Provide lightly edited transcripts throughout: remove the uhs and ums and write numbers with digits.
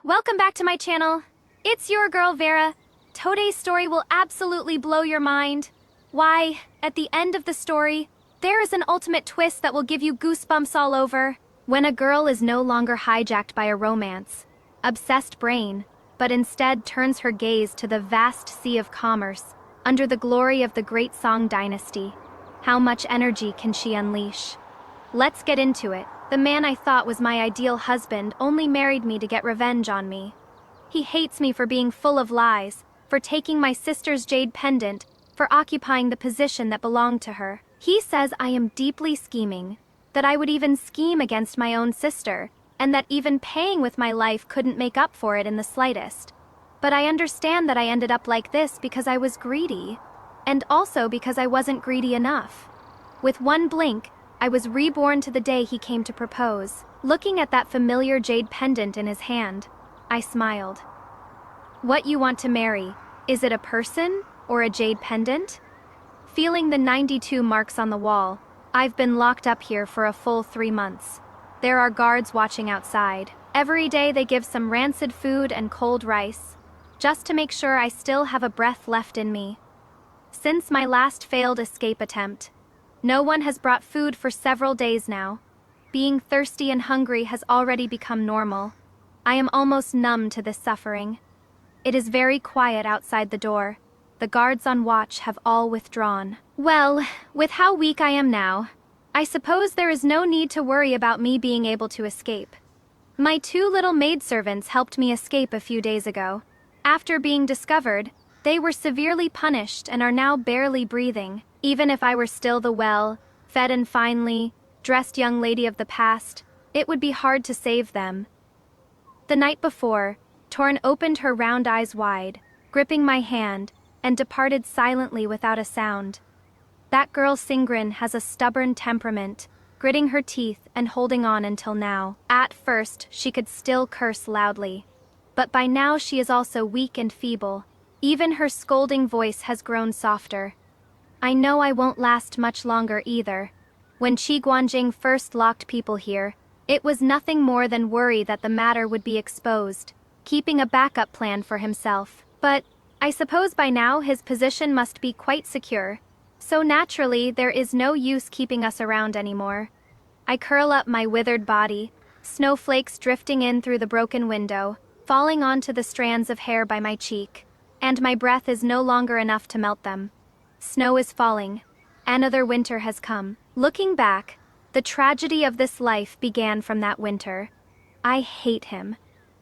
welcome back to my channel. It's your girl Vera. Today's story will absolutely blow your mind. Why, at the end of the story, there is an ultimate twist that will give you goosebumps all over. When a girl is no longer hijacked by a romance, obsessed brain, but instead turns her gaze to the vast sea of commerce, under the glory of the great Song dynasty, how much energy can she unleash? Let's get into it. The man I thought was my ideal husband only married me to get revenge on me. He hates me for being full of lies, for taking my sister's jade pendant, for occupying the position that belonged to her. He says I am deeply scheming, that I would even scheme against my own sister, and that even paying with my life couldn't make up for it in the slightest. But I understand that I ended up like this because I was greedy, and also because I wasn't greedy enough. With one blink, I was reborn to the day he came to propose. Looking at that familiar jade pendant in his hand, I smiled. What you want to marry, is it a person or a jade pendant? Feeling the 92 marks on the wall, I've been locked up here for a full 3 months. There are guards watching outside. Every day they give some rancid food and cold rice, just to make sure I still have a breath left in me. Since my last failed escape attempt, no one has brought food for several days now. Being thirsty and hungry has already become normal. I am almost numb to this suffering. It is very quiet outside the door. The guards on watch have all withdrawn. Well, with how weak I am now, I suppose there is no need to worry about me being able to escape. My 2 little maidservants helped me escape a few days ago. After being discovered, they were severely punished and are now barely breathing. Even if I were still the well, fed and finely dressed young lady of the past, it would be hard to save them. The night before, Torn opened her round eyes wide, gripping my hand, and departed silently without a sound. That girl Singrin has a stubborn temperament, gritting her teeth and holding on until now. At first, she could still curse loudly, but by now she is also weak and feeble. Even her scolding voice has grown softer. I know I won't last much longer either. When Qi Guanjing first locked people here, it was nothing more than worry that the matter would be exposed, keeping a backup plan for himself. But I suppose by now his position must be quite secure, so naturally there is no use keeping us around anymore. I curl up my withered body, snowflakes drifting in through the broken window, falling onto the strands of hair by my cheek, and my breath is no longer enough to melt them. Snow is falling. Another winter has come. Looking back, the tragedy of this life began from that winter. I hate him,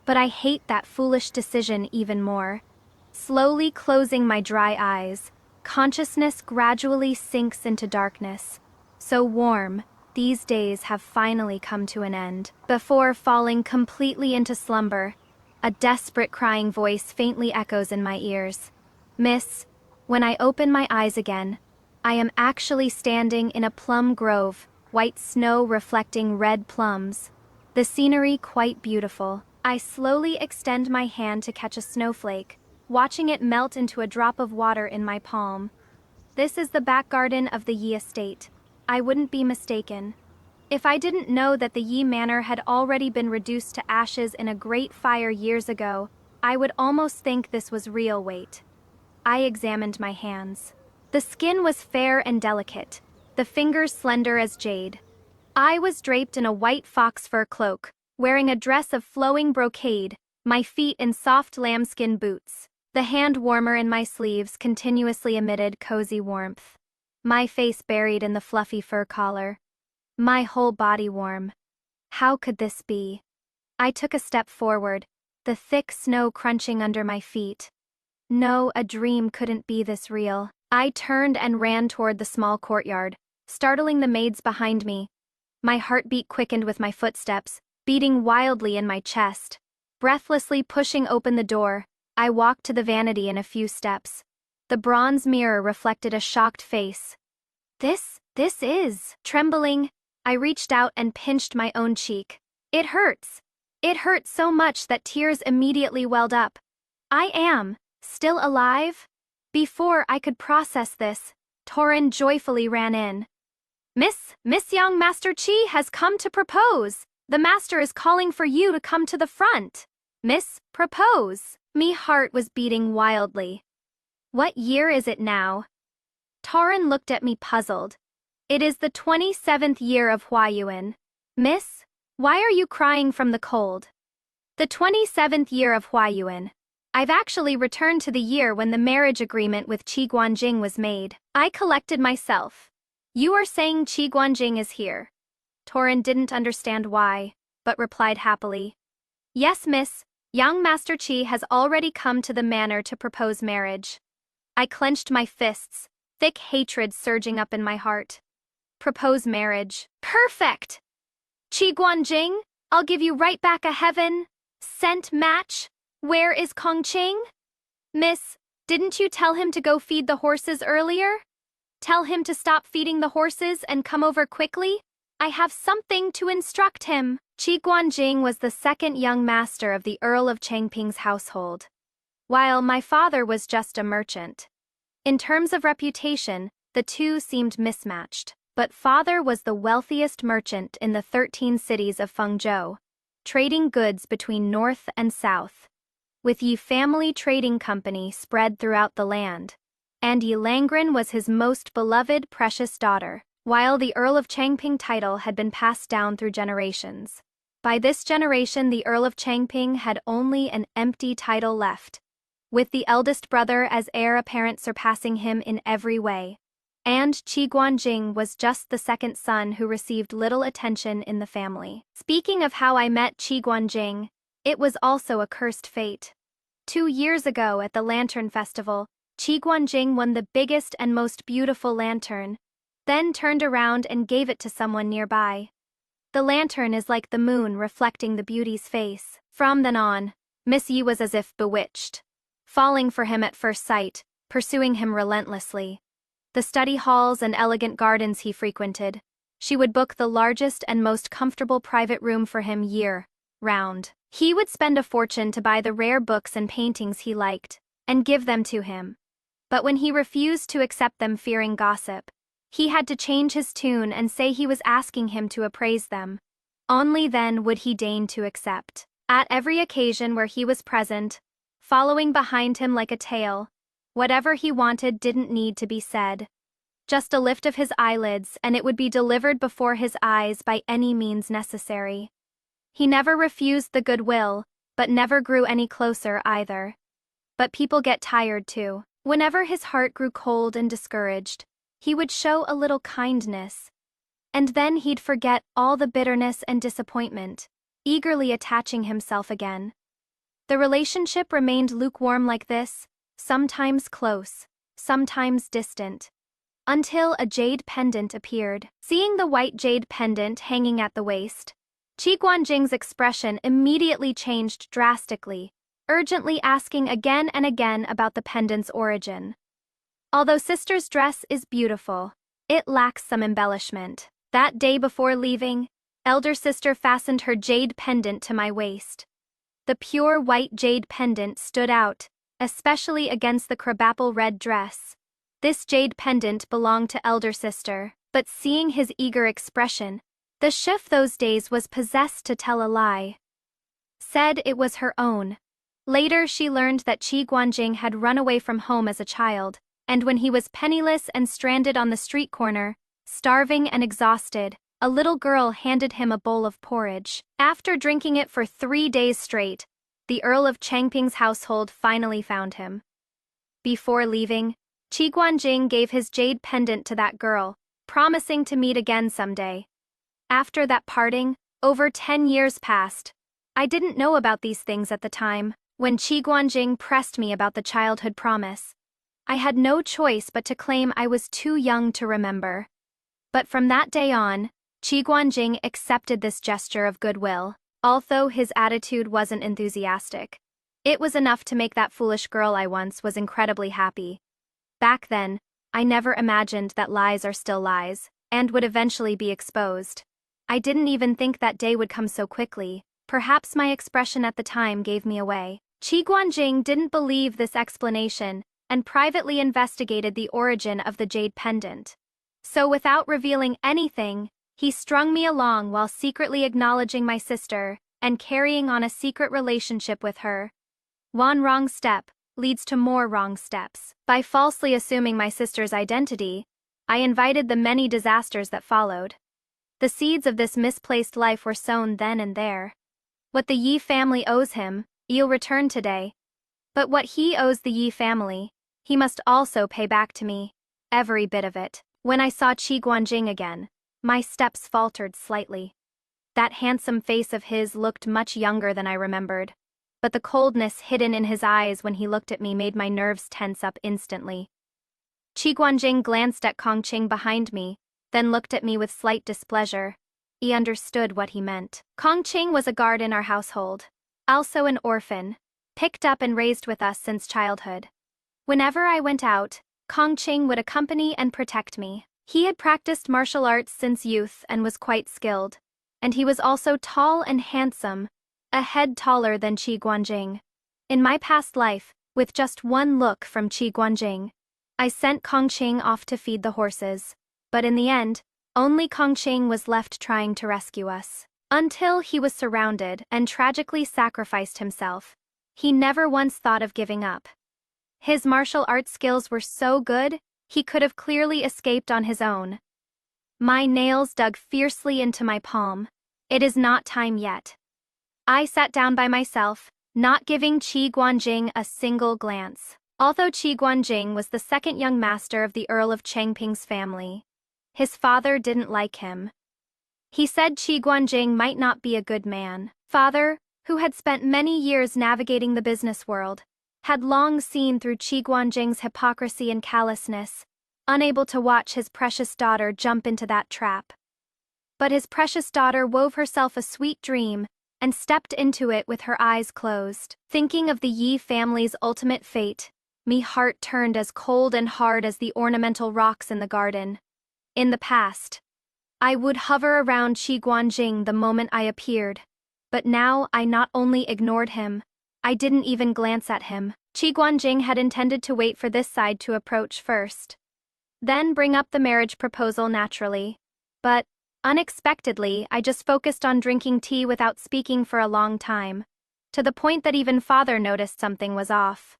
but I hate that foolish decision even more. Slowly closing my dry eyes, consciousness gradually sinks into darkness. So warm, these days have finally come to an end. Before falling completely into slumber, a desperate crying voice faintly echoes in my ears. Miss, when I open my eyes again, I am actually standing in a plum grove, white snow reflecting red plums. The scenery quite beautiful. I slowly extend my hand to catch a snowflake, watching it melt into a drop of water in my palm. This is the back garden of the Yi estate. I wouldn't be mistaken. If I didn't know that the Yi manor had already been reduced to ashes in a great fire years ago, I would almost think this was real weight. I examined my hands. The skin was fair and delicate, the fingers slender as jade. I was draped in a white fox fur cloak, wearing a dress of flowing brocade, my feet in soft lambskin boots. The hand warmer in my sleeves continuously emitted cozy warmth. My face buried in the fluffy fur collar. My whole body warm. How could this be? I took a step forward, the thick snow crunching under my feet. No, a dream couldn't be this real. I turned and ran toward the small courtyard, startling the maids behind me. My heartbeat quickened with my footsteps, beating wildly in my chest. Breathlessly pushing open the door, I walked to the vanity in a few steps. The bronze mirror reflected a shocked face. This is... Trembling, I reached out and pinched my own cheek. It hurts. It hurt so much that tears immediately welled up. I am still alive? Before I could process this, Torin joyfully ran in. Miss Young Master Qi has come to propose. The master is calling for you to come to the front. Miss, propose. Me heart was beating wildly. What year is it now? Tauren looked at me puzzled. It is the 27th year of Huayuan. Miss, why are you crying from the cold? The 27th year of Huayuan. I've actually returned to the year when the marriage agreement with Qi Guanjing was made. I collected myself. You are saying Qi Guanjing is here. Tauren didn't understand why, but replied happily. Yes, miss, young Master Qi has already come to the manor to propose marriage. I clenched my fists, thick hatred surging up in my heart. Propose marriage. Perfect! Qi Guanjing, I'll give you right back a heaven-sent match. Where is Kongqing? Miss, didn't you tell him to go feed the horses earlier? Tell him to stop feeding the horses and come over quickly? I have something to instruct him. Qi Guanjing was the second young master of the Earl of Changping's household, while my father was just a merchant. In terms of reputation, the two seemed mismatched, but father was the wealthiest merchant in the 13 cities of Fengzhou, trading goods between north and south, with Yi Family Trading Company spread throughout the land, and Yi Langren was his most beloved precious daughter, while the Earl of Changping title had been passed down through generations. By this generation, the Earl of Changping had only an empty title left, with the eldest brother as heir apparent surpassing him in every way. And Qi Guanjing was just the second son who received little attention in the family. Speaking of how I met Qi Guanjing, it was also a cursed fate. 2 years ago at the Lantern Festival, Qi Guanjing won the biggest and most beautiful lantern, then turned around and gave it to someone nearby. The lantern is like the moon reflecting the beauty's face. From then on, Miss Yi was as if bewitched, falling for him at first sight, pursuing him relentlessly. The study halls and elegant gardens he frequented, she would book the largest and most comfortable private room for him year-round. He would spend a fortune to buy the rare books and paintings he liked, and give them to him. But when he refused to accept them fearing gossip, he had to change his tune and say he was asking him to appraise them. Only then would he deign to accept. At every occasion where he was present, following behind him like a tail, whatever he wanted didn't need to be said. Just a lift of his eyelids and it would be delivered before his eyes by any means necessary. He never refused the goodwill, but never grew any closer either. But people get tired too. Whenever his heart grew cold and discouraged, he would show a little kindness. And then he'd forget all the bitterness and disappointment, eagerly attaching himself again. The relationship remained lukewarm like this, sometimes close, sometimes distant, until a jade pendant appeared. Seeing the white jade pendant hanging at the waist, Qi Guanjing's expression immediately changed drastically, urgently asking again and again about the pendant's origin. Although sister's dress is beautiful, it lacks some embellishment. That day before leaving, elder sister fastened her jade pendant to my waist. The pure white jade pendant stood out, especially against the crabapple red dress. This jade pendant belonged to elder sister, but seeing his eager expression, the chef those days was possessed to tell a lie. Said it was her own. Later she learned that Qi Guanjing had run away from home as a child, and when he was penniless and stranded on the street corner, starving and exhausted, a little girl handed him a bowl of porridge. After drinking it for 3 days straight, the Earl of Changping's household finally found him. Before leaving, Qi Guanjing gave his jade pendant to that girl, promising to meet again someday. After that parting, over 10 years passed. I didn't know about these things at the time. When Qi Guanjing pressed me about the childhood promise, I had no choice but to claim I was too young to remember. But from that day on, Qi Guanjing accepted this gesture of goodwill, although his attitude wasn't enthusiastic. It was enough to make that foolish girl I once was incredibly happy. Back then, I never imagined that lies are still lies, and would eventually be exposed. I didn't even think that day would come so quickly. Perhaps my expression at the time gave me away. Qi Guanjing didn't believe this explanation and privately investigated the origin of the jade pendant. So without revealing anything, he strung me along while secretly acknowledging my sister and carrying on a secret relationship with her. One wrong step leads to more wrong steps. By falsely assuming my sister's identity, I invited the many disasters that followed. The seeds of this misplaced life were sown then and there. What the Yi family owes him, he'll return today. But what he owes the Yi family, he must also pay back to me. Every bit of it. When I saw Qi Guanjing again, my steps faltered slightly. That handsome face of his looked much younger than I remembered, but the coldness hidden in his eyes when he looked at me made my nerves tense up instantly. Qi Guanjing glanced at Kongqing behind me, then looked at me with slight displeasure. He understood what he meant. Kongqing was a guard in our household, also an orphan, picked up and raised with us since childhood. Whenever I went out, Kongqing would accompany and protect me. He had practiced martial arts since youth and was quite skilled, and he was also tall and handsome, a head taller than Qi Guanjing. In my past life, with just one look from Qi Guanjing, I sent Kongqing off to feed the horses, but in the end, only Kongqing was left trying to rescue us. Until he was surrounded and tragically sacrificed himself, he never once thought of giving up. His martial arts skills were so good, he could have clearly escaped on his own. My nails dug fiercely into my palm. It is not time yet. I sat down by myself, not giving Qi Guanjing a single glance. Although Qi Guanjing was the second young master of the Earl of Changping's family, his father didn't like him. He said Qi Guanjing might not be a good man. Father, who had spent many years navigating the business world, had long seen through Qi Guanjing's hypocrisy and callousness, unable to watch his precious daughter jump into that trap. But his precious daughter wove herself a sweet dream and stepped into it with her eyes closed. Thinking of the Yi family's ultimate fate, me heart turned as cold and hard as the ornamental rocks in the garden. In the past, I would hover around Qi Guanjing the moment I appeared, but now I not only ignored him, I didn't even glance at him. Qi Guanjing had intended to wait for this side to approach first, then bring up the marriage proposal naturally. But, unexpectedly, I just focused on drinking tea without speaking for a long time, to the point that even father noticed something was off.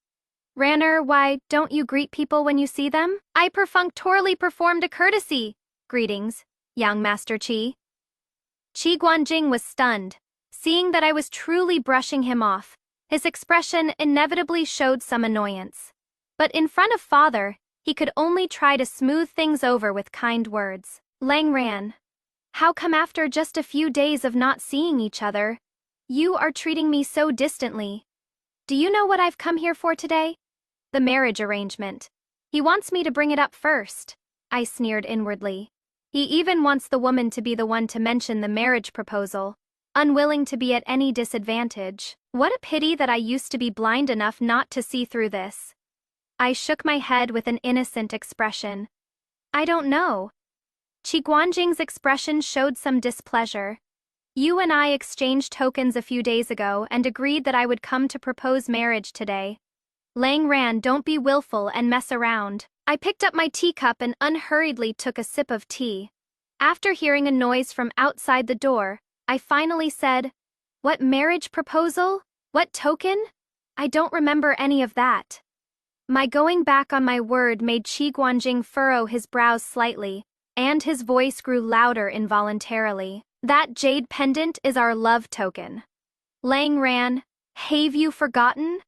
Ranner, why don't you greet people when you see them? I perfunctorily performed a courtesy. Greetings, young Master Qi. Qi Guanjing was stunned, seeing that I was truly brushing him off. His expression inevitably showed some annoyance. But in front of father, he could only try to smooth things over with kind words. Lang Ran, how come after just a few days of not seeing each other, you are treating me so distantly? Do you know what I've come here for today? The marriage arrangement. He wants me to bring it up first. I sneered inwardly. He even wants the woman to be the one to mention the marriage proposal, unwilling to be at any disadvantage. What a pity that I used to be blind enough not to see through this. I shook my head with an innocent expression. I don't know. Qi Guanjing's expression showed some displeasure. You and I exchanged tokens a few days ago and agreed that I would come to propose marriage today. Lang Ran, don't be willful and mess around. I picked up my teacup and unhurriedly took a sip of tea. After hearing a noise from outside the door, I finally said, what marriage proposal? What token? I don't remember any of that. My going back on my word made Qi Guanjing furrow his brows slightly, and his voice grew louder involuntarily. That jade pendant is our love token. Lang Ran, have you forgotten?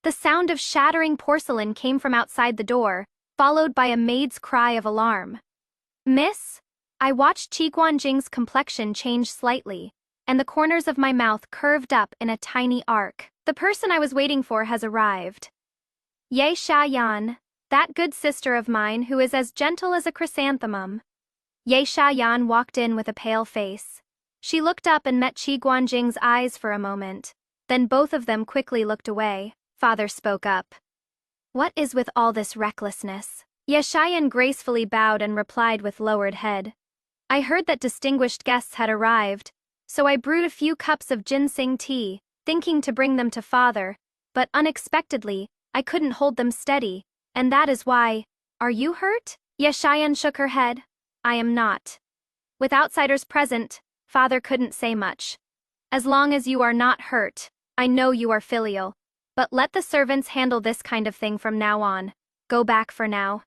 The sound of shattering porcelain came from outside the door, followed by a maid's cry of alarm. Miss? I watched Qi Guanjing's complexion change slightly, and the corners of my mouth curved up in a tiny arc. The person I was waiting for has arrived. Ye Xiaoyan, that good sister of mine who is as gentle as a chrysanthemum. Ye Xiaoyan walked in with a pale face. She looked up and met Qi Guanjing's eyes for a moment, then both of them quickly looked away. Father spoke up. What is with all this recklessness? Ye Xiaoyan gracefully bowed and replied with lowered head. I heard that distinguished guests had arrived, so I brewed a few cups of ginseng tea, thinking to bring them to father, but unexpectedly, I couldn't hold them steady, and that is why. Are you hurt? Ye Xiaoyan shook her head. I am not. With outsiders present, father couldn't say much. As long as you are not hurt, I know you are filial. But let the servants handle this kind of thing from now on. Go back for now.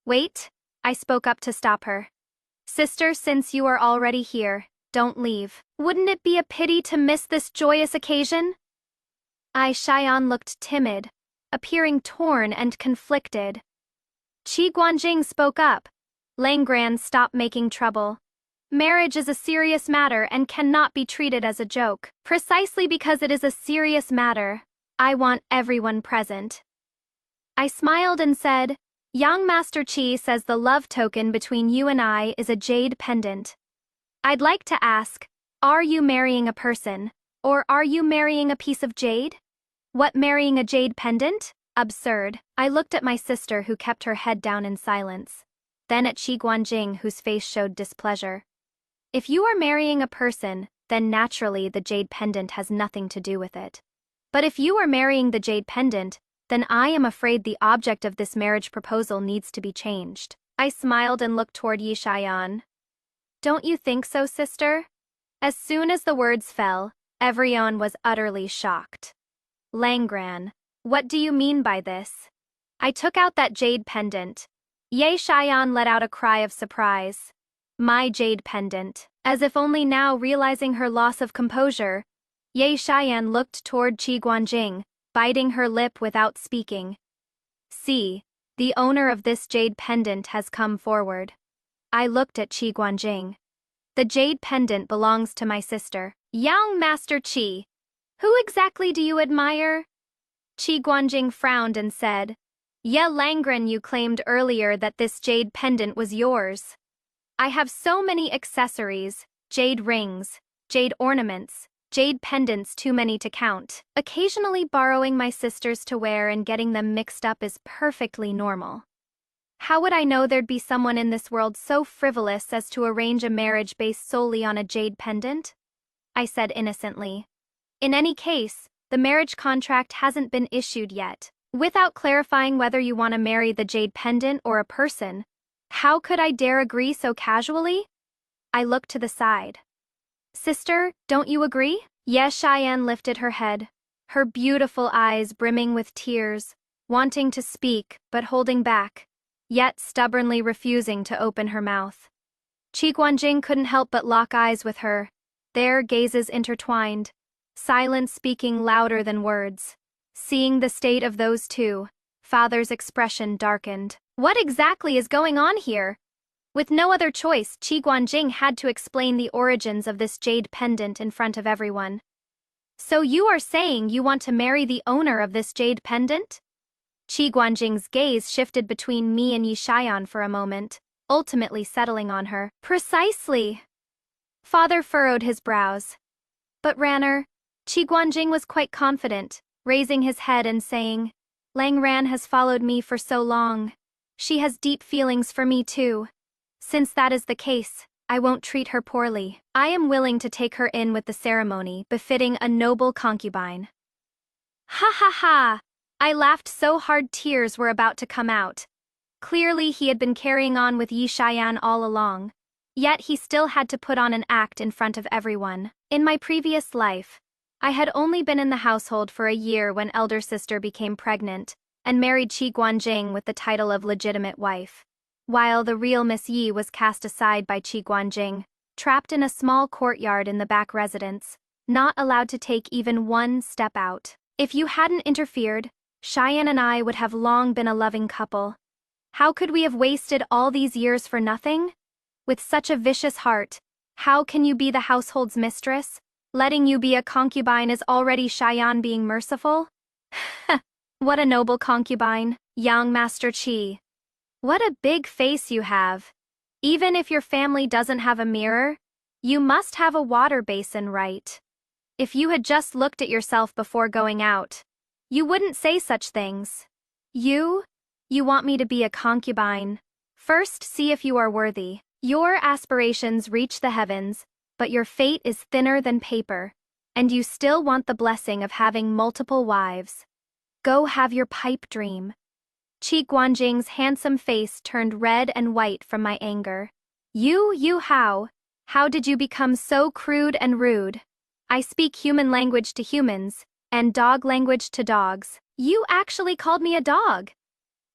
Wait, I spoke up to stop her. Sister, since you are already here, don't leave. Wouldn't it be a pity to miss this joyous occasion? Xian looked timid, appearing torn and conflicted. Qi Guanjing spoke up. Langgran, stop making trouble. Marriage is a serious matter and cannot be treated as a joke. Precisely because it is a serious matter, I want everyone present. I smiled and said, Young Master Qi says the love token between you and I is a jade pendant. I'd like to ask, are you marrying a person, or are you marrying a piece of jade? What, marrying a jade pendant? Absurd. I looked at my sister, who kept her head down in silence. Then at Qi Guanjing, whose face showed displeasure. If you are marrying a person, then naturally the jade pendant has nothing to do with it. But if you are marrying the jade pendant, then I am afraid the object of this marriage proposal needs to be changed. I smiled and looked toward Yi Xian. Don't you think so, sister? As soon as the words fell, everyone was utterly shocked. Langgran, what do you mean by this? I took out that jade pendant. Ye Xian let out a cry of surprise. My jade pendant. As if only now realizing her loss of composure, Ye Xian looked toward Qi Guanjing, biting her lip without speaking. See, the owner of this jade pendant has come forward. I looked at Qi Guanjing. The jade pendant belongs to my sister. Young Master Qi. Who exactly do you admire? Qi Guanjing frowned and said, Ye Langgren, you claimed earlier that this jade pendant was yours. I have so many accessories, jade rings, jade ornaments, jade pendants, too many to count. Occasionally borrowing my sister's to wear and getting them mixed up is perfectly normal. How would I know there'd be someone in this world so frivolous as to arrange a marriage based solely on a jade pendant? I said innocently. In any case, the marriage contract hasn't been issued yet. Without clarifying whether you want to marry the jade pendant or a person, how could I dare agree so casually? I looked to the side. Sister, don't you agree? Ye Xian lifted her head, her beautiful eyes brimming with tears, wanting to speak but holding back, yet stubbornly refusing to open her mouth. Qi Guanjing couldn't help but lock eyes with her, their gazes intertwined, silence speaking louder than words. Seeing the state of those two, father's expression darkened. What exactly is going on here? With no other choice, Qi Guanjing had to explain the origins of this jade pendant in front of everyone. So you are saying you want to marry the owner of this jade pendant? Qi Guanjing's gaze shifted between me and Yi Xian for a moment, ultimately settling on her. Precisely. Father furrowed his brows. But Ranner, Qi Guanjing was quite confident, raising his head and saying, Langran has followed me for so long. She has deep feelings for me too. Since that is the case, I won't treat her poorly. I am willing to take her in with the ceremony befitting a noble concubine. Ha ha ha! I laughed so hard tears were about to come out. Clearly he had been carrying on with Yi Xian all along. Yet he still had to put on an act in front of everyone. In my previous life, I had only been in the household for a year when elder sister became pregnant and married Qi Guanjing with the title of legitimate wife, while the real Miss Yi was cast aside by Qi Guanjing, trapped in a small courtyard in the back residence, not allowed to take even one step out. If you hadn't interfered, Cheyenne and I would have long been a loving couple. How could we have wasted all these years for nothing? With such a vicious heart, how can you be the household's mistress? Letting you be a concubine is already Cheyenne being merciful? What a noble concubine, young Master Qi. What a big face you have. Even if your family doesn't have a mirror, you must have a water basin, right? If you had just looked at yourself before going out, you wouldn't say such things. You want me to be a concubine. First, see if you are worthy. Your aspirations reach the heavens, but your fate is thinner than paper, and you still want the blessing of having multiple wives. Go have your pipe dream. Qi Guanjing's handsome face turned red and white from my anger. How did you become so crude and rude? I speak human language to humans, and dog language to dogs. You actually called me a dog.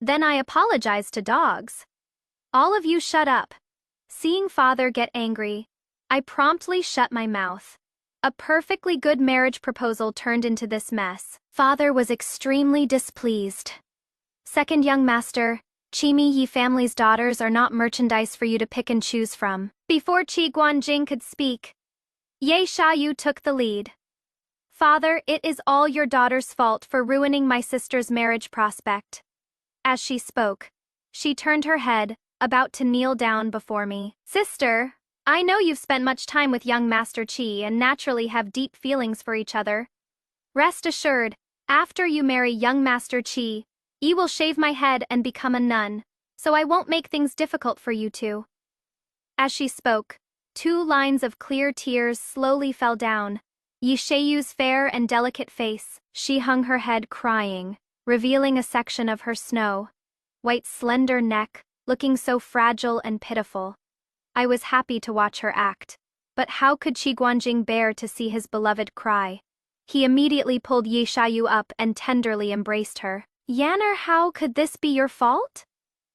Then I apologized to dogs. All of you shut up. Seeing father get angry, I promptly shut my mouth. A perfectly good marriage proposal turned into this mess. Father was extremely displeased. Second young master, Chimi Yi family's daughters are not merchandise for you to pick and choose from. Before Qi Guanjing could speak, Ye Xiaoyu took the lead. Father, it is all your daughter's fault for ruining my sister's marriage prospect. As she spoke, she turned her head, about to kneel down before me. Sister, I know you've spent much time with young Master Qi and naturally have deep feelings for each other. Rest assured, after you marry young Master Qi, Yi will shave my head and become a nun, so I won't make things difficult for you two. As she spoke, 2 lines of clear tears slowly fell down. Yi Sheiyu's fair and delicate face, she hung her head crying, revealing a section of her white slender neck, looking so fragile and pitiful. I was happy to watch her act, but how could Qi Guanjing bear to see his beloved cry? He immediately pulled Ye Xiaoyu up and tenderly embraced her. Yanner, how could this be your fault?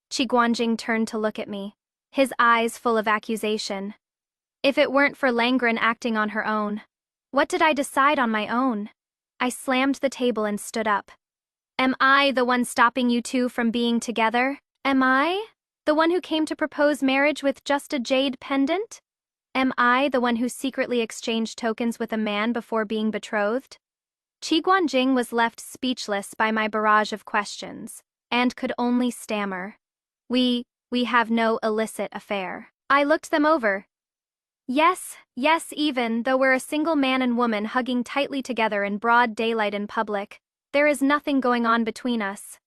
Qi Guanjing turned to look at me, his eyes full of accusation. If it weren't for Langren acting on her own, what did I decide on my own? I slammed the table and stood up. Am I the one stopping you two from being together? Am I the one who came to propose marriage with just a jade pendant? Am I the one who secretly exchanged tokens with a man before being betrothed? Qi Guanjing was left speechless by my barrage of questions, and could only stammer. We have no illicit affair. I looked them over. Yes, even though we're a single man and woman hugging tightly together in broad daylight in public, there is nothing going on between us.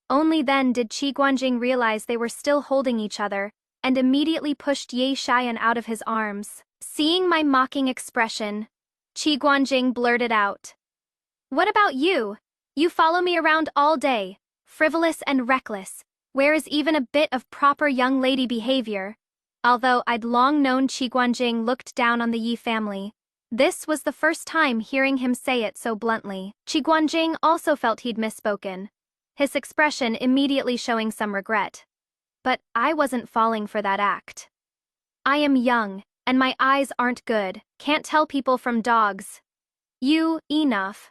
Only then did Qi Guanjing realize they were still holding each other, and immediately pushed Ye Xiaoyan out of his arms. Seeing my mocking expression, Qi Guanjing blurted out. What about you? You follow me around all day, frivolous and reckless. Where is even a bit of proper young lady behavior? Although I'd long known Qi Guanjing looked down on the Yi family, this was the first time hearing him say it so bluntly. Qi Guanjing also felt he'd misspoken, his expression immediately showing some regret. But I wasn't falling for that act. I am young, and my eyes aren't good, can't tell people from dogs. Enough.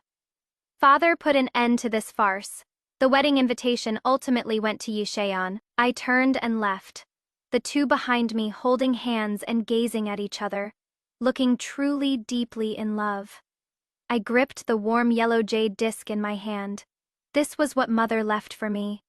Father put an end to this farce. The wedding invitation ultimately went to Yi Xiaoyan. I turned and left, the two behind me holding hands and gazing at each other, looking truly deeply in love. I gripped the warm yellow jade disc in my hand. This was what mother left for me.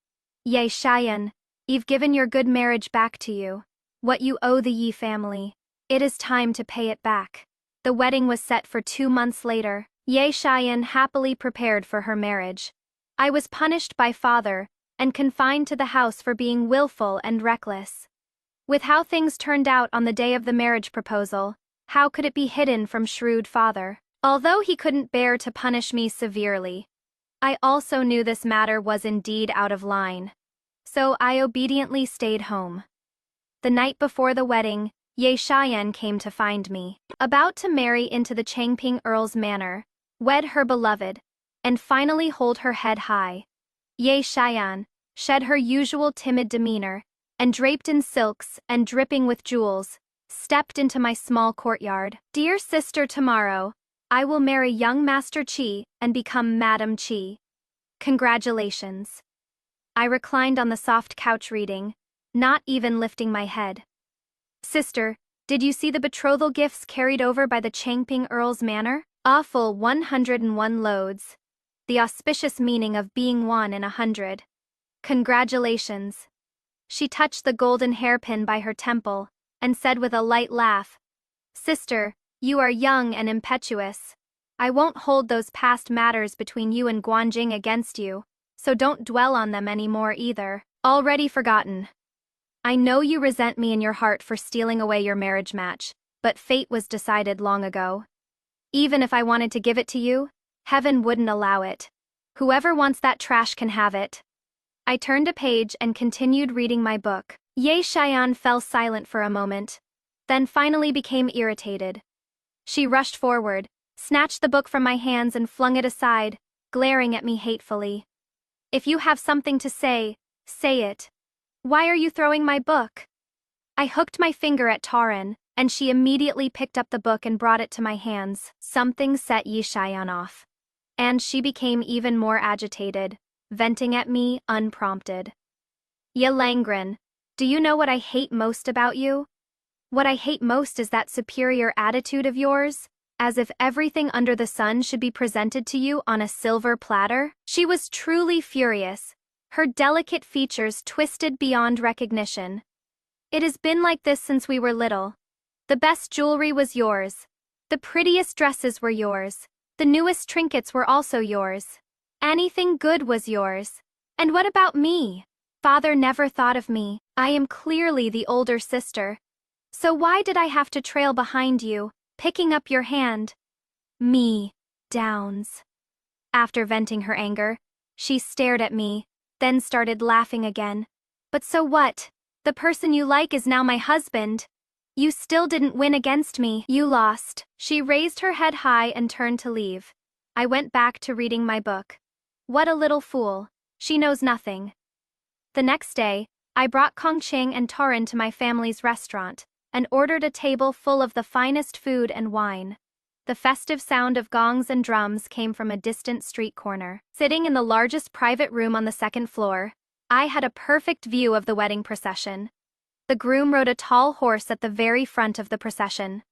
Ye Xiaoyan, you've given your good marriage back to you. What you owe the Yi family. It is time to pay it back. The wedding was set for 2 months later. Ye Xiaoyan happily prepared for her marriage. I was punished by father and confined to the house for being willful and reckless. With how things turned out on the day of the marriage proposal, how could it be hidden from shrewd father? Although he couldn't bear to punish me severely, I also knew this matter was indeed out of line. So I obediently stayed home. The night before the wedding, Ye Xiaoyan came to find me, about to marry into the Changping Earl's manor, wed her beloved, and finally hold her head high. Ye Xiaoyan shed her usual timid demeanor, and draped in silks and dripping with jewels, stepped into my small courtyard. Dear sister, tomorrow, I will marry young Master Qi and become Madam Qi. Congratulations. I reclined on the soft couch reading, not even lifting my head. Sister, did you see the betrothal gifts carried over by the Changping Earl's manor? A full 101 loads. The auspicious meaning of being 1 in 100. Congratulations. She touched the golden hairpin by her temple, and said with a light laugh, Sister, you are young and impetuous. I won't hold those past matters between you and Guanjing against you, so don't dwell on them anymore either. Already forgotten. I know you resent me in your heart for stealing away your marriage match, but fate was decided long ago. Even if I wanted to give it to you, heaven wouldn't allow it. Whoever wants that trash can have it. I turned a page and continued reading my book. Ye Xiaoyan fell silent for a moment, then finally became irritated. She rushed forward, snatched the book from my hands and flung it aside, glaring at me hatefully. If you have something to say, say it. Why are you throwing my book? I hooked my finger at Tauren, and she immediately picked up the book and brought it to my hands. Something set Yishayan off. And she became even more agitated, venting at me unprompted. Yelangren, do you know what I hate most about you? What I hate most is that superior attitude of yours, as if everything under the sun should be presented to you on a silver platter. She was truly furious, her delicate features twisted beyond recognition. It has been like this since we were little. The best jewelry was yours. The prettiest dresses were yours. The newest trinkets were also yours. Anything good was yours. And what about me? Father never thought of me. I am clearly the older sister. So why did I have to trail behind you, picking up your hand? Me, Downs. After venting her anger, she stared at me, then started laughing again. But so what? The person you like is now my husband. You still didn't win against me. You lost. She raised her head high and turned to leave. I went back to reading my book. What a little fool. She knows nothing. The next day, I brought Kongqing and Tauren to my family's restaurant and ordered a table full of the finest food and wine. The festive sound of gongs and drums came from a distant street corner. Sitting in the largest private room on the second floor, I had a perfect view of the wedding procession. The groom rode a tall horse at the very front of the procession.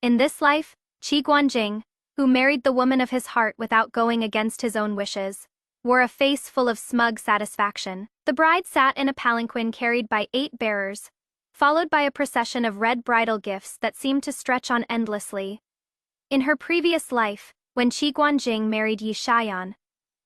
In this life, Qi Guanjing, who married the woman of his heart without going against his own wishes, wore a face full of smug satisfaction. The bride sat in a palanquin carried by 8 bearers, followed by a procession of red bridal gifts that seemed to stretch on endlessly. In her previous life, when Qi Guanjing married Yi Shayan,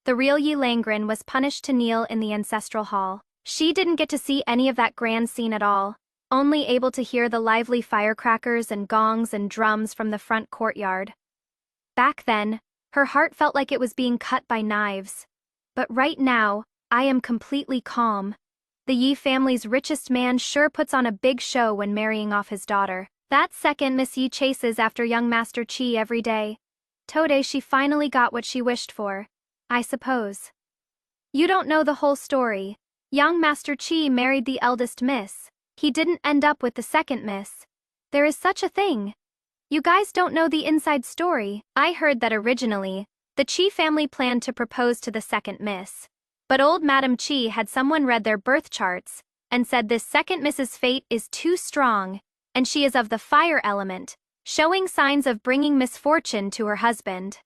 the real Yi Langren was punished to kneel in the ancestral hall. She didn't get to see any of that grand scene at all, only able to hear the lively firecrackers and gongs and drums from the front courtyard. Back then, her heart felt like it was being cut by knives. But right now, I am completely calm. The Yi family's richest man sure puts on a big show when marrying off his daughter. That second Miss Yi chases after young Master Qi every day. Today she finally got what she wished for, I suppose. You don't know the whole story. Young Master Qi married the eldest miss. He didn't end up with the second miss. There is such a thing. You guys don't know the inside story. I heard that originally, the Qi family planned to propose to the second miss. But old Madam Qi had someone read their birth charts and said this second miss's fate is too strong, and she is of the fire element, showing signs of bringing misfortune to her husband.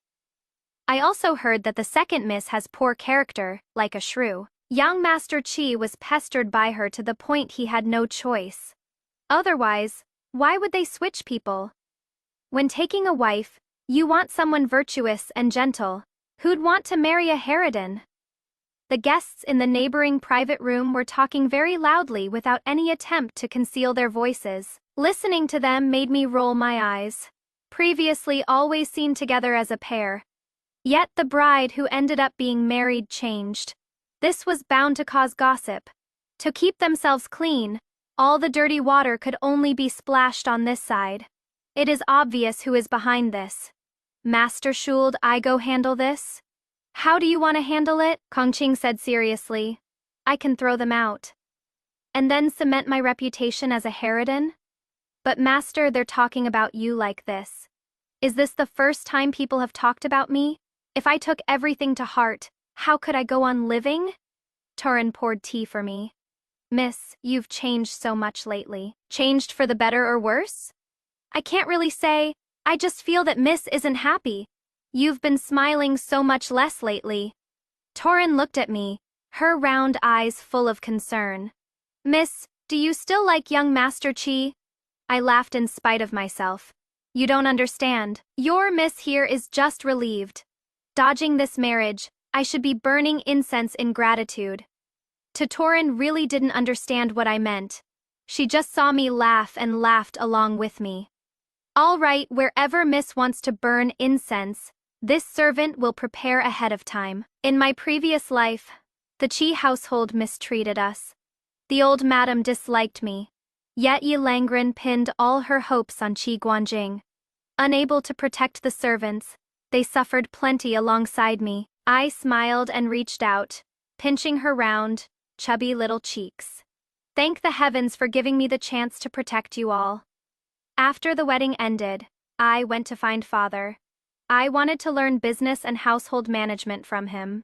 I also heard that the second miss has poor character, like a shrew. Young Master Qi was pestered by her to the point he had no choice. Otherwise, why would they switch people? When taking a wife, you want someone virtuous and gentle. Who'd want to marry a harridan? The guests in the neighboring private room were talking very loudly without any attempt to conceal their voices. Listening to them made me roll my eyes. Previously always seen together as a pair. Yet the bride who ended up being married changed. This was bound to cause gossip. To keep themselves clean, all the dirty water could only be splashed on this side. It is obvious who is behind this. Master Shuld, I go handle this? How do you want to handle it? Kongqing said seriously. I can throw them out. And then cement my reputation as a harridan? But master, they're talking about you like this. Is this the first time people have talked about me? If I took everything to heart, how could I go on living? Tauren poured tea for me. Miss, you've changed so much lately. Changed for the better or worse? I can't really say. I just feel that Miss isn't happy. You've been smiling so much less lately. Tauren looked at me, her round eyes full of concern. Miss, do you still like young Master Qi? I laughed in spite of myself. You don't understand. Your miss here is just relieved. Dodging this marriage, I should be burning incense in gratitude. Tauren really didn't understand what I meant. She just saw me laugh and laughed along with me. All right, wherever Miss wants to burn incense, this servant will prepare ahead of time. In my previous life, the Qi household mistreated us. The old madam disliked me. Yet Yi Langren pinned all her hopes on Qi Guanjing. Unable to protect the servants, They suffered plenty alongside me. I smiled and reached out, pinching her round, chubby little cheeks. Thank the heavens for giving me the chance to protect you all. After the wedding ended, I went to find Father. I wanted to learn business and household management from him.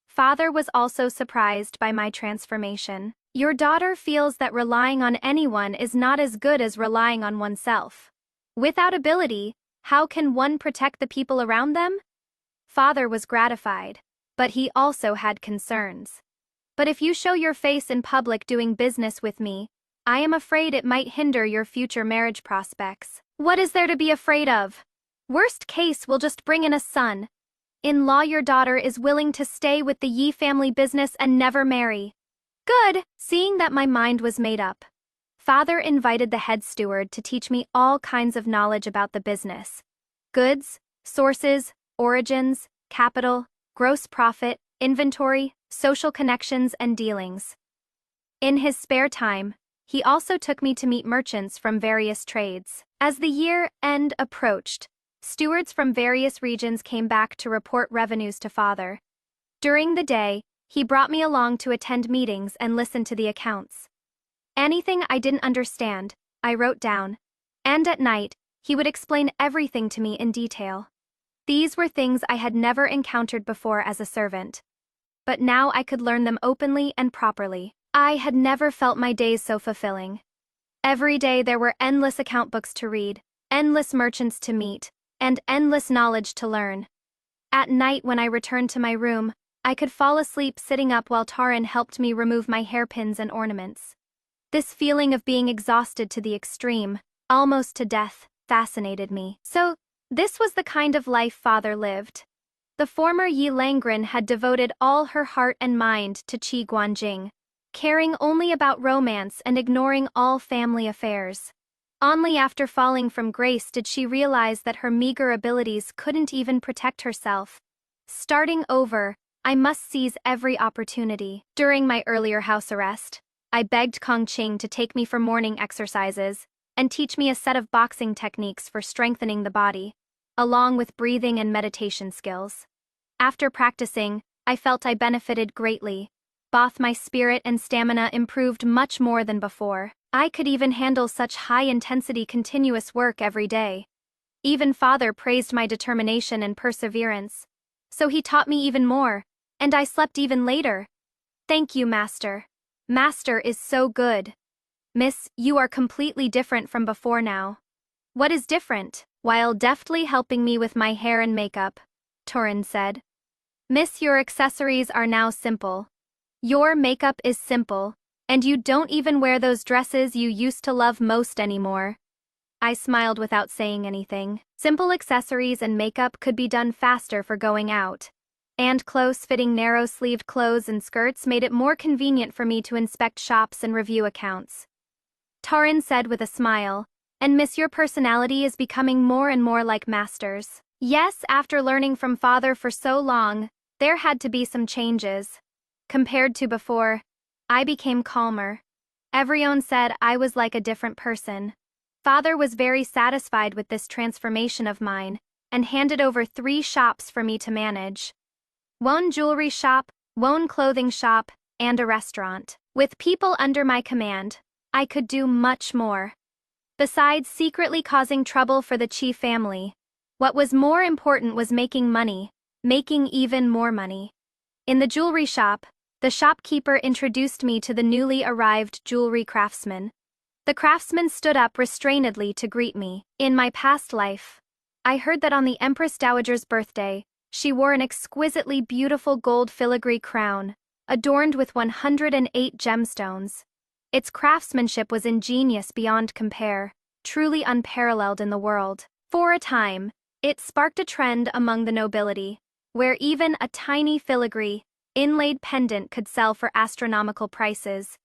Father was also surprised by my transformation. Your daughter feels that relying on anyone is not as good as relying on oneself. Without ability, how can one protect the people around them? Father was gratified, but he also had concerns. But if you show your face in public doing business with me, I am afraid it might hinder your future marriage prospects. What is there to be afraid of? Worst case, we'll just bring in a son. In-law, your daughter is willing to stay with the Yi family business and never marry. Good, seeing that my mind was made up. Father invited the head steward to teach me all kinds of knowledge about the business. Goods, sources, origins, capital, gross profit, inventory, social connections, and dealings. In his spare time, he also took me to meet merchants from various trades. As the year-end approached, stewards from various regions came back to report revenues to Father. During the day, he brought me along to attend meetings and listen to the accounts. Anything I didn't understand, I wrote down. And at night, he would explain everything to me in detail. These were things I had never encountered before as a servant. But now I could learn them openly and properly. I had never felt my days so fulfilling. Every day there were endless account books to read, endless merchants to meet, and endless knowledge to learn. At night when I returned to my room, I could fall asleep sitting up while Taran helped me remove my hairpins and ornaments. This feeling of being exhausted to the extreme, almost to death, fascinated me. So, this was the kind of life Father lived. The former Yi Langren had devoted all her heart and mind to Qi Guanjing, caring only about romance and ignoring all family affairs. Only after falling from grace did she realize that her meager abilities couldn't even protect herself. Starting over, I must seize every opportunity. During my earlier house arrest, I begged Kong Qing to take me for morning exercises and teach me a set of boxing techniques for strengthening the body, along with breathing and meditation skills. After practicing, I felt I benefited greatly. Both my spirit and stamina improved much more than before. I could even handle such high-intensity continuous work every day. Even Father praised my determination and perseverance. So he taught me even more, and I slept even later. Thank you, Master. Master is so good. Miss, you are completely different from before now. What is different? While deftly helping me with my hair and makeup, Turin said. Miss, your accessories are now simple. Your makeup is simple, and you don't even wear those dresses you used to love most anymore. I smiled without saying anything. Simple accessories and makeup could be done faster for going out. And close-fitting narrow-sleeved clothes and skirts made it more convenient for me to inspect shops and review accounts. Taran said with a smile, and Miss, your personality is becoming more and more like Master's. Yes, after learning from Father for so long, there had to be some changes. Compared to before, I became calmer. Everyone said I was like a different person. Father was very satisfied with this transformation of mine, and handed over 3 shops for me to manage. One jewelry shop, one clothing shop, and a restaurant. With people under my command, I could do much more. Besides secretly causing trouble for the Qi family, what was more important was making money, making even more money. In the jewelry shop, the shopkeeper introduced me to the newly arrived jewelry craftsman. The craftsman stood up restrainedly to greet me. In my past life, I heard that on the Empress Dowager's birthday, she wore an exquisitely beautiful gold filigree crown, adorned with 108 gemstones. Its craftsmanship was ingenious beyond compare, truly unparalleled in the world. For a time, it sparked a trend among the nobility, where even a tiny filigree, inlaid pendant could sell for astronomical prices.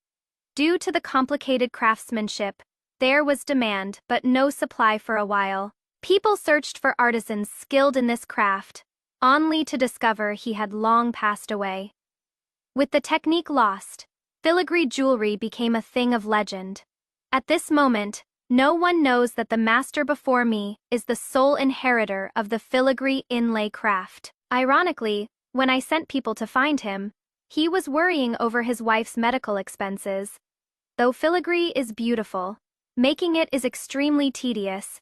Due to the complicated craftsmanship, there was demand but no supply for a while. People searched for artisans skilled in this craft, only to discover he had long passed away. With the technique lost, filigree jewelry became a thing of legend. At this moment, No one knows that the master before me is the sole inheritor of the filigree inlay craft. Ironically, when I sent people to find him, he was worrying over his wife's medical expenses. Though filigree is beautiful, making it is extremely tedious.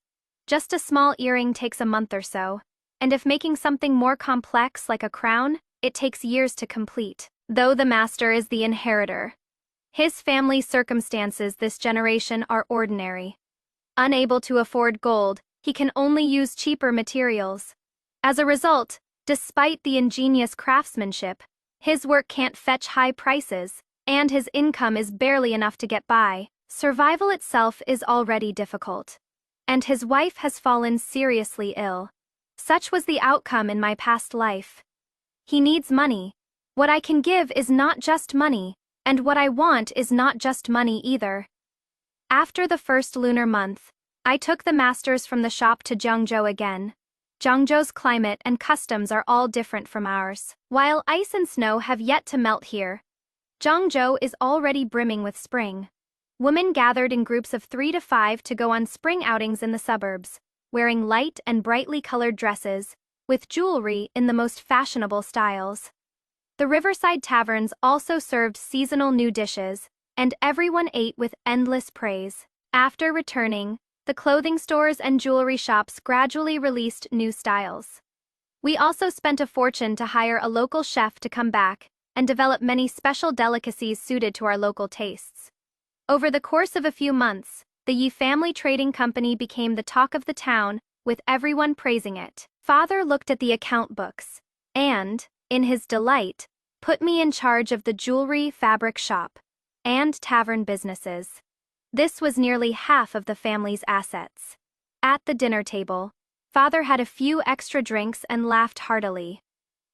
Just a small earring takes a month or so, and if making something more complex like a crown, it takes years to complete. Though the master is the inheritor, his family circumstances this generation are ordinary. Unable to afford gold, he can only use cheaper materials. As a result, despite the ingenious craftsmanship, his work can't fetch high prices, and his income is barely enough to get by. Survival itself is already difficult. And his wife has fallen seriously ill. Such was the outcome in my past life. He needs money. What I can give is not just money, and what I want is not just money either. After the first lunar month, I took the masters from the shop to Zhengzhou again. Zhengzhou's climate and customs are all different from ours. While ice and snow have yet to melt here, Zhengzhou is already brimming with spring. Women gathered in groups of 3 to 5 to go on spring outings in the suburbs, wearing light and brightly colored dresses, with jewelry in the most fashionable styles. The riverside taverns also served seasonal new dishes, and everyone ate with endless praise. After returning, the clothing stores and jewelry shops gradually released new styles. We also spent a fortune to hire a local chef to come back and develop many special delicacies suited to our local tastes. Over the course of a few months, the Yi family trading company became the talk of the town, with everyone praising it. Father looked at the account books and, in his delight, put me in charge of the jewelry, fabric shop, and tavern businesses. This was nearly half of the family's assets. At the dinner table, Father had a few extra drinks and laughed heartily.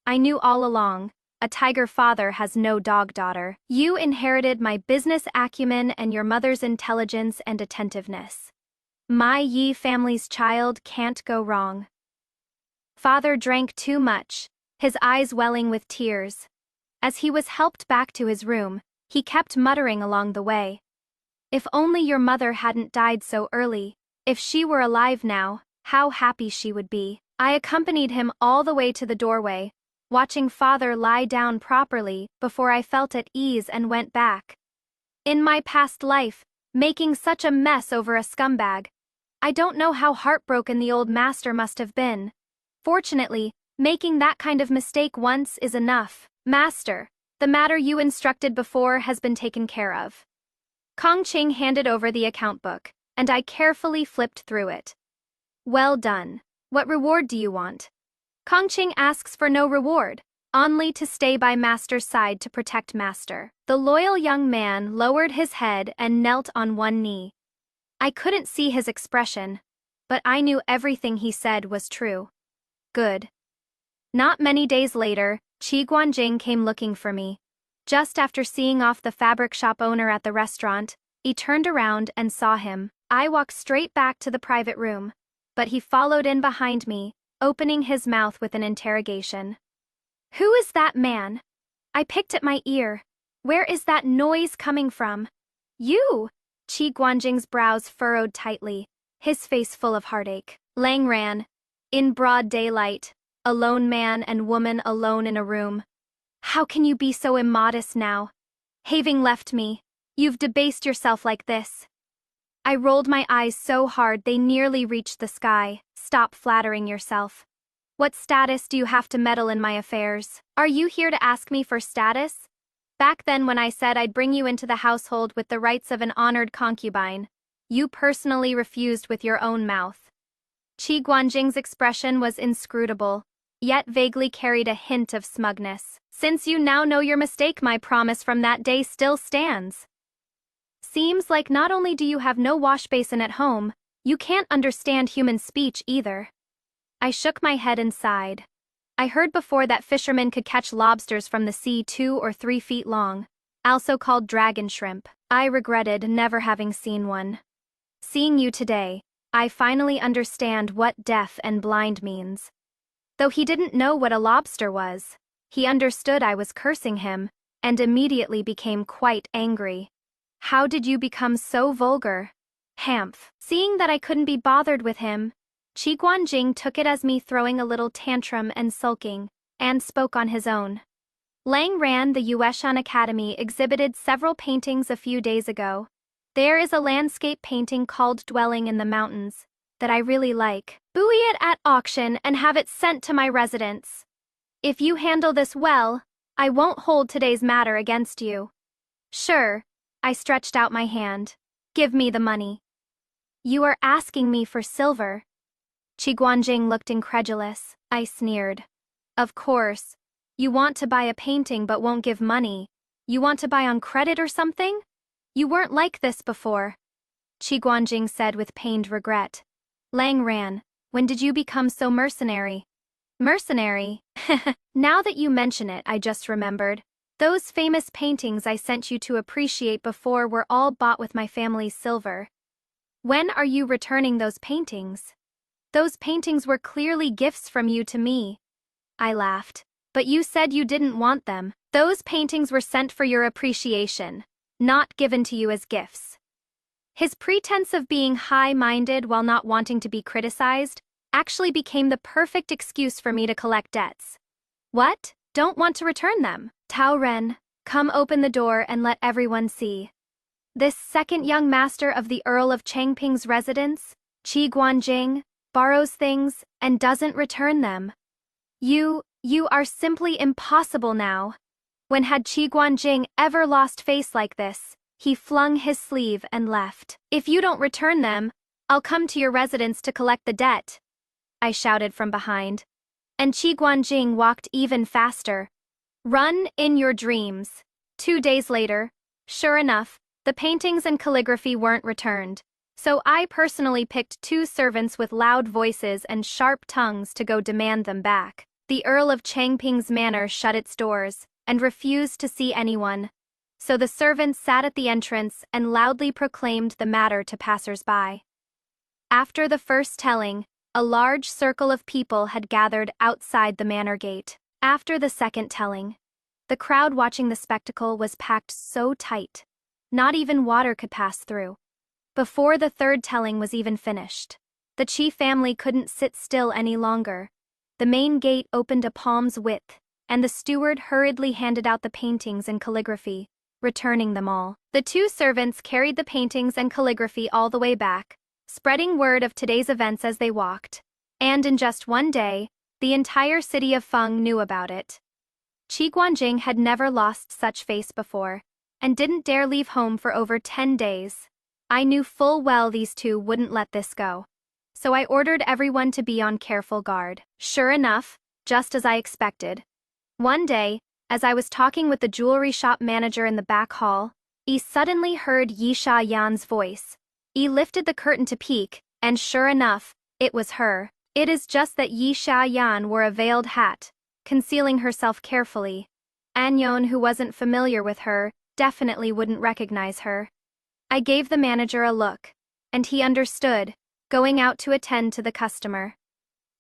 I knew all along, a tiger father has no dog daughter. You inherited my business acumen and your mother's intelligence and attentiveness. My Yi family's child can't go wrong. Father drank too much, his eyes welling with tears. As he was helped back to his room, he kept muttering along the way. If only your mother hadn't died so early. If she were alive now, how happy she would be. I accompanied him all the way to the doorway, watching Father lie down properly before I felt at ease and went back. In my past life, making such a mess over a scumbag. I don't know how heartbroken the old master must have been. Fortunately, making that kind of mistake once is enough. Master, the matter you instructed before has been taken care of. Kong Qing handed over the account book, and I carefully flipped through it. Well done. What reward do you want? Kong Qing asks for no reward, only to stay by Master's side to protect Master. The loyal young man lowered his head and knelt on one knee. I couldn't see his expression, but I knew everything he said was true. Good. Not many days later, Qi Guanjing came looking for me. Just after seeing off the fabric shop owner at the restaurant, he turned around and saw him. I walked straight back to the private room, but he followed in behind me, opening his mouth with an interrogation. Who is that man? I picked at my ear. Where is that noise coming from? You! Qi Guanjing's brows furrowed tightly, his face full of heartache. Lang ran. In broad daylight, a lone man and woman alone in a room. How can you be so immodest now? Having left me, you've debased yourself like this. I rolled my eyes so hard they nearly reached the sky. Stop flattering yourself. What status do you have to meddle in my affairs? Are you here to ask me for status? Back then when I said I'd bring you into the household with the rights of an honored concubine, you personally refused with your own mouth. Qi Guanjing's expression was inscrutable, yet vaguely carried a hint of smugness. Since you now know your mistake, my promise from that day still stands. Seems like not only do you have no wash basin at home, you can't understand human speech either. I shook my head and sighed. I heard before that fishermen could catch lobsters from the sea 2 or 3 feet long, also called dragon shrimp. I regretted never having seen one. Seeing you today, I finally understand what deaf and blind means. Though he didn't know what a lobster was, he understood I was cursing him, and immediately became quite angry. How did you become so vulgar? Hamph. Seeing that I couldn't be bothered with him, Qi Guanjing took it as me throwing a little tantrum and sulking, and spoke on his own. Lang Ran, the Yueshan Academy, exhibited several paintings a few days ago. There is a landscape painting called Dwelling in the Mountains that I really like. Buy it at auction and have it sent to my residence. If you handle this well, I won't hold today's matter against you. Sure, I stretched out my hand. Give me the money. You are asking me for silver. Qi Guanjing looked incredulous. I sneered. Of course. You want to buy a painting but won't give money. You want to buy on credit or something? You weren't like this before. Qi Guanjing said with pained regret. Lang Ran, when did you become so mercenary? Mercenary? Now that you mention it, I just remembered. Those famous paintings I sent you to appreciate before were all bought with my family's silver. When are you returning those paintings? Those paintings were clearly gifts from you to me. I laughed. But you said you didn't want them. Those paintings were sent for your appreciation, not given to you as gifts. His pretense of being high-minded while not wanting to be criticized actually became the perfect excuse for me to collect debts. What? Don't want to return them? Tao Ren, come open the door and let everyone see. This second young master of the Earl of Changping's residence, Qi Guanjing, borrows things and doesn't return them. You are simply impossible now. When had Qi Guanjing ever lost face like this? He flung his sleeve and left. If you don't return them, I'll come to your residence to collect the debt, I shouted from behind. And Qi Guanjing walked even faster. Run in your dreams. 2 days later, sure enough, the paintings and calligraphy weren't returned. So I personally picked 2 servants with loud voices and sharp tongues to go demand them back. The Earl of Changping's manor shut its doors and refused to see anyone. So the servants sat at the entrance and loudly proclaimed the matter to passers-by. After the first telling, a large circle of people had gathered outside the manor gate. After the second telling, the crowd watching the spectacle was packed so tight, not even water could pass through. Before the third telling was even finished, the Qi family couldn't sit still any longer. The main gate opened a palm's width, and the steward hurriedly handed out the paintings and calligraphy, returning them all. The 2 servants carried the paintings and calligraphy all the way back, spreading word of today's events as they walked. And in just one day, the entire city of Feng knew about it. Qi Guanjing had never lost such face before, and didn't dare leave home for over 10 days. I knew full well these 2 wouldn't let this go. So I ordered everyone to be on careful guard. Sure enough, just as I expected. One day, as I was talking with the jewelry shop manager in the back hall, I suddenly heard Yi Sha Yan's voice. I lifted the curtain to peek, and sure enough, it was her. It is just that Yi Sha Yan wore a veiled hat, concealing herself carefully. Anyon, who wasn't familiar with her, definitely wouldn't recognize her. I gave the manager a look, and he understood, going out to attend to the customer.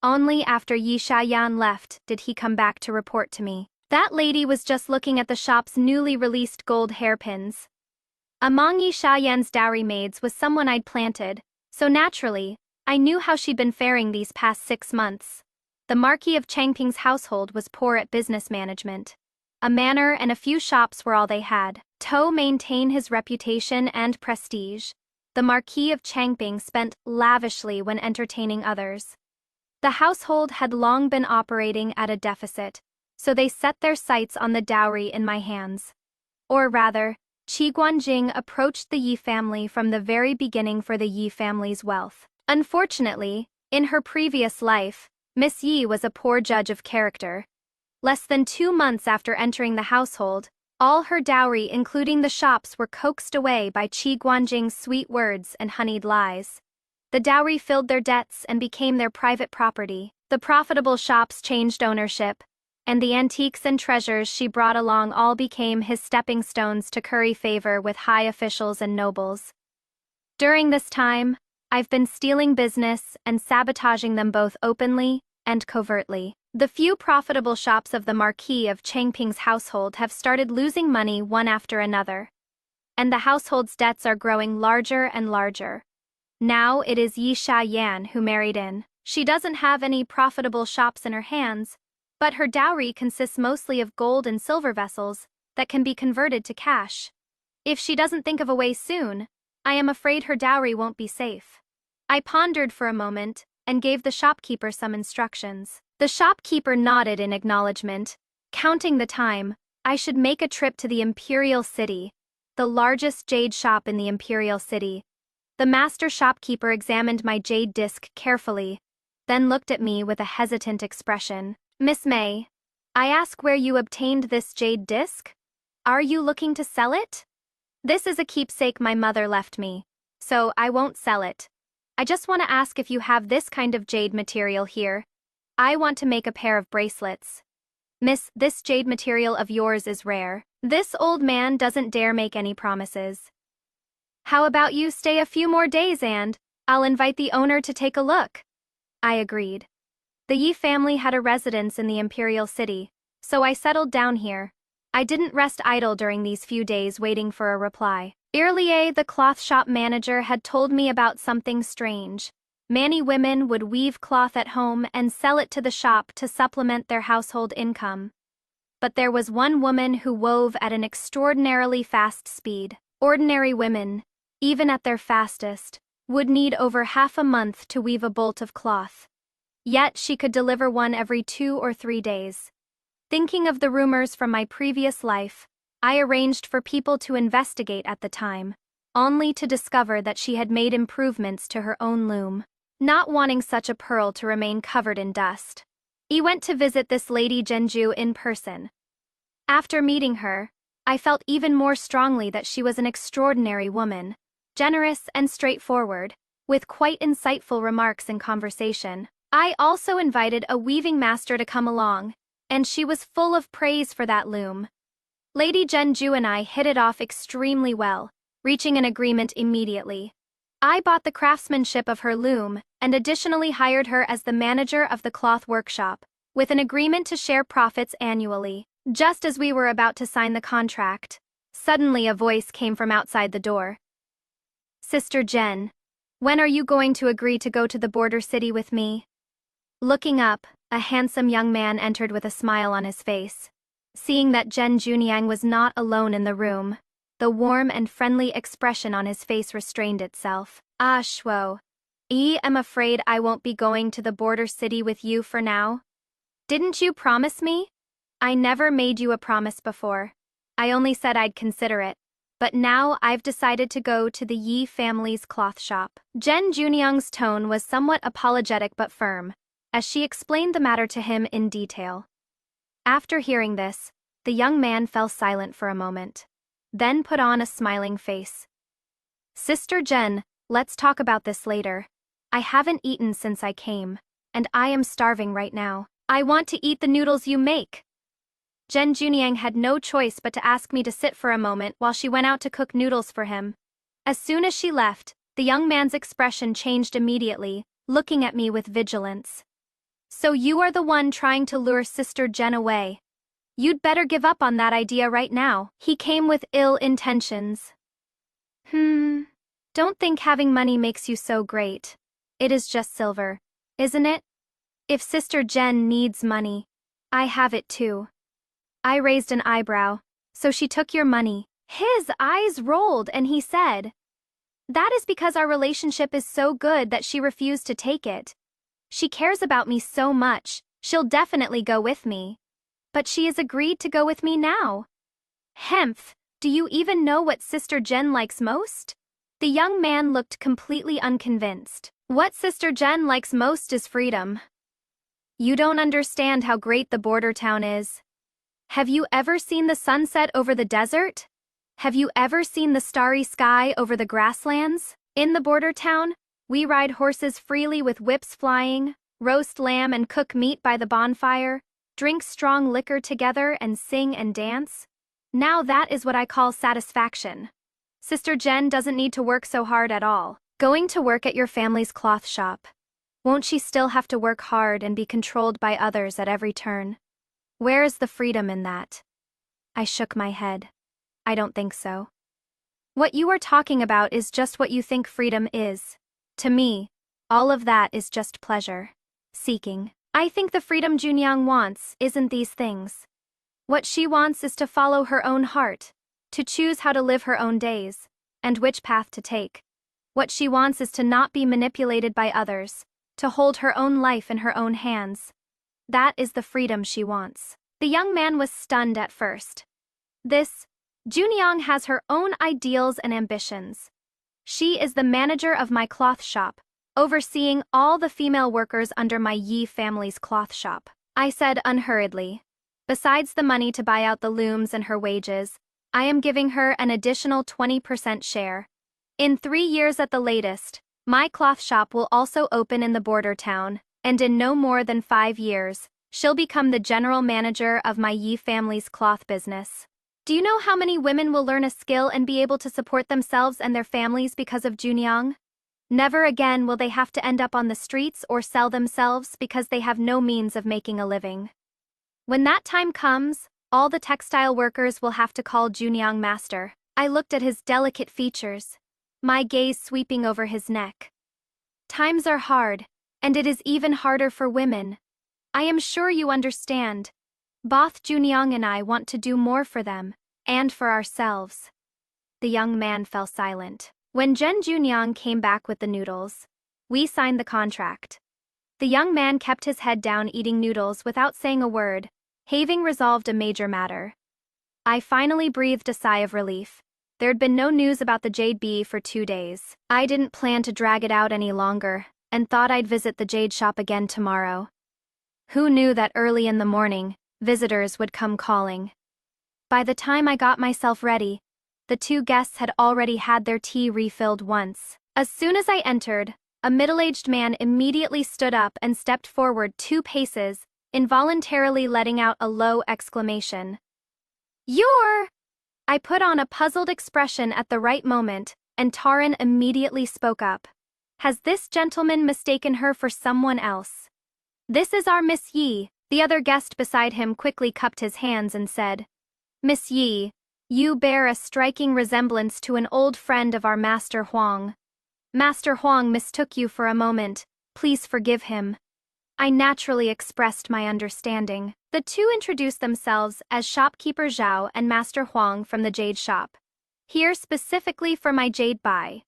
Only after Yi Sha Yan left did he come back to report to me. That lady was just looking at the shop's newly released gold hairpins. Among Yi Sha Yan's dowry maids was someone I'd planted, so naturally, I knew how she'd been faring these past 6 months. The Marquis of Changping's household was poor at business management. A manor and a few shops were all they had. To maintain his reputation and prestige, the Marquis of Changping spent lavishly when entertaining others. The household had long been operating at a deficit, so they set their sights on the dowry in my hands. Or rather, Qi Guanjing approached the Yi family from the very beginning for the Yi family's wealth. Unfortunately, in her previous life, Miss Yi was a poor judge of character. Less than 2 months after entering the household, all her dowry, including the shops, were coaxed away by Qi Guanjing's sweet words and honeyed lies. The dowry filled their debts and became their private property. The profitable shops changed ownership, and the antiques and treasures she brought along all became his stepping stones to curry favor with high officials and nobles. During this time, I've been stealing business and sabotaging them both openly and covertly. The few profitable shops of the Marquis of Changping's household have started losing money one after another, and the household's debts are growing larger and larger. Now it is Yi Sha Yan who married in. She doesn't have any profitable shops in her hands, but her dowry consists mostly of gold and silver vessels that can be converted to cash. If she doesn't think of a way soon, I am afraid her dowry won't be safe. I pondered for a moment and gave the shopkeeper some instructions. The shopkeeper nodded in acknowledgement. Counting the time, I should make a trip to the Imperial City, the largest jade shop in the Imperial City. The master shopkeeper examined my jade disc carefully, then looked at me with a hesitant expression. Miss May, I ask where you obtained this jade disc? Are you looking to sell it? This is a keepsake my mother left me, so I won't sell it. I just want to ask if you have this kind of jade material here. I want to make a pair of bracelets. Miss, this jade material of yours is rare. This old man doesn't dare make any promises. How about you stay a few more days and I'll invite the owner to take a look? I agreed. The Yi family had a residence in the Imperial City, so I settled down here. I didn't rest idle during these few days waiting for a reply. Earlier, the cloth shop manager had told me about something strange. Many women would weave cloth at home and sell it to the shop to supplement their household income. But there was one woman who wove at an extraordinarily fast speed. Ordinary women, even at their fastest, would need over half a month to weave a bolt of cloth. Yet she could deliver one every 2 or 3 days. Thinking of the rumors from my previous life, I arranged for people to investigate at the time, only to discover that she had made improvements to her own loom, not wanting such a pearl to remain covered in dust. I went to visit this Lady Genju in person. After meeting her, I felt even more strongly that she was an extraordinary woman, generous and straightforward, with quite insightful remarks in conversation. I also invited a weaving master to come along, and she was full of praise for that loom. Lady Genju and I hit it off extremely well, reaching an agreement immediately. I bought the craftsmanship of her loom and additionally hired her as the manager of the cloth workshop, with an agreement to share profits annually. Just as we were about to sign the contract, suddenly a voice came from outside the door. Sister Jen, when are you going to agree to go to the border city with me? Looking up, a handsome young man entered with a smile on his face. Seeing that Jen Juniang was not alone in the room, the warm and friendly expression on his face restrained itself. Ah, Shuo. I am afraid I won't be going to the border city with you for now. Didn't you promise me? I never made you a promise before. I only said I'd consider it. But now I've decided to go to the Yi family's cloth shop. Jen Juniang's tone was somewhat apologetic but firm, as she explained the matter to him in detail. After hearing this, the young man fell silent for a moment, then put on a smiling face. Sister Jen, let's talk about this later. I haven't eaten since I came, and I am starving right now. I want to eat the noodles you make. Jen Juniang had no choice but to ask me to sit for a moment while she went out to cook noodles for him. As soon as she left, the young man's expression changed immediately, looking at me with vigilance. So you are the one trying to lure Sister Jen away. You'd better give up on that idea right now. He came with ill intentions. Don't think having money makes you so great. It is just silver, isn't it? If Sister Jen needs money, I have it too. I raised an eyebrow. So she took your money. His eyes rolled and he said, that is because our relationship is so good that she refused to take it. She cares about me so much, she'll definitely go with me. But she has agreed to go with me now. Hemph, do you even know what Sister Jen likes most? The young man looked completely unconvinced. What Sister Jen likes most is freedom. You don't understand how great the border town is. Have you ever seen the sunset over the desert? Have you ever seen the starry sky over the grasslands? In the border town, we ride horses freely with whips flying, roast lamb and cook meat by the bonfire, drink strong liquor together and sing and dance. Now that is what I call satisfaction. Sister Jen doesn't need to work so hard at all. Going to work at your family's cloth shop. Won't she still have to work hard and be controlled by others at every turn? Where is the freedom in that? I shook my head. I don't think so. What you are talking about is just what you think freedom is. To me, all of that is just pleasure seeking. I think the freedom Junyang wants isn't these things. What she wants is to follow her own heart, to choose how to live her own days, and which path to take. What she wants is to not be manipulated by others, to hold her own life in her own hands. That is the freedom she wants. The young man was stunned at first. Junyang has her own ideals and ambitions. She is the manager of my cloth shop, overseeing all the female workers under my Yi family's cloth shop, I said unhurriedly. Besides the money to buy out the looms and her wages, I am giving her an additional 20% share. In 3 years at the latest, my cloth shop will also open in the border town, and in no more than 5 years, she'll become the general manager of my Yi family's cloth business. Do you know how many women will learn a skill and be able to support themselves and their families because of Junyang? Never again will they have to end up on the streets or sell themselves because they have no means of making a living. When that time comes, all the textile workers will have to call Junyang master. I looked at his delicate features, my gaze sweeping over his neck. Times are hard, and it is even harder for women. I am sure you understand. Both Junyang and I want to do more for them, and for ourselves. The young man fell silent. When Junyang came back with the noodles, we signed the contract. The young man kept his head down eating noodles without saying a word, having resolved a major matter. I finally breathed a sigh of relief. There'd been no news about the jade bee for 2 days. I didn't plan to drag it out any longer, and thought I'd visit the jade shop again tomorrow. Who knew that early in the morning, visitors would come calling? By the time I got myself ready, the 2 guests had already had their tea refilled once. As soon as I entered, a middle-aged man immediately stood up and stepped forward 2 paces, involuntarily letting out a low exclamation. "You're—" I put on a puzzled expression at the right moment, and Taran immediately spoke up. "Has this gentleman mistaken her for someone else?" "This is our Miss Yi." The other guest beside him quickly cupped his hands and said, "Miss Yi, you bear a striking resemblance to an old friend of our Master Huang. Master Huang mistook you for a moment. Please forgive him." I naturally expressed my understanding. The 2 introduced themselves as shopkeeper Zhao and Master Huang from the jade shop. "Here specifically for my jade buy."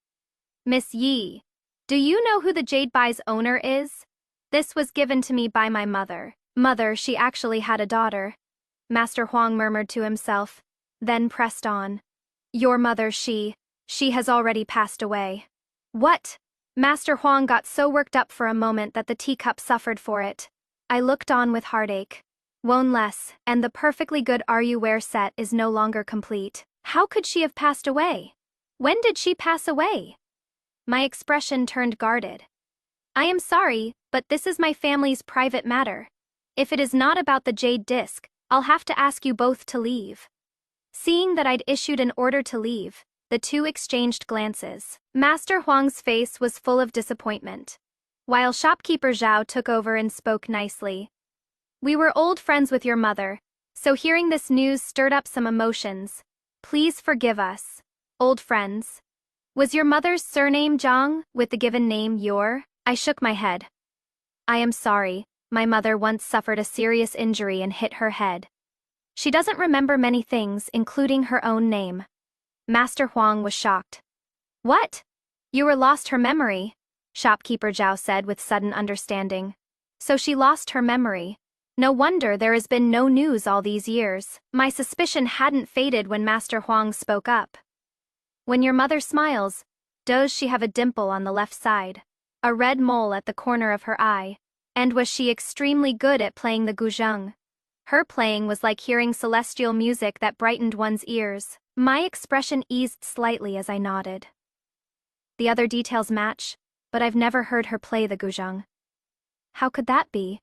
"Miss Yi, do you know who the jade buy's owner is?" "This was given to me by my mother." "Mother, she actually had a daughter," Master Huang murmured to himself, then pressed on. "Your mother, she has already passed away." "What?" Master Huang got so worked up for a moment that the teacup suffered for it. I looked on with heartache. Won less, and the perfectly good Are-You-Ware set is no longer complete. How could she have passed away? When did she pass away? My expression turned guarded. "I am sorry, but this is my family's private matter. If it is not about the jade disc, I'll have to ask you both to leave." Seeing that I'd issued an order to leave, the 2 exchanged glances. Master Huang's face was full of disappointment, while shopkeeper Zhao took over and spoke nicely. "We were old friends with your mother, so hearing this news stirred up some emotions. Please forgive us." "Old friends? Was your mother's surname Zhang, with the given name Yor?" I shook my head. "I am sorry. My mother once suffered a serious injury and hit her head. She doesn't remember many things, including her own name." Master Huang was shocked. "What? You were lost her memory?" Shopkeeper Zhao said with sudden understanding. "So she lost her memory. No wonder there has been no news all these years." My suspicion hadn't faded when Master Huang spoke up. "When your mother smiles, does she have a dimple on the left side? A red mole at the corner of her eye? And was she extremely good at playing the guzheng? Her playing was like hearing celestial music that brightened one's ears." My expression eased slightly as I nodded. "The other details match, but I've never heard her play the guzheng." "How could that be?"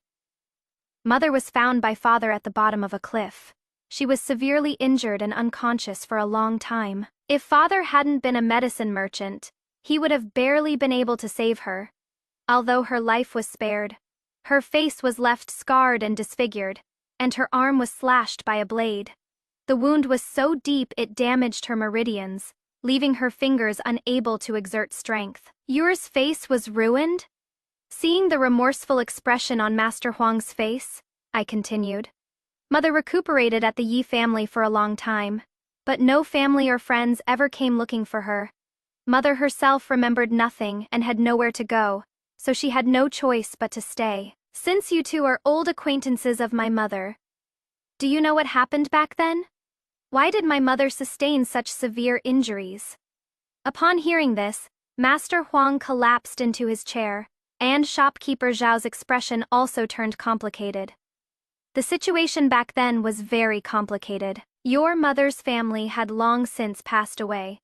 "Mother was found by father at the bottom of a cliff. She was severely injured and unconscious for a long time. If father hadn't been a medicine merchant, he would have barely been able to save her. Although her life was spared, her face was left scarred and disfigured, and her arm was slashed by a blade. The wound was so deep it damaged her meridians, leaving her fingers unable to exert strength. Yu's face was ruined? Seeing the remorseful expression on Master Huang's face, I continued. Mother recuperated at the Yi family for a long time, but no family or friends ever came looking for her. Mother herself remembered nothing and had nowhere to go, so she had no choice but to stay. Since you two are old acquaintances of my mother, do you know what happened back then? Why did my mother sustain such severe injuries? Upon hearing this, Master Huang collapsed into his chair, and shopkeeper Zhao's expression also turned complicated. The situation back then was very complicated. Your mother's family had long since passed away.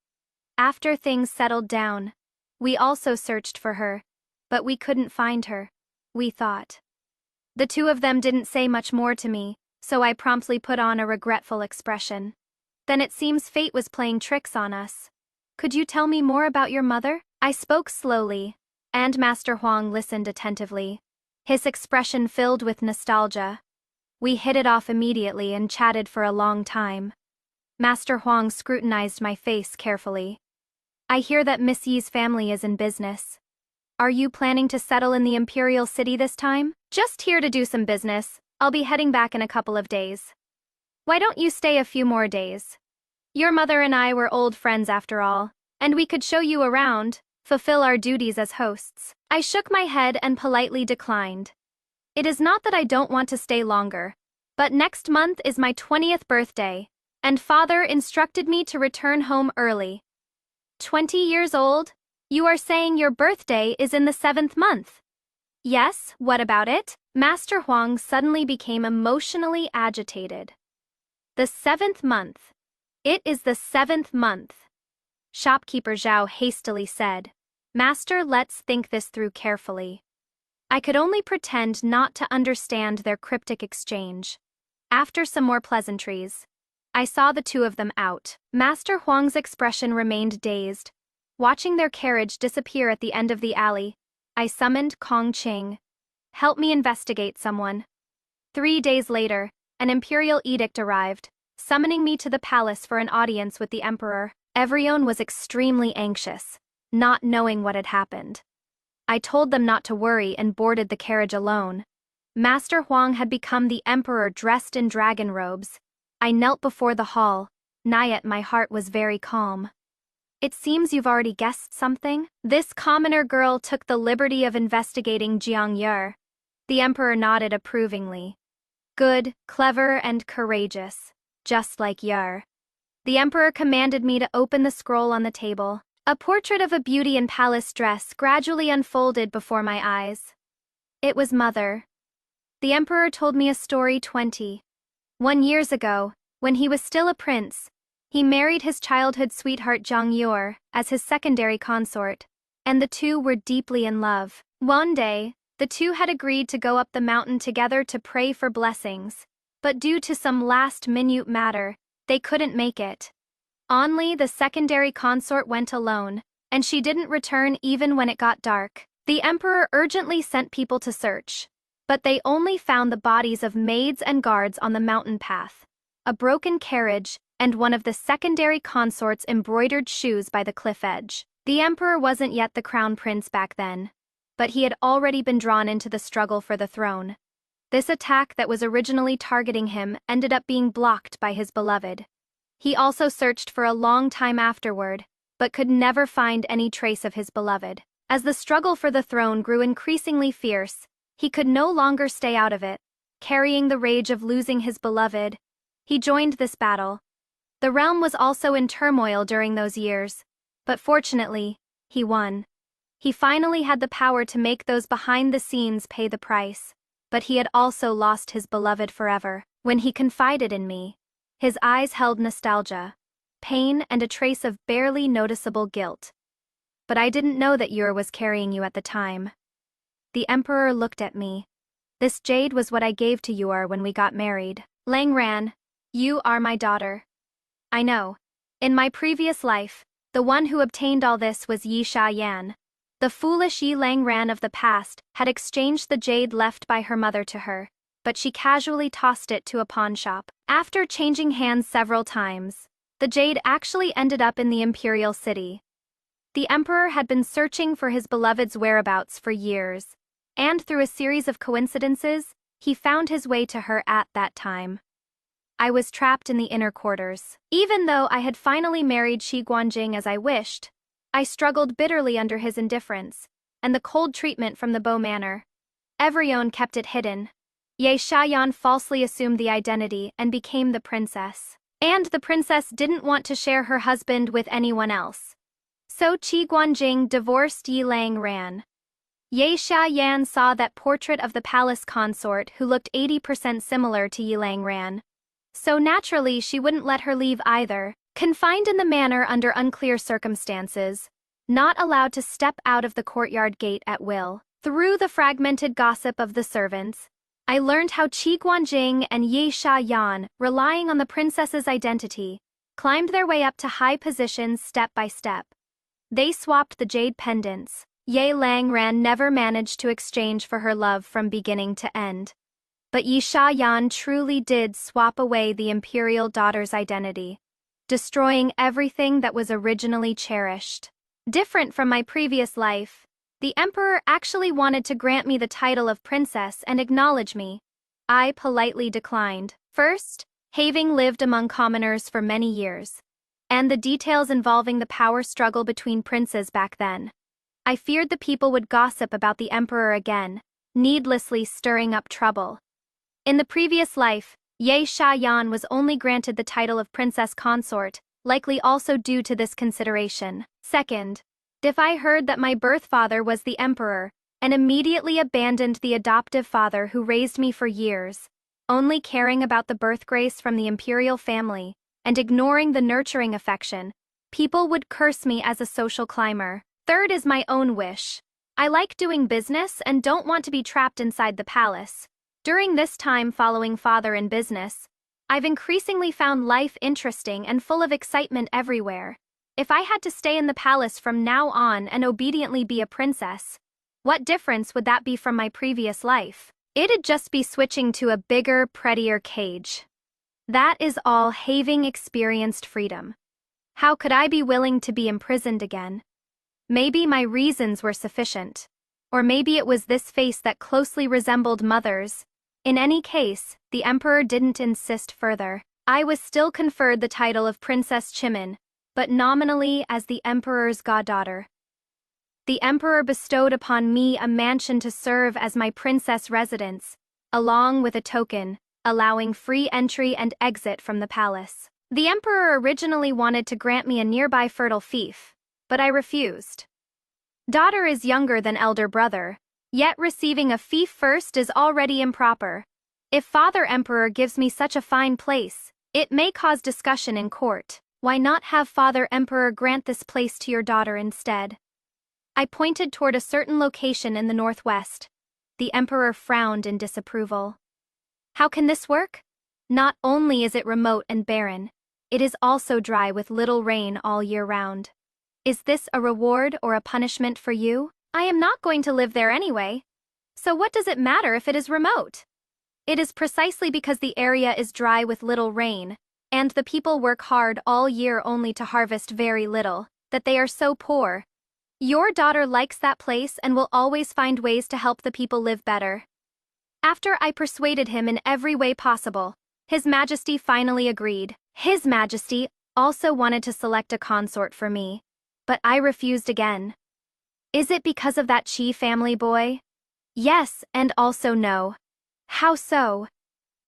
After things settled down, we also searched for her, but we couldn't find her, we thought. The two of them didn't say much more to me, so I promptly put on a regretful expression. Then it seems fate was playing tricks on us. Could you tell me more about your mother? I spoke slowly, and Master Huang listened attentively, his expression filled with nostalgia. We hit it off immediately and chatted for a long time. Master Huang scrutinized my face carefully. I hear that Miss Yi's family is in business. Are you planning to settle in the Imperial City this time? Just here to do some business. I'll be heading back in a couple of days. Why don't you stay a few more days? Your mother and I were old friends after all, and we could show you around, fulfill our duties as hosts. I shook my head and politely declined. It is not that I don't want to stay longer, but next month is my 20th birthday, and father instructed me to return home early. 20 years old? You are saying your birthday is in the 7th month? Yes, what about it? Master Huang suddenly became emotionally agitated. The 7th month. It is the 7th month. Shopkeeper Zhao hastily said. Master, let's think this through carefully. I could only pretend not to understand their cryptic exchange. After some more pleasantries, I saw the two of them out. Master Huang's expression remained dazed. Watching their carriage disappear at the end of the alley, I summoned Kong Qing. Help me investigate someone. 3 days later, an imperial edict arrived, summoning me to the palace for an audience with the emperor. Everyone was extremely anxious, not knowing what had happened. I told them not to worry and boarded the carriage alone. Master Huang had become the emperor dressed in dragon robes. I knelt before the hall, yet my heart was very calm. It seems you've already guessed something? This commoner girl took the liberty of investigating Jiang Yer. The emperor nodded approvingly. Good, clever, and courageous, just like Yer. The emperor commanded me to open the scroll on the table. A portrait of a beauty in palace dress gradually unfolded before my eyes. It was Mother. The emperor told me a story 21 years ago, when he was still a prince. He married his childhood sweetheart Zhang Yor as his secondary consort, and the two were deeply in love. One day, the two had agreed to go up the mountain together to pray for blessings, but due to some last-minute matter, they couldn't make it. Only the secondary consort went alone, and she didn't return even when it got dark. The emperor urgently sent people to search, but they only found the bodies of maids and guards on the mountain path, a broken carriage, and one of the secondary consort's embroidered shoes by the cliff edge. The emperor wasn't yet the crown prince back then, but he had already been drawn into the struggle for the throne. This attack that was originally targeting him ended up being blocked by his beloved. He also searched for a long time afterward, but could never find any trace of his beloved. As the struggle for the throne grew increasingly fierce, he could no longer stay out of it. Carrying the rage of losing his beloved, he joined this battle. The realm was also in turmoil during those years, but fortunately, he won. He finally had the power to make those behind the scenes pay the price, but he had also lost his beloved forever. When he confided in me, his eyes held nostalgia, pain, and a trace of barely noticeable guilt. But I didn't know that Yer was carrying you at the time. The emperor looked at me. This jade was what I gave to Yer when we got married. Lang Ran, you are my daughter. I know. In my previous life, the one who obtained all this was Yi Sha Yan. The foolish Yi Lang Ran of the past had exchanged the jade left by her mother to her, but she casually tossed it to a pawn shop. After changing hands several times, the jade actually ended up in the imperial city. The emperor had been searching for his beloved's whereabouts for years, and through a series of coincidences, he found his way to her at that time. I was trapped in the inner quarters. Even though I had finally married Shi Guanjing as I wished, I struggled bitterly under his indifference and the cold treatment from the Bo Manor. Everyone kept it hidden. Ye Xiaoyan falsely assumed the identity and became the princess. And the princess didn't want to share her husband with anyone else. So Qi Guanjing divorced Yi Lang Ran. Ye Xiaoyan saw that portrait of the palace consort who looked 80% similar to Yi Lang Ran. So naturally she wouldn't let her leave either, confined in the manor under unclear circumstances, not allowed to step out of the courtyard gate at will. Through the fragmented gossip of the servants, I learned how Qi Guanjing and Ye Xiaoyan, relying on the princess's identity, climbed their way up to high positions step by step. They swapped the jade pendants. Ye Lang Ran never managed to exchange for her love from beginning to end. But Yi Xiaoyan truly did swap away the imperial daughter's identity, destroying everything that was originally cherished. Different from my previous life, the emperor actually wanted to grant me the title of princess and acknowledge me. I politely declined. First, having lived among commoners for many years, and the details involving the power struggle between princes back then, I feared the people would gossip about the emperor again, needlessly stirring up trouble. In the previous life, Ye Xiaoyan was only granted the title of princess consort, likely also due to this consideration. Second, if I heard that my birth father was the emperor, and immediately abandoned the adoptive father who raised me for years, only caring about the birthgrace from the imperial family, and ignoring the nurturing affection, people would curse me as a social climber. Third is my own wish. I like doing business and don't want to be trapped inside the palace. During this time following father in business, I've increasingly found life interesting and full of excitement everywhere. If I had to stay in the palace from now on and obediently be a princess, what difference would that be from my previous life? It'd just be switching to a bigger, prettier cage. That is all having experienced freedom. How could I be willing to be imprisoned again? Maybe my reasons were sufficient. Or maybe it was this face that closely resembled mother's. In any case, the emperor didn't insist further. I was still conferred the title of Princess Chimin, but nominally as the emperor's goddaughter. The emperor bestowed upon me a mansion to serve as my princess residence, along with a token, allowing free entry and exit from the palace. The emperor originally wanted to grant me a nearby fertile fief, but I refused. Daughter is younger than elder brother, yet receiving a fief first is already improper. If father emperor gives me such a fine place, it may cause discussion in court. Why not have father emperor grant this place to your daughter instead? I pointed toward a certain location in the northwest. The emperor frowned in disapproval. How can this work? Not only is it remote and barren, it is also dry with little rain all year round. Is this a reward or a punishment for you? I am not going to live there anyway. So what does it matter if it is remote? It is precisely because the area is dry with little rain, and the people work hard all year only to harvest very little, that they are so poor. Your daughter likes that place and will always find ways to help the people live better. After I persuaded him in every way possible, His Majesty finally agreed. His Majesty also wanted to select a consort for me, but I refused again. Is it because of that Qi family boy? Yes, and also no. How so?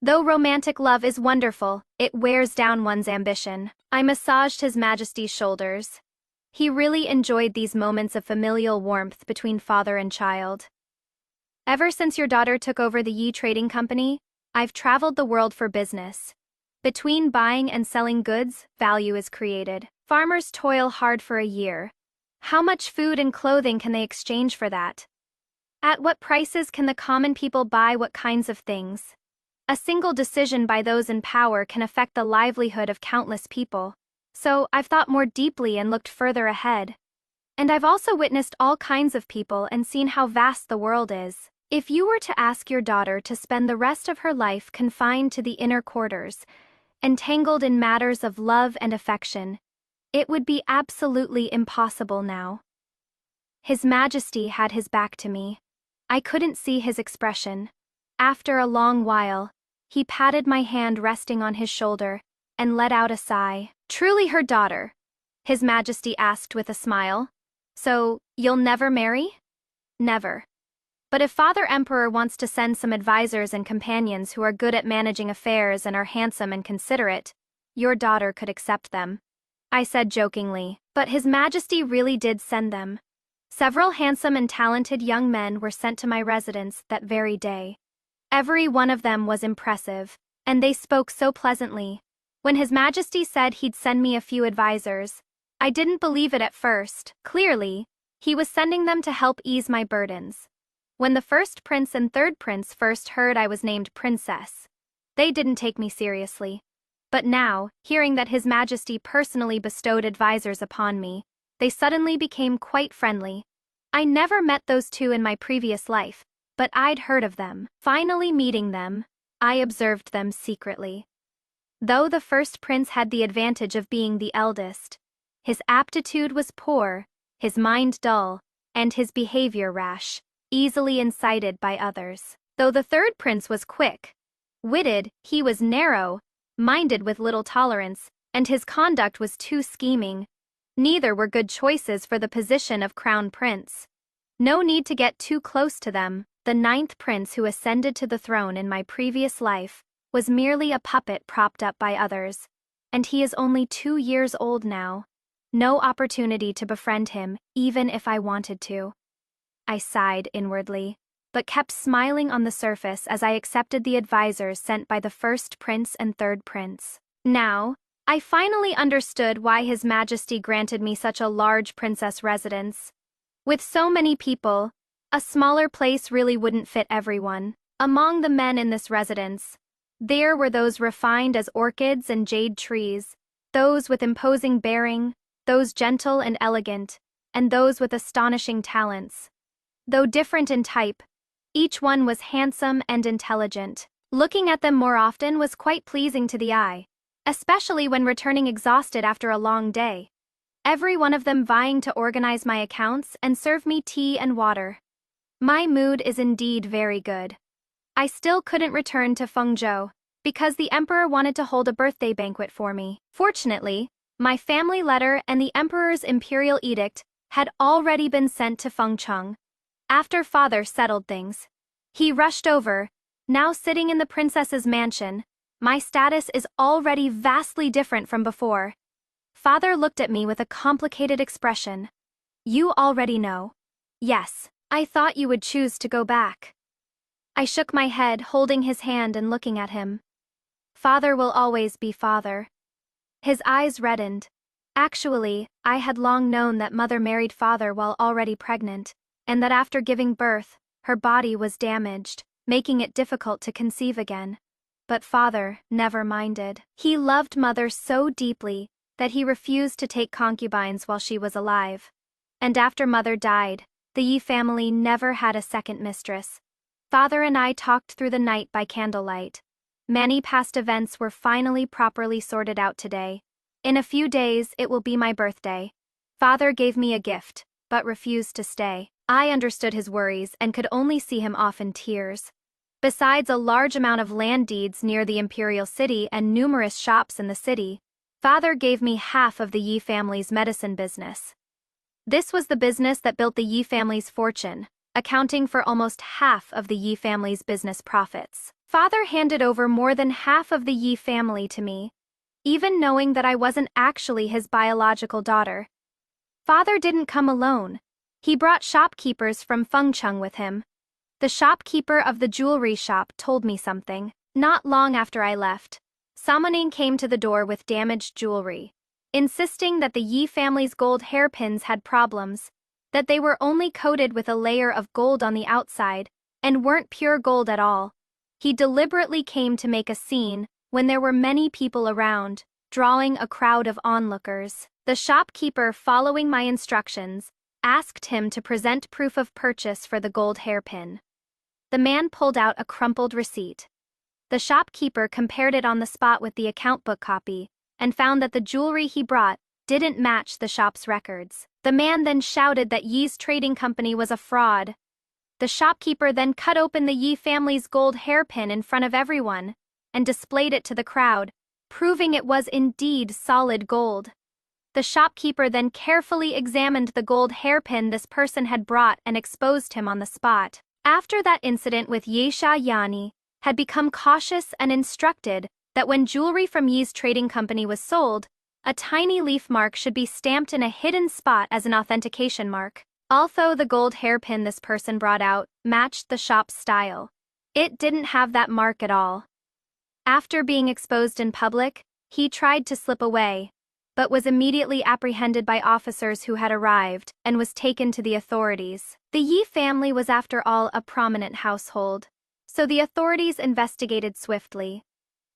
Though romantic love is wonderful, it wears down one's ambition. I massaged His Majesty's shoulders. He really enjoyed these moments of familial warmth between father and child. Ever since your daughter took over the Yi Trading Company, I've traveled the world for business. Between buying and selling goods, value is created. Farmers toil hard for a year. How much food and clothing can they exchange for that? At what prices can the common people buy what kinds of things? A single decision by those in power can affect the livelihood of countless people. So I've thought more deeply and looked further ahead. And I've also witnessed all kinds of people and seen how vast the world is. If you were to ask your daughter to spend the rest of her life confined to the inner quarters, entangled in matters of love and affection. It would be absolutely impossible now. His Majesty had his back to me. I couldn't see his expression. After a long while, he patted my hand resting on his shoulder and let out a sigh. Truly her daughter, His Majesty asked with a smile. So, you'll never marry? Never. But if Father Emperor wants to send some advisors and companions who are good at managing affairs and are handsome and considerate, your daughter could accept them. I said jokingly, but His Majesty really did send them. Several handsome and talented young men were sent to my residence that very day. Every one of them was impressive, and they spoke so pleasantly. When His Majesty said he'd send me a few advisors, I didn't believe it at first. Clearly, he was sending them to help ease my burdens. When the first prince and third prince first heard I was named princess, they didn't take me seriously. But now, hearing that His Majesty personally bestowed advisors upon me, they suddenly became quite friendly. I never met those two in my previous life, but I'd heard of them. Finally meeting them, I observed them secretly. Though the first prince had the advantage of being the eldest, his aptitude was poor, his mind dull, and his behavior rash, easily incited by others. Though the third prince was quick-witted, he was narrow-minded with little tolerance, and his conduct was too scheming. Neither were good choices for the position of crown prince. No need to get too close to them. The ninth prince who ascended to the throne in my previous life was merely a puppet propped up by others, and he is only 2 years old now. No opportunity to befriend him, even if I wanted to. I sighed inwardly, but kept smiling on the surface as I accepted the advisors sent by the first prince and third prince. Now, I finally understood why His Majesty granted me such a large princess residence. With so many people, a smaller place really wouldn't fit everyone. Among the men in this residence, there were those refined as orchids and jade trees, those with imposing bearing, those gentle and elegant, and those with astonishing talents. Though different in type, each one was handsome and intelligent. Looking at them more often was quite pleasing to the eye, especially when returning exhausted after a long day. Every one of them vying to organize my accounts and serve me tea and water. My mood is indeed very good. I still couldn't return to Fengzhou, because the emperor wanted to hold a birthday banquet for me. Fortunately, my family letter and the emperor's imperial edict had already been sent to Fengcheng. After father settled things, he rushed over. Now sitting in the princess's mansion, my status is already vastly different from before. Father looked at me with a complicated expression. You already know. Yes, I thought you would choose to go back. I shook my head, holding his hand and looking at him. Father will always be father. His eyes reddened. Actually, I had long known that mother married father while already pregnant, and that after giving birth, her body was damaged, making it difficult to conceive again. But father never minded. He loved mother so deeply that he refused to take concubines while she was alive. And after mother died, the Yi family never had a second mistress. Father and I talked through the night by candlelight. Many past events were finally properly sorted out today. In a few days, it will be my birthday. Father gave me a gift, but refused to stay. I understood his worries and could only see him off in tears. Besides a large amount of land deeds near the imperial city and numerous shops in the city, father gave me half of the Yi family's medicine business. This was the business that built the Yi family's fortune, accounting for almost half of the Yi family's business profits. Father handed over more than half of the Yi family to me, even knowing that I wasn't actually his biological daughter. Father didn't come alone. He brought shopkeepers from Fengcheng with him. The shopkeeper of the jewelry shop told me something. Not long after I left, Summoning came to the door with damaged jewelry, insisting that the Yi family's gold hairpins had problems, that they were only coated with a layer of gold on the outside and weren't pure gold at all. He deliberately came to make a scene when there were many people around, drawing a crowd of onlookers. The shopkeeper, following my instructions, asked him to present proof of purchase for the gold hairpin. The man pulled out a crumpled receipt. The shopkeeper compared it on the spot with the account book copy and found that the jewelry he brought didn't match the shop's records. The man then shouted that Yi's trading company was a fraud. The shopkeeper then cut open the Yi family's gold hairpin in front of everyone and displayed it to the crowd, proving it was indeed solid gold. The shopkeeper then carefully examined the gold hairpin this person had brought and exposed him on the spot. After that incident with Ye Shayani had become cautious and instructed that when jewelry from Yi's trading company was sold, a tiny leaf mark should be stamped in a hidden spot as an authentication mark. Although the gold hairpin this person brought out matched the shop's style, it didn't have that mark at all. After being exposed in public, he tried to slip away, but was immediately apprehended by officers who had arrived and was taken to the authorities. The Yi family was after all a prominent household, so the authorities investigated swiftly.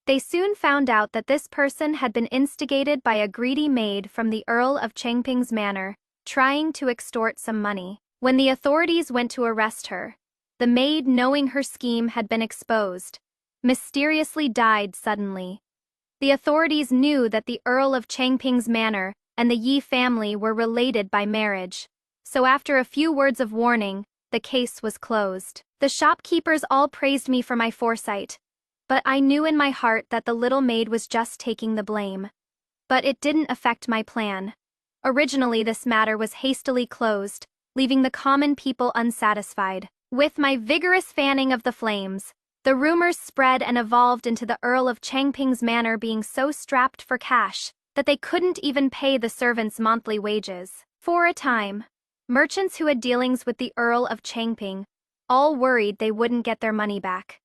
They soon found out that this person had been instigated by a greedy maid from the Earl of Changping's manor, trying to extort some money. When the authorities went to arrest her, the maid, knowing her scheme had been exposed, mysteriously died suddenly. The authorities knew that the Earl of Changping's manor and the Yi family were related by marriage, so after a few words of warning, the case was closed. The shopkeepers all praised me for my foresight, but I knew in my heart that the little maid was just taking the blame. But it didn't affect my plan. Originally, this matter was hastily closed, leaving the common people unsatisfied. With my vigorous fanning of the flames, the rumors spread and evolved into the Earl of Changping's manor being so strapped for cash that they couldn't even pay the servants' monthly wages. For a time, merchants who had dealings with the Earl of Changping all worried they wouldn't get their money back.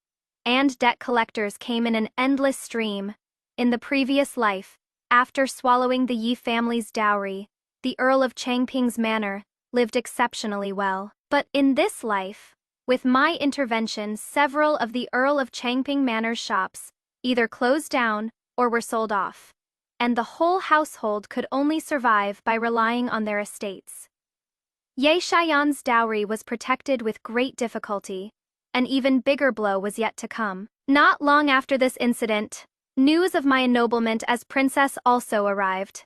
And debt collectors came in an endless stream. In the previous life, after swallowing the Yi family's dowry, the Earl of Changping's manor lived exceptionally well. But in this life, with my intervention, several of the Earl of Changping manor's shops either closed down or were sold off, and the whole household could only survive by relying on their estates. Ye Shayan's dowry was protected with great difficulty. An even bigger blow was yet to come. Not long after this incident, news of my ennoblement as princess also arrived.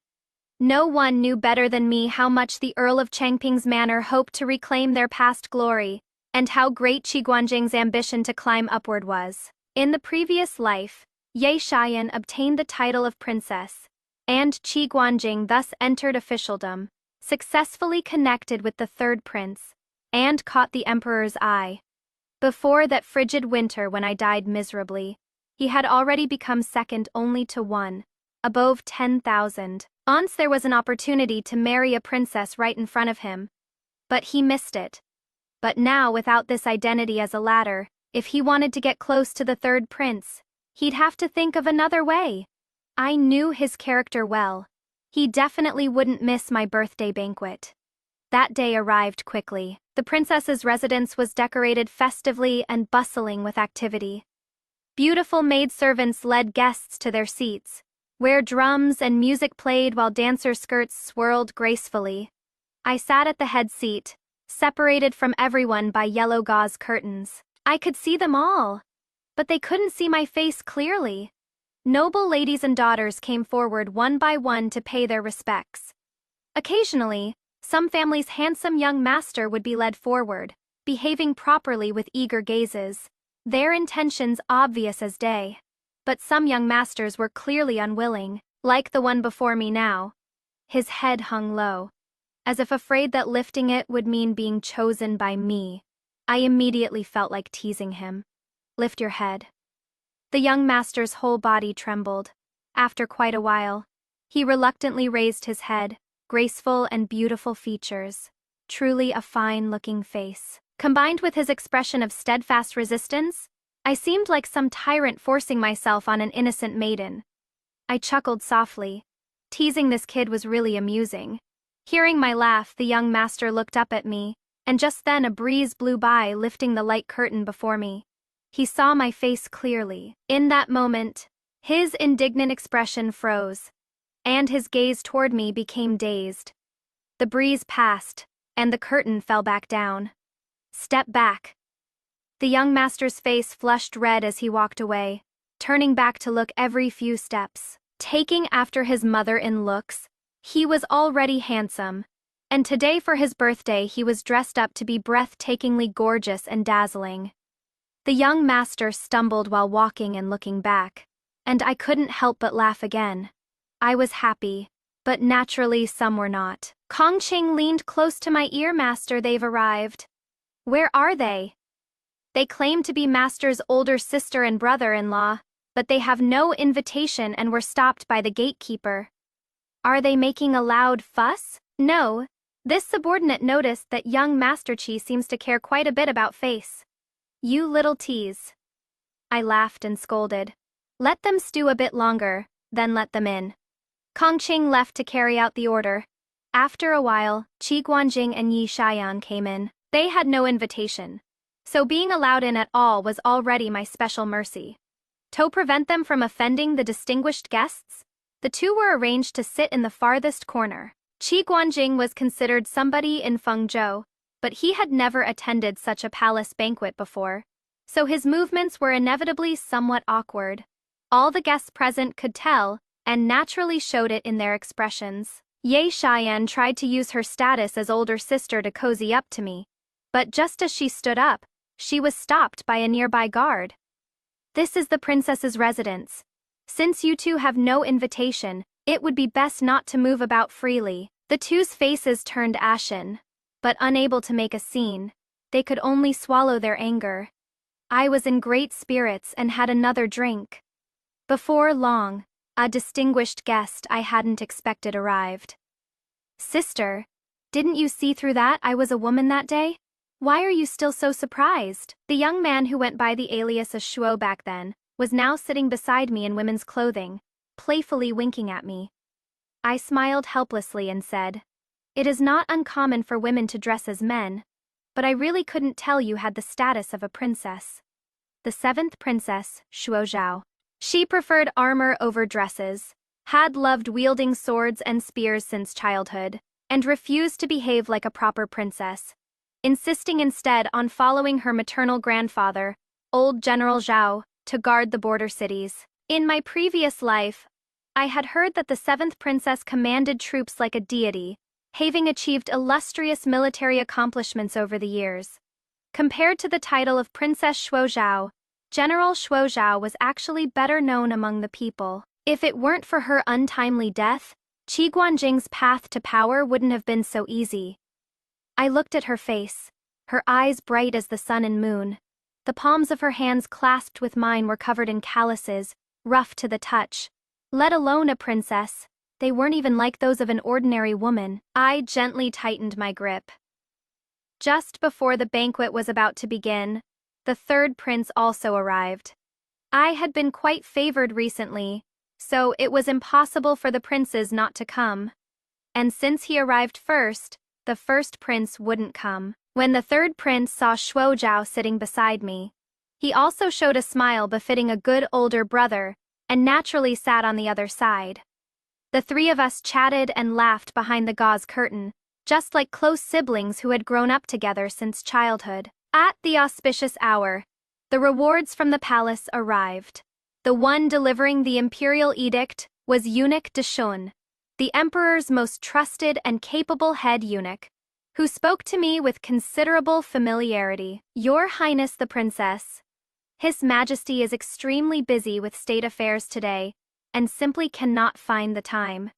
No one knew better than me how much the Earl of Changping's manor hoped to reclaim their past glory, and how great Qi Guanjing's ambition to climb upward was. In the previous life, Ye Shayan obtained the title of princess, and Qi Guanjing thus entered officialdom, successfully connected with the third prince, and caught the emperor's eye. Before that frigid winter when I died miserably, he had already become second only to one, above 10,000. Once there was an opportunity to marry a princess right in front of him, but he missed it. But now, without this identity as a ladder, if he wanted to get close to the third prince, he'd have to think of another way. I knew his character well. He definitely wouldn't miss my birthday banquet. That day arrived quickly. The princess's residence was decorated festively and bustling with activity. Beautiful maidservants led guests to their seats, where drums and music played while dancer skirts swirled gracefully. I sat at the head seat, separated from everyone by yellow gauze curtains. I could see them all, but they couldn't see my face clearly. Noble ladies and daughters came forward one by one to pay their respects. Occasionally, some family's handsome young master would be led forward, behaving properly with eager gazes, their intentions obvious as day. But some young masters were clearly unwilling, like the one before me now. His head hung low, as if afraid that lifting it would mean being chosen by me. I immediately felt like teasing him. "Lift your head." The young master's whole body trembled. After quite a while, he reluctantly raised his head, graceful and beautiful features, truly a fine-looking face. Combined with his expression of steadfast resistance, I seemed like some tyrant forcing myself on an innocent maiden. I chuckled softly. Teasing this kid was really amusing. Hearing my laugh, the young master looked up at me, and just then a breeze blew by, lifting the light curtain before me. He saw my face clearly. In that moment, his indignant expression froze, and his gaze toward me became dazed. The breeze passed, and the curtain fell back down. "Step back." The young master's face flushed red as he walked away. turning back to look every few steps. Taking after his mother in looks, he was already handsome, and today for his birthday he was dressed up to be breathtakingly gorgeous and dazzling. The young master stumbled while walking and looking back, and I couldn't help but laugh again. I was happy, but naturally some were not. Kongqing leaned close to my ear. Master, they've arrived. Where are they? They claim to be Master's older sister and brother-in-law, but they have no invitation and were stopped by the gatekeeper. Are they making a loud fuss? No. This subordinate noticed that young Master Chi seems to care quite a bit about face. You little tease. I laughed and scolded. Let them stew a bit longer, then let them in. Kongqing left to carry out the order. After a while, Qi Guanjing and Yi Xiaoyan came in. They had no invitation, so being allowed in at all was already my special mercy. To prevent them from offending the distinguished guests, the two were arranged to sit in the farthest corner. Qi Guanjing was considered somebody in Fengzhou, but he had never attended such a palace banquet before, so his movements were inevitably somewhat awkward. All the guests present could tell, and naturally showed it in their expressions. Ye Xiaoyan tried to use her status as older sister to cozy up to me, but just as she stood up, she was stopped by a nearby guard. This is the princess's residence. Since you two have no invitation, it would be best not to move about freely. The two's faces turned ashen, but unable to make a scene, they could only swallow their anger. I was in great spirits and had another drink. Before long, a distinguished guest I hadn't expected arrived. Sister, didn't you see through that I was a woman that day? Why are you still so surprised? The young man who went by the alias of Shuo back then was now sitting beside me in women's clothing, playfully winking at me. I smiled helplessly and said, "It is not uncommon for women to dress as men, but I really couldn't tell you had the status of a princess." The seventh princess, Shuo Zhao. She preferred armor over dresses, had loved wielding swords and spears since childhood, and refused to behave like a proper princess, insisting instead on following her maternal grandfather, old General Zhao, to guard the border cities. In my previous life, I had heard that the seventh princess commanded troops like a deity, having achieved illustrious military accomplishments over the years. Compared to the title of Princess Shuo Zhao, General Shuo Zhao was actually better known among the people. If it weren't for her untimely death, Qi Guanjing's path to power wouldn't have been so easy. I looked at her face, her eyes bright as the sun and moon. The palms of her hands clasped with mine were covered in calluses, rough to the touch. Let alone a princess, they weren't even like those of an ordinary woman. I gently tightened my grip. Just before the banquet was about to begin, the third prince also arrived. I had been quite favored recently, so it was impossible for the princes not to come. And since he arrived first, the first prince wouldn't come. When the third prince saw Shuo Zhao sitting beside me, he also showed a smile befitting a good older brother, and naturally sat on the other side. The three of us chatted and laughed behind the gauze curtain, just like close siblings who had grown up together since childhood. At the auspicious hour, the rewards from the palace arrived. The one delivering the imperial edict was Eunuch de Shun, the emperor's most trusted and capable head eunuch, who spoke to me with considerable familiarity. "Your Highness the Princess, His Majesty is extremely busy with state affairs today, and simply cannot find the time.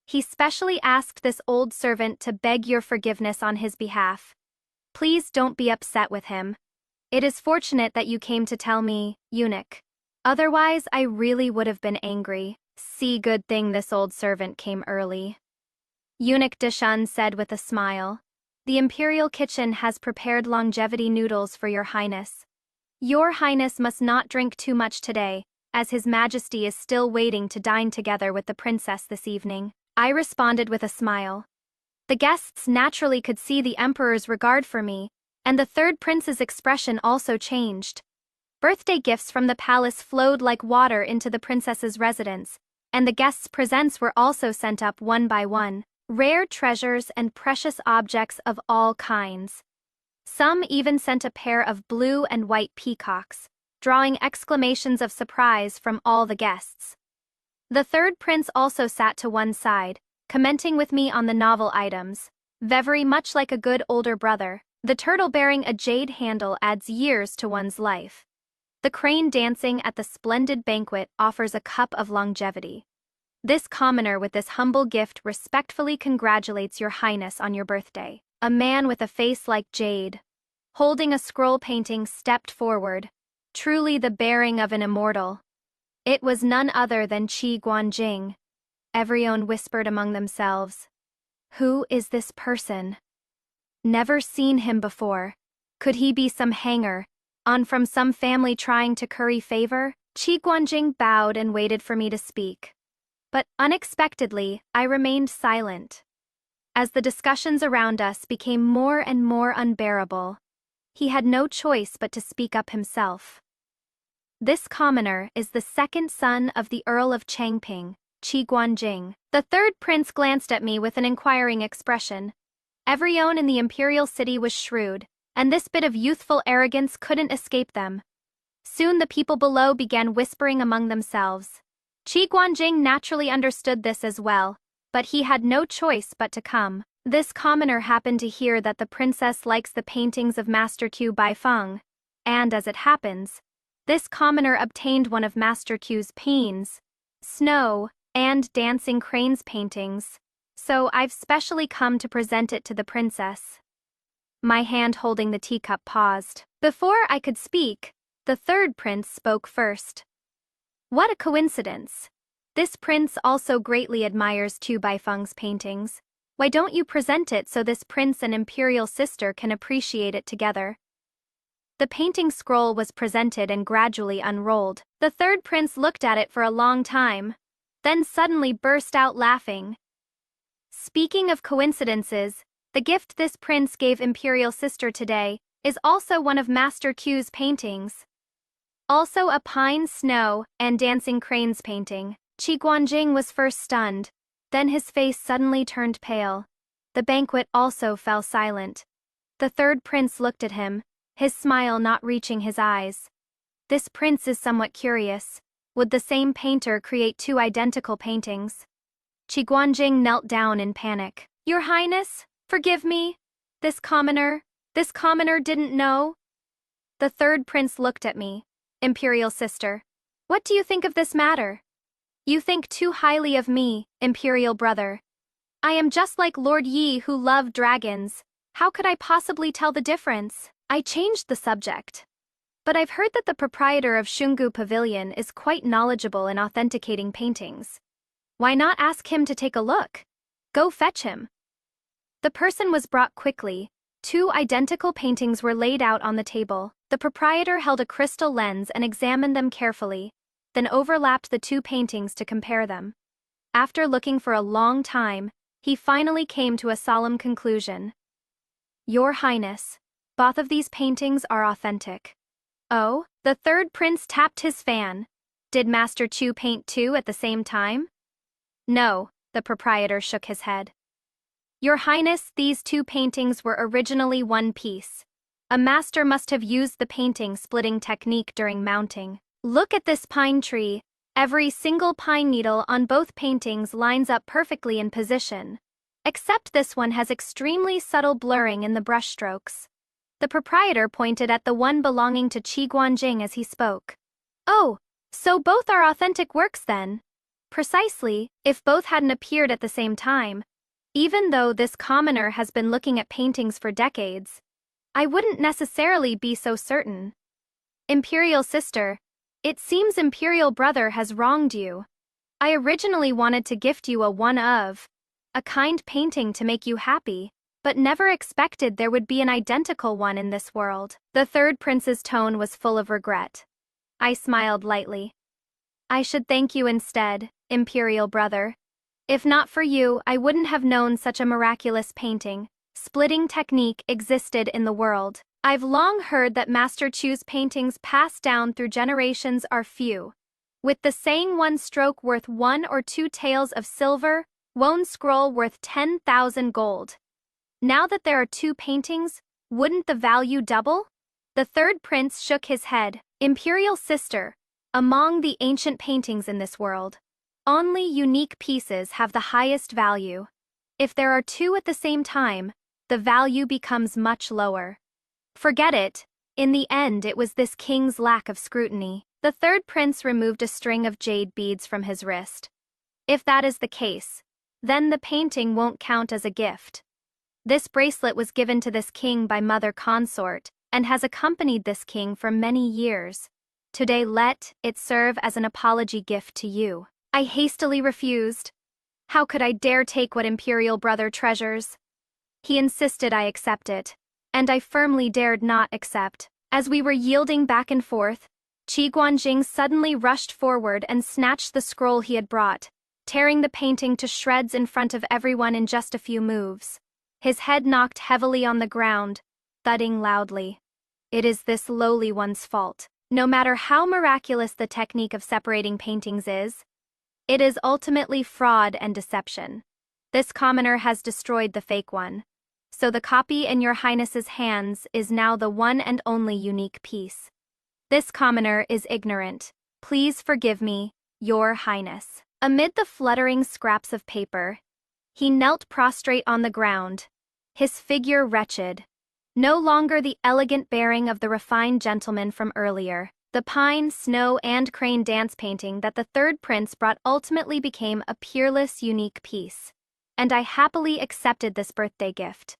He specially asked this old servant to beg your forgiveness on his behalf. Please don't be upset with him. It is fortunate that you came to tell me, eunuch. Otherwise, I really would have been angry. See, good thing this old servant came early." Eunuch de Shun said with a smile, "The imperial kitchen has prepared longevity noodles for your highness. Your highness must not drink too much today, as his majesty is still waiting to dine together with the princess this evening." I responded with a smile. The guests naturally could see the emperor's regard for me, and the third prince's expression also changed. Birthday gifts from the palace flowed like water into the princess's residence, and the guests' presents were also sent up one by one, rare treasures and precious objects of all kinds. Some even sent a pair of blue and white peacocks, drawing exclamations of surprise from all the guests. The third prince also sat to one side, commenting with me on the novel items, very much like a good older brother. The turtle bearing a jade handle adds years to one's life. The crane dancing at the splendid banquet offers a cup of longevity. This commoner with this humble gift respectfully congratulates your highness on your birthday. A man with a face like jade, holding a scroll painting, stepped forward, truly the bearing of an immortal. It was none other than Qi Guanjing. Everyone whispered among themselves, "Who is this person? Never seen him before. Could he be some hanger on from some family trying to curry favor?" Qi Guanjing bowed and waited for me to speak. But unexpectedly, I remained silent. As the discussions around us became more and more unbearable, he had no choice but to speak up himself. This commoner is the second son of the Earl of Changping, Qi Guanjing. The third prince glanced at me with an inquiring expression. Everyone in the imperial city was shrewd, and this bit of youthful arrogance couldn't escape them. Soon the people below began whispering among themselves. Qi Guanjing naturally understood this as well, but he had no choice but to come. This commoner happened to hear that the princess likes the paintings of Master Q Baifeng, and as it happens, this commoner obtained one of Master Q's paintings, snow, and dancing cranes paintings, so I've specially come to present it to the princess. My hand holding the teacup paused. Before I could speak, the third prince spoke first. What a coincidence! This prince also greatly admires Tu Baifeng's paintings. Why don't you present it so this prince and imperial sister can appreciate it together? The painting scroll was presented and gradually unrolled. The third prince looked at it for a long time, then suddenly burst out laughing. Speaking of coincidences, the gift this prince gave imperial sister today is also one of Master Q's paintings. Also a pine, snow, and dancing cranes painting. Qi Guanjing was first stunned, then his face suddenly turned pale. The banquet also fell silent. The third prince looked at him, his smile not reaching his eyes. This prince is somewhat curious. Would the same painter create two identical paintings? Qi Guanjing knelt down in panic. Your Highness, forgive me. This commoner didn't know. The third prince looked at me. Imperial sister, what do you think of this matter? You think too highly of me, imperial brother. I am just like Lord Yi who loved dragons. How could I possibly tell the difference? I changed the subject. But I've heard that the proprietor of Shungu Pavilion is quite knowledgeable in authenticating paintings. Why not ask him to take a look? Go fetch him. The person was brought quickly. Two identical paintings were laid out on the table. The proprietor held a crystal lens and examined them carefully, then overlapped the two paintings to compare them. After looking for a long time, he finally came to a solemn conclusion. Your Highness, both of these paintings are authentic. Oh, the third prince tapped his fan. Did Master Chu paint two at the same time? No, the proprietor shook his head. Your Highness, these two paintings were originally one piece. A master must have used the painting splitting technique during mounting. Look at this pine tree. Every single pine needle on both paintings lines up perfectly in position. Except this one has extremely subtle blurring in the brushstrokes. The proprietor pointed at the one belonging to Qi Guanjing as he spoke. Oh, so both are authentic works then? Precisely, if both hadn't appeared at the same time. Even though this commoner has been looking at paintings for decades, I wouldn't necessarily be so certain. Imperial sister, it seems imperial brother has wronged you. I originally wanted to gift you a kind painting to make you happy, but never expected there would be an identical one in this world. The third prince's tone was full of regret. I smiled lightly. I should thank you instead, imperial brother. If not for you, I wouldn't have known such a miraculous painting. Splitting technique existed in the world. I've long heard that Master Chu's paintings passed down through generations are few. With the saying one stroke worth 1 or 2 taels of silver, one scroll worth 10,000 gold. Now that there are two paintings, wouldn't the value double? The third prince shook his head. Imperial sister, among the ancient paintings in this world, only unique pieces have the highest value. If there are two at the same time, the value becomes much lower. Forget it. In the end, it was this king's lack of scrutiny. The third prince removed a string of jade beads from his wrist. If that is the case, then the painting won't count as a gift. This bracelet was given to this king by mother consort and has accompanied this king for many years. Today let it serve as an apology gift to you. I hastily refused. How could I dare take what imperial brother treasures? He insisted I accept it, and I firmly dared not accept. As we were yielding back and forth, Qi Guanjing suddenly rushed forward and snatched the scroll he had brought, tearing the painting to shreds in front of everyone in just a few moves. His head knocked heavily on the ground, thudding loudly. It is this lowly one's fault. No matter how miraculous the technique of separating paintings is, it is ultimately fraud and deception. This commoner has destroyed the fake one. So the copy in your highness's hands is now the one and only unique piece. This commoner is ignorant. Please forgive me, your highness. Amid the fluttering scraps of paper, he knelt prostrate on the ground, his figure wretched. No longer the elegant bearing of the refined gentleman from earlier. The pine, snow, and crane dance painting that the third prince brought ultimately became a peerless, unique piece. And I happily accepted this birthday gift.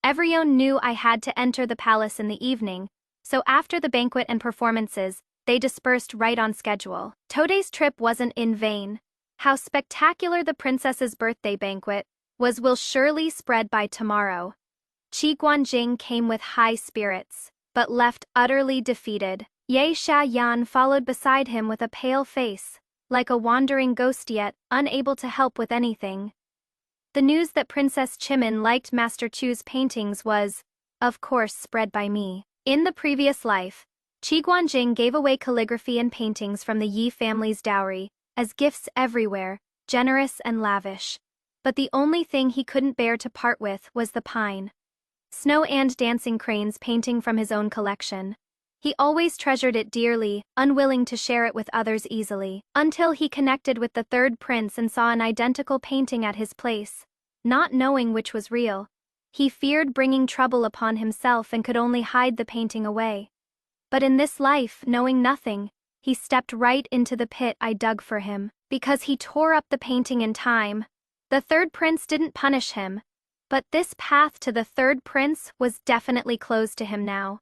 Everyone knew I had to enter the palace in the evening, so after the banquet and performances, they dispersed right on schedule. Today's trip wasn't in vain. How spectacular the princess's birthday banquet was will surely spread by tomorrow. Qi Guanjing came with high spirits, but left utterly defeated. Ye Xiaoyan followed beside him with a pale face, like a wandering ghost yet unable to help with anything. The news that Princess Chimin liked Master Chu's paintings was, of course, spread by me. In the previous life, Qi Guanjing gave away calligraphy and paintings from the Yi family's dowry, as gifts everywhere, generous and lavish. But the only thing he couldn't bear to part with was the pine, snow and dancing cranes painting from his own collection. He always treasured it dearly, unwilling to share it with others easily, until he connected with the third prince and saw an identical painting at his place. Not knowing which was real, he feared bringing trouble upon himself and could only hide the painting away. But in this life, knowing nothing, he stepped right into the pit I dug for him, because he tore up the painting in time. The third prince didn't punish him, but this path to the third prince was definitely closed to him now.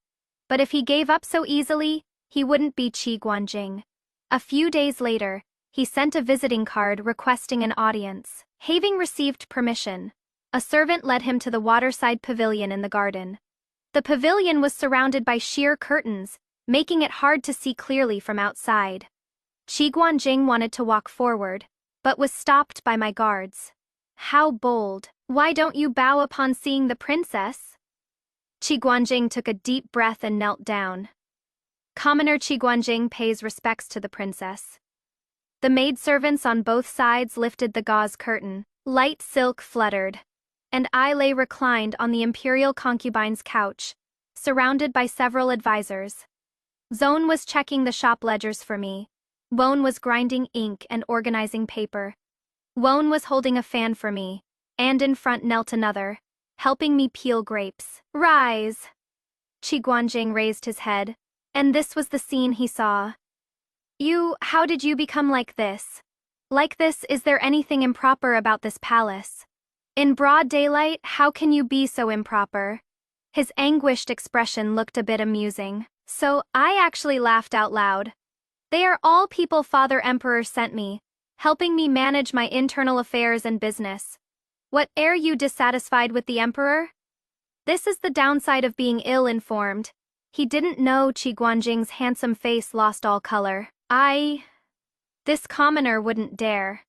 But if he gave up so easily, he wouldn't be Qi Guanjing. A few days later, he sent a visiting card requesting an audience. Having received permission, a servant led him to the waterside pavilion in the garden. The pavilion was surrounded by sheer curtains, making it hard to see clearly from outside. Qi Guanjing wanted to walk forward, but was stopped by my guards. How bold! Why don't you bow upon seeing the princess? Qi Guanjing took a deep breath and knelt down. Commoner Qi Guanjing pays respects to the princess. The maidservants on both sides lifted the gauze curtain. Light silk fluttered, and I lay reclined on the imperial concubine's couch, surrounded by several advisors. Zone was checking the shop ledgers for me. Won was grinding ink and organizing paper. Won was holding a fan for me, and in front knelt another, helping me peel grapes. Rise! Qi Guanjing raised his head, and this was the scene he saw. How did you become like this? Like this, is there anything improper about this palace? In broad daylight, how can you be so improper? His anguished expression looked a bit amusing, so I actually laughed out loud. They are all people Father Emperor sent me, helping me manage my internal affairs and business. What air you dissatisfied with the Emperor? This is the downside of being ill-informed. He didn't know Qi Guanjing's handsome face lost all color. This commoner wouldn't dare.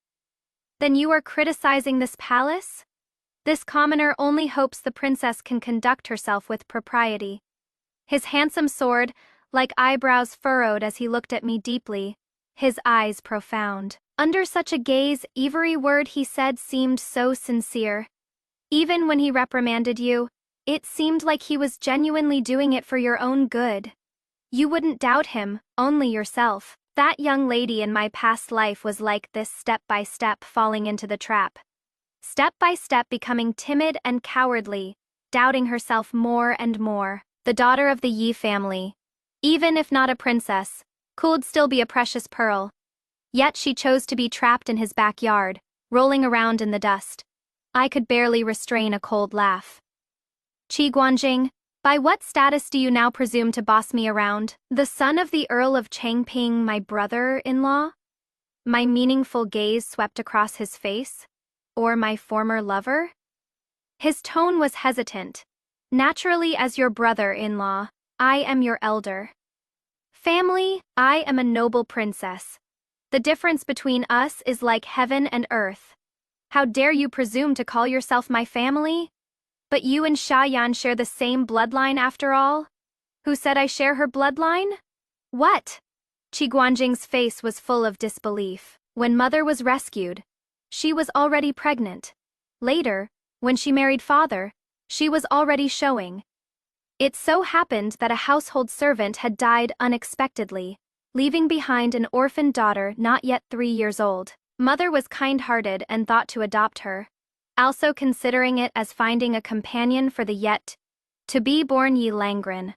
Then you are criticizing this palace? This commoner only hopes the princess can conduct herself with propriety. His handsome sword, like eyebrows furrowed as he looked at me deeply, his eyes profound. Under such a gaze, every word he said seemed so sincere. Even when he reprimanded you, It seemed like he was genuinely doing it for your own good. You wouldn't doubt him, only yourself. That young lady in my past life was like this, step by step falling into the trap. Step by step becoming timid and cowardly, doubting herself more and more. The daughter of the Yi family, even if not a princess, could still be a precious pearl. Yet she chose to be trapped in his backyard, rolling around in the dust. I could barely restrain a cold laugh. Qi Guanjing, by what status do you now presume to boss me around? The son of the Earl of Changping, my brother-in-law? My meaningful gaze swept across his face. Or my former lover? His tone was hesitant. Naturally, as your brother-in-law, I am your elder. Family, I am a noble princess. The difference between us is like heaven and earth. How dare you presume to call yourself my family? But you and Xiaoyan share the same bloodline after all? Who said I share her bloodline? What? Qi Guanjing's face was full of disbelief. When mother was rescued, she was already pregnant. Later, when she married father, she was already showing. It so happened that a household servant had died unexpectedly, leaving behind an orphaned daughter not yet 3 years old. Mother was kind-hearted and thought to adopt her, also considering it as finding a companion for the yet-to-be born Yi Langren.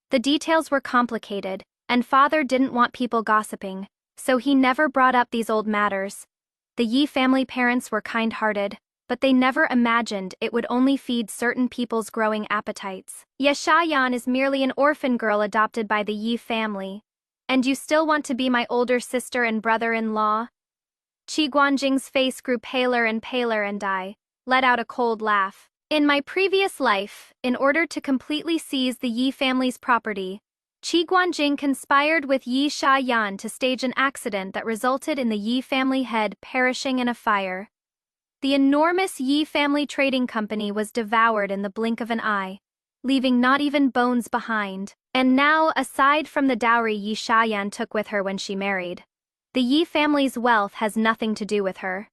The details were complicated, and father didn't want people gossiping, so he never brought up these old matters. The Yi family parents were kind-hearted, but they never imagined it would only feed certain people's growing appetites. Ye Xiaoyan is merely an orphan girl adopted by the Yi family. And you still want to be my older sister and brother-in-law? Qi Guanjing's face grew paler and I let out a cold laugh. In my previous life, in order to completely seize the Yi family's property, Qi Guanjing conspired with Yi Xiaoyan to stage an accident that resulted in the Yi family head perishing in a fire. The enormous Yi family trading company was devoured in the blink of an eye, leaving not even bones behind. And now, aside from the dowry Yi Xiaoyan took with her when she married, the Yi family's wealth has nothing to do with her.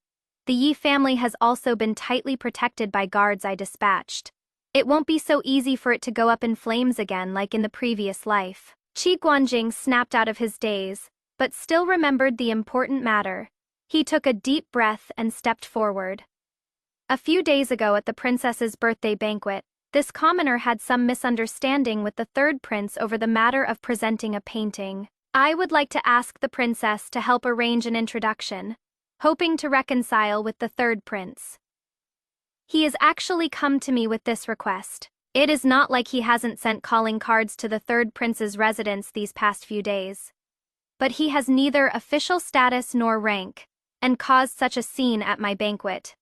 The Yi family has also been tightly protected by guards I dispatched. It won't be so easy for it to go up in flames again like in the previous life. Qi Guanjing snapped out of his daze, but still remembered the important matter. He took a deep breath and stepped forward. A few days ago at the princess's birthday banquet, this commoner had some misunderstanding with the third prince over the matter of presenting a painting. I would like to ask the princess to help arrange an introduction, hoping to reconcile with the third prince. He has actually come to me with this request. It is not like he hasn't sent calling cards to the third prince's residence these past few days. But he has neither official status nor rank, and caused such a scene at my banquet.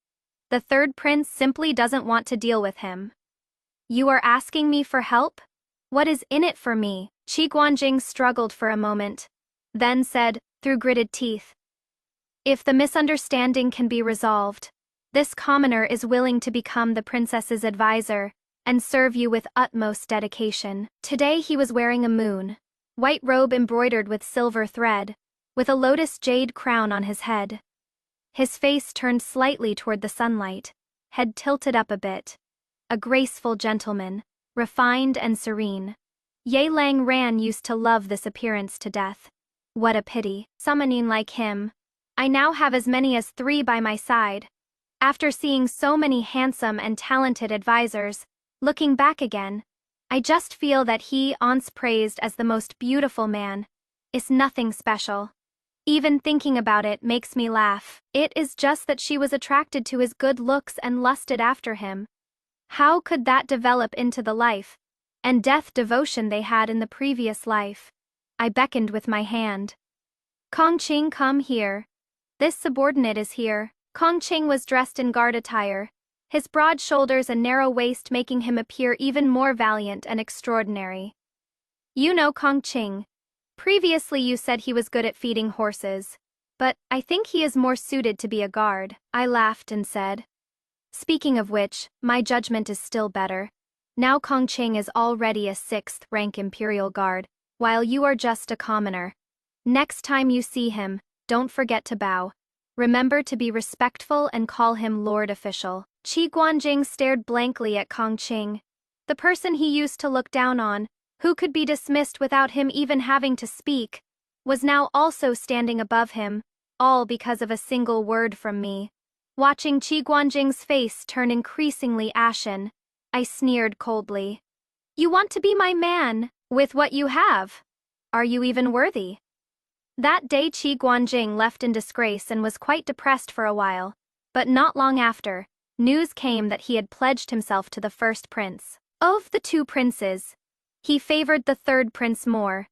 The third prince simply doesn't want to deal with him. You are asking me for help? What is in it for me? Qi Guanjing struggled for a moment, then said, through gritted teeth, if the misunderstanding can be resolved, this commoner is willing to become the princess's advisor and serve you with utmost dedication. Today he was wearing a white robe embroidered with silver thread, with a lotus jade crown on his head. His face turned slightly toward the sunlight, head tilted up a bit. A graceful gentleman, refined and serene. Ye Langren used to love this appearance to death. What a pity. Summoning like him. I now have as many as 3 by my side. After seeing so many handsome and talented advisors, looking back again, I just feel that he, once praised as the most beautiful man, is nothing special. Even thinking about it makes me laugh. It is just that she was attracted to his good looks and lusted after him. How could that develop into the life and death devotion they had in the previous life? I beckoned with my hand. Kongqing, come here. This subordinate is here. Kongqing was dressed in guard attire, his broad shoulders and narrow waist making him appear even more valiant and extraordinary. You know Kongqing. Previously you said he was good at feeding horses, but I think he is more suited to be a guard. I laughed and said, speaking of which, my judgment is still better. Now Kongqing is already a 6th rank imperial guard, while you are just a commoner. Next time you see him, don't forget to bow. Remember to be respectful and call him Lord Official. Qi Guanjing stared blankly at Kongqing. The person he used to look down on, who could be dismissed without him even having to speak, was now also standing above him, all because of a single word from me. Watching Qi Guanjing's face turn increasingly ashen, I sneered coldly. You want to be my man, with what you have? Are you even worthy? That day Qi Guanjing left in disgrace and was quite depressed for a while, but not long after, news came that he had pledged himself to the first prince. Of the two princes, he favored the third prince more,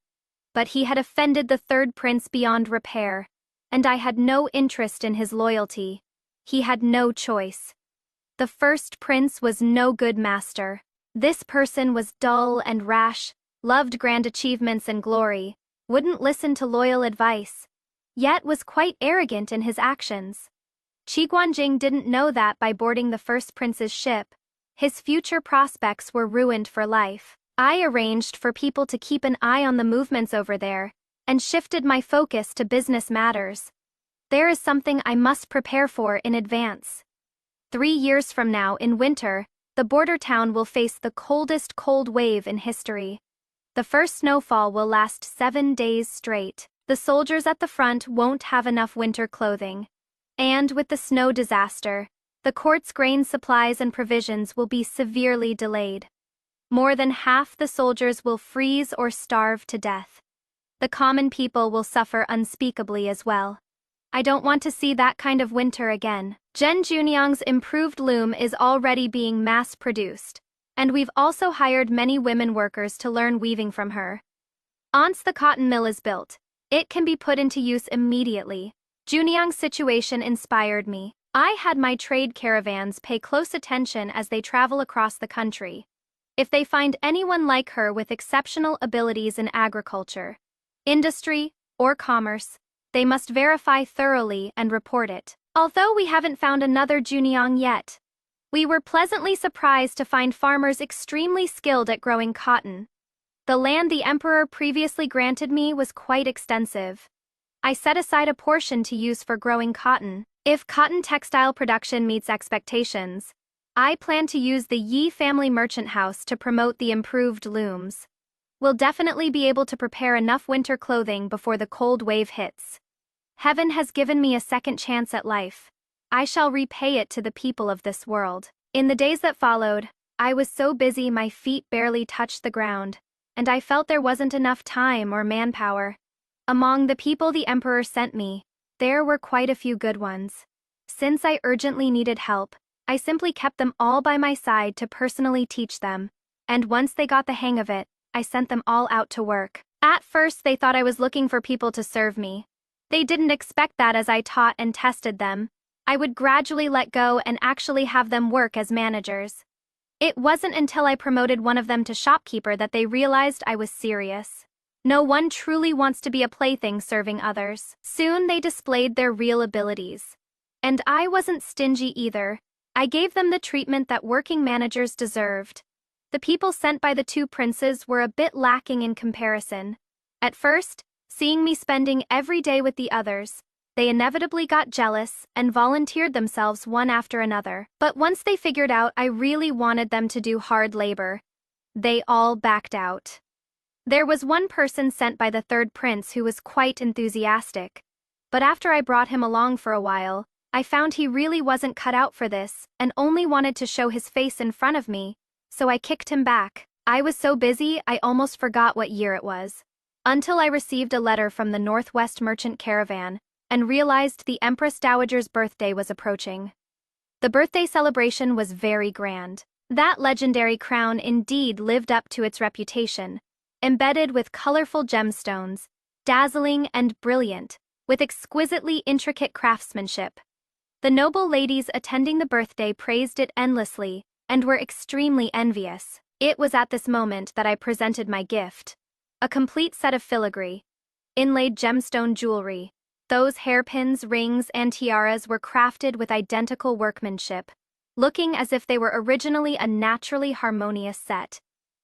but he had offended the third prince beyond repair, and I had no interest in his loyalty. He had no choice. The first prince was no good master. This person was dull and rash, loved grand achievements and glory, wouldn't listen to loyal advice, yet was quite arrogant in his actions. Qi Guanjing didn't know that by boarding the first prince's ship, his future prospects were ruined for life. I arranged for people to keep an eye on the movements over there, and shifted my focus to business matters. There is something I must prepare for in advance. 3 years from now, in winter, the border town will face the coldest cold wave in history. The first snowfall will last 7 days straight. The soldiers at the front won't have enough winter clothing. And with the snow disaster, the court's grain supplies and provisions will be severely delayed. More than half the soldiers will freeze or starve to death. The common people will suffer unspeakably as well. I don't want to see that kind of winter again. Zhen Juniang's improved loom is already being mass-produced, and we've also hired many women workers to learn weaving from her. Once the cotton mill is built, it can be put into use immediately. Juniang's situation inspired me. I had my trade caravans pay close attention as they travel across the country. If they find anyone like her with exceptional abilities in agriculture, industry, or commerce, they must verify thoroughly and report it. Although we haven't found another Juniang yet, we were pleasantly surprised to find farmers extremely skilled at growing cotton. The land the emperor previously granted me was quite extensive. I set aside a portion to use for growing cotton. If cotton textile production meets expectations, I plan to use the Yi family merchant house to promote the improved looms. We'll definitely be able to prepare enough winter clothing before the cold wave hits. Heaven has given me a second chance at life. I shall repay it to the people of this world. In the days that followed, I was so busy my feet barely touched the ground, and I felt there wasn't enough time or manpower. Among the people the emperor sent me, there were quite a few good ones. Since I urgently needed help, I simply kept them all by my side to personally teach them, and once they got the hang of it, I sent them all out to work. At first they thought I was looking for people to serve me. They didn't expect that as I taught and tested them, I would gradually let go and actually have them work as managers. It wasn't until I promoted one of them to shopkeeper that they realized I was serious. No one truly wants to be a plaything serving others. Soon they displayed their real abilities. And I wasn't stingy either. I gave them the treatment that working managers deserved. The people sent by the two princes were a bit lacking in comparison. At first, seeing me spending every day with the others, they inevitably got jealous and volunteered themselves one after another. But once they figured out I really wanted them to do hard labor, they all backed out. There was one person sent by the third prince who was quite enthusiastic, but after I brought him along for a while, I found he really wasn't cut out for this and only wanted to show his face in front of me, so I kicked him back. I was so busy I almost forgot what year it was, until I received a letter from the Northwest Merchant Caravan and realized the Empress Dowager's birthday was approaching. The birthday celebration was very grand. That legendary crown indeed lived up to its reputation, embedded with colorful gemstones, dazzling and brilliant, with exquisitely intricate craftsmanship. The noble ladies attending the birthday praised it endlessly and were extremely envious. It was at this moment that I presented my gift. A complete set of filigree, inlaid gemstone jewelry. Those hairpins, rings, and tiaras were crafted with identical workmanship, looking as if they were originally a naturally harmonious set.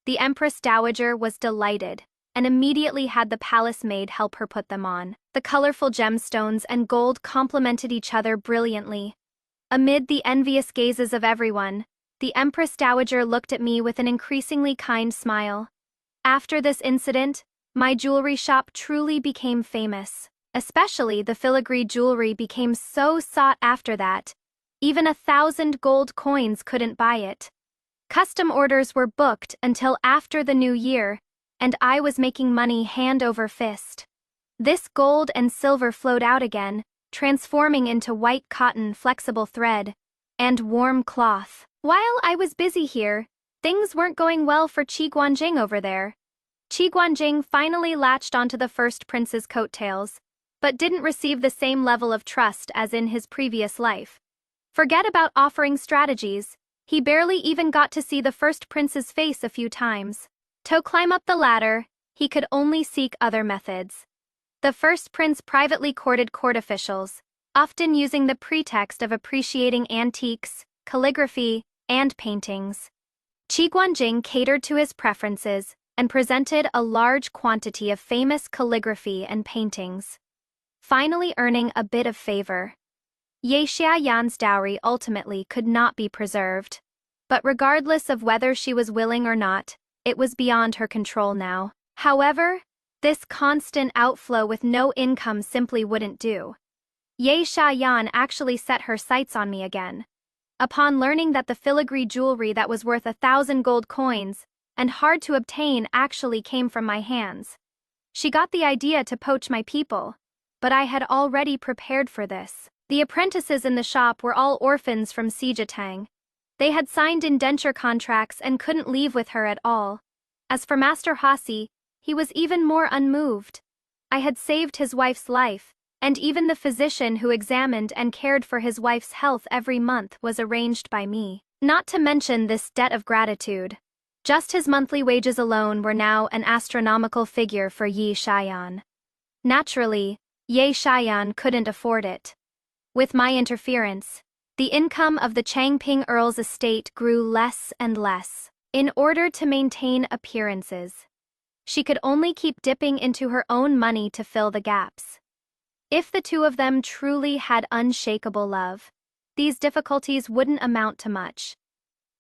The Empress Dowager was delighted, and immediately had the palace maid help her put them on. The colorful gemstones and gold complemented each other brilliantly. Amid the envious gazes of everyone, The Empress Dowager looked at me with an increasingly kind smile. After this incident, my jewelry shop truly became famous. Especially the filigree jewelry became so sought after that even 1,000 gold coins couldn't buy it. Custom orders were booked until after the new year, and I was making money hand over fist. This gold and silver flowed out again, transforming into white cotton, flexible thread, and warm cloth. While I was busy here, things weren't going well for Qi Guanjing over there. Qi Guanjing finally latched onto the first prince's coattails, but didn't receive the same level of trust as in his previous life. Forget about offering strategies, he barely even got to see the first prince's face a few times. To climb up the ladder, he could only seek other methods. The first prince privately courted court officials, often using the pretext of appreciating antiques, calligraphy, and paintings. Qi Guanjing catered to his preferences and presented a large quantity of famous calligraphy and paintings, finally earning a bit of favor. Ye Xiaoyan's dowry ultimately could not be preserved, but regardless of whether she was willing or not, it was beyond her control now. However, this constant outflow with no income simply wouldn't do. Ye Xiaoyan actually set her sights on me again. Upon learning that the filigree jewelry that was worth 1,000 gold coins and hard to obtain actually came from my hands, she got the idea to poach my people, but I had already prepared for this. The apprentices in the shop were all orphans from Sijatang. They had signed indenture contracts and couldn't leave with her at all. As for Master Hasi, he was even more unmoved. I had saved his wife's life, and even the physician who examined and cared for his wife's health every month was arranged by me. Not to mention this debt of gratitude. Just his monthly wages alone were now an astronomical figure for Yi Xiaoyan. Naturally, Ye Xiaoyan couldn't afford it. With my interference, the income of the Changping Earl's estate grew less and less. In order to maintain appearances, she could only keep dipping into her own money to fill the gaps. If the two of them truly had unshakable love, these difficulties wouldn't amount to much.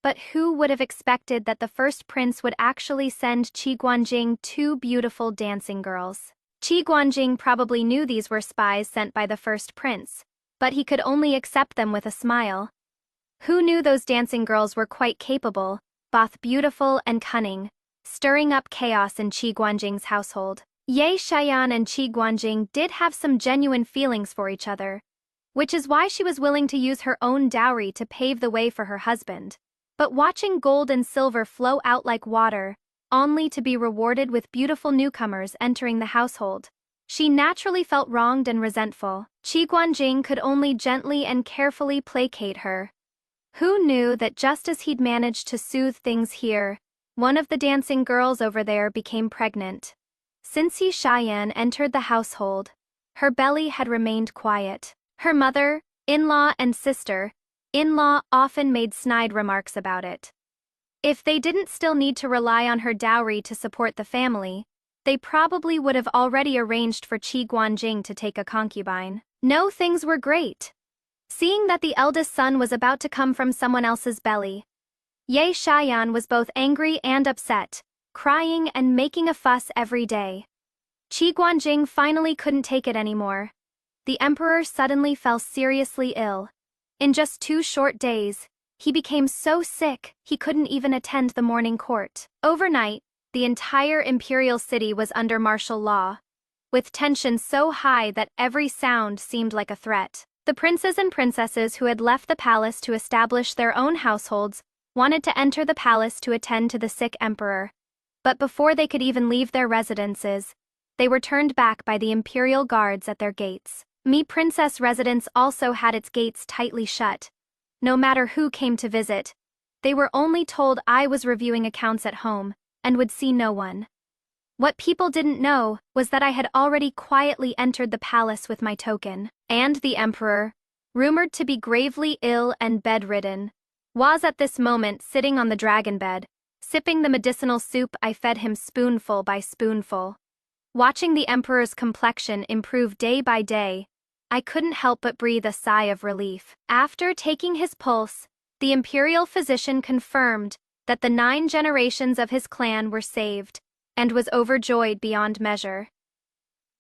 But who would have expected that the first prince would actually send Qi Guanjing 2 beautiful dancing girls? Qi Guanjing probably knew these were spies sent by the first prince, but he could only accept them with a smile. Who knew those dancing girls were quite capable, both beautiful and cunning, stirring up chaos in Qi Guanjing's household? Ye Xiaoyan and Qi Guanjing did have some genuine feelings for each other, which is why she was willing to use her own dowry to pave the way for her husband. But watching gold and silver flow out like water, only to be rewarded with beautiful newcomers entering the household, she naturally felt wronged and resentful. Qi Guanjing could only gently and carefully placate her. Who knew that just as he'd managed to soothe things here, one of the dancing girls over there became pregnant. Since Yi Xiaoyan entered the household, her belly had remained quiet. Her mother, in-law and sister-in-law often made snide remarks about it. If they didn't still need to rely on her dowry to support the family, they probably would have already arranged for Qi Guanjing to take a concubine. No, things were great. Seeing that the eldest son was about to come from someone else's belly, Ye Xiaoyan was both angry and upset, crying and making a fuss every day. Qi Guanjing finally couldn't take it anymore. The emperor suddenly fell seriously ill. In just 2 short days, he became so sick he couldn't even attend the morning court. Overnight, the entire imperial city was under martial law, with tension so high that every sound seemed like a threat. The princes and princesses who had left the palace to establish their own households wanted to enter the palace to attend to the sick emperor. But before they could even leave their residences, they were turned back by the imperial guards at their gates. Mi Princess residence also had its gates tightly shut. No matter who came to visit, they were only told I was reviewing accounts at home and would see no one. What people didn't know was that I had already quietly entered the palace with my token. And the emperor, rumored to be gravely ill and bedridden, was at this moment sitting on the dragon bed, sipping the medicinal soup I fed him spoonful by spoonful. Watching the emperor's complexion improve day by day, I couldn't help but breathe a sigh of relief. After taking his pulse, The imperial physician confirmed that the 9 generations of his clan were saved, and was overjoyed beyond measure.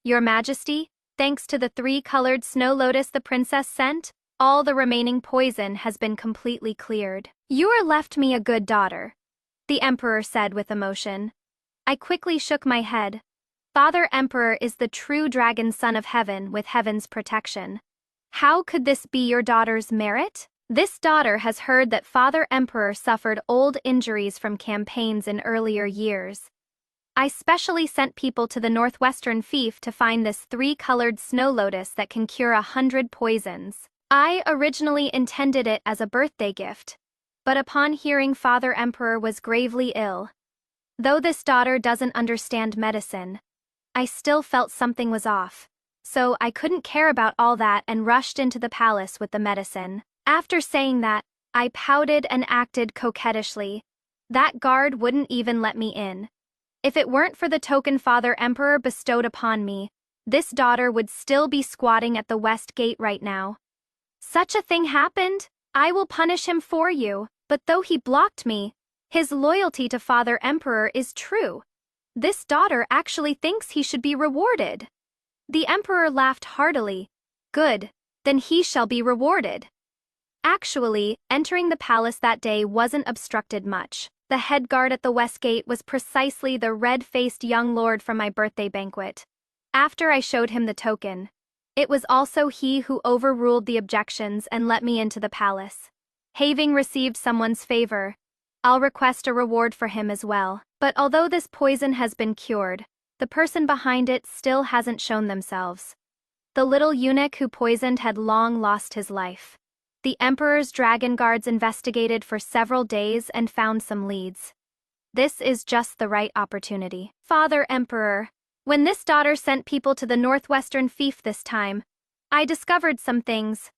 Your Majesty, thanks to the 3-colored snow lotus the princess sent, all the remaining poison has been completely cleared. You are left me a good daughter, the emperor said with emotion. I quickly shook my head. Father Emperor is the true dragon son of heaven with heaven's protection. How could this be your daughter's merit? This daughter has heard that Father Emperor suffered old injuries from campaigns in earlier years. I specially sent people to the northwestern fief to find this 3-colored snow lotus that can cure 100 poisons. I originally intended it as a birthday gift, but upon hearing Father Emperor was gravely ill, though this daughter doesn't understand medicine, I still felt something was off, so I couldn't care about all that and rushed into the palace with the medicine. After saying that, I pouted and acted coquettishly. That guard wouldn't even let me in. If it weren't for the token Father Emperor bestowed upon me, this daughter would still be squatting at the west gate right now. Such a thing happened? I will punish him for you, but though he blocked me, his loyalty to Father Emperor is true. This daughter actually thinks he should be rewarded. The emperor laughed heartily. Good, then he shall be rewarded. Actually, entering the palace that day wasn't obstructed much. The head guard at the west gate was precisely the red-faced young lord from my birthday banquet. After I showed him the token, it was also he who overruled the objections and let me into the palace. Having received someone's favor, I'll request a reward for him as well. But although this poison has been cured, the person behind it still hasn't shown themselves. The little eunuch who poisoned had long lost his life. The emperor's dragon guards investigated for several days and found some leads. This is just the right opportunity. Father Emperor, when this daughter sent people to the northwestern fief this time, I discovered some things.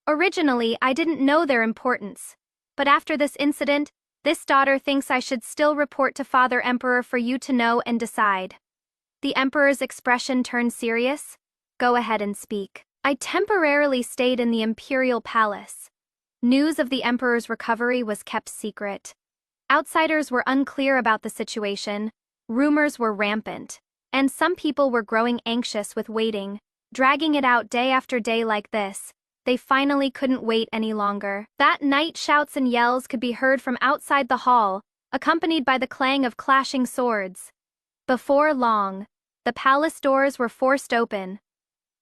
Originally, I didn't know their importance, but after this incident, this daughter thinks I should still report to Father Emperor for you to know and decide. The emperor's expression turned serious. Go ahead and speak. I temporarily stayed in the imperial palace. News of the emperor's recovery was kept secret. Outsiders were unclear about the situation, rumors were rampant, and some people were growing anxious with waiting, dragging it out day after day like this. They finally couldn't wait any longer. That night, shouts and yells could be heard from outside the hall, accompanied by the clang of clashing swords. Before long, the palace doors were forced open.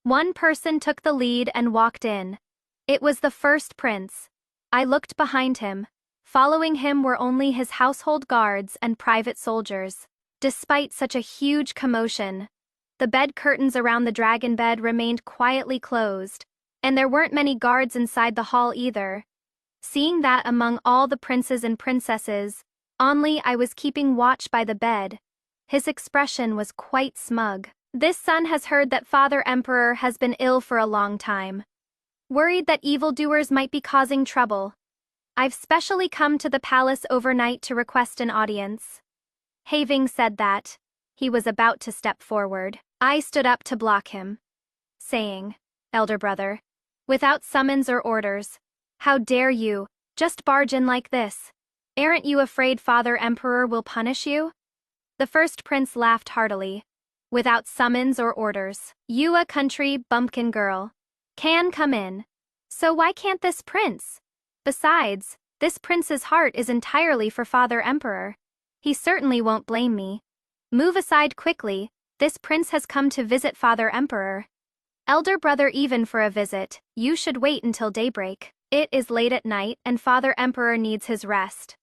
One person took the lead and walked in. It was the first prince. I looked behind him. Following him were only his household guards and private soldiers. Despite such a huge commotion, the bed curtains around the dragon bed remained quietly closed, and there weren't many guards inside the hall either. Seeing that among all the princes and princesses, only I was keeping watch by the bed, his expression was quite smug. This son has heard that Father Emperor has been ill for a long time. Worried that evildoers might be causing trouble, I've specially come to the palace overnight to request an audience. Having said that, he was about to step forward. I stood up to block him, saying, Elder brother, without summons or orders, how dare you just barge in like this? Aren't you afraid Father Emperor will punish you? The first prince laughed heartily. Without summons or orders, you a country bumpkin girl can come in. So why can't this prince? Besides, this prince's heart is entirely for Father Emperor. He certainly won't blame me. Move aside quickly, this prince has come to visit Father Emperor. Elder brother, even for a visit, you should wait until daybreak. It is late at night and Father Emperor needs his rest.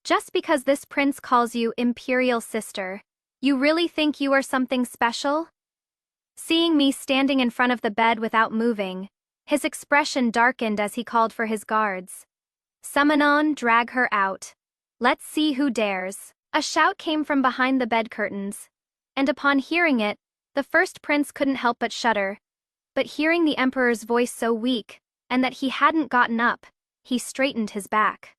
Just because this prince calls you imperial sister, you really think you are something special? Seeing me standing in front of the bed without moving, his expression darkened as he called for his guards. Summon on, drag her out. Let's see who dares. A shout came from behind the bed curtains, and upon hearing it, the first prince couldn't help but shudder. But hearing the emperor's voice so weak, and that he hadn't gotten up, he straightened his back.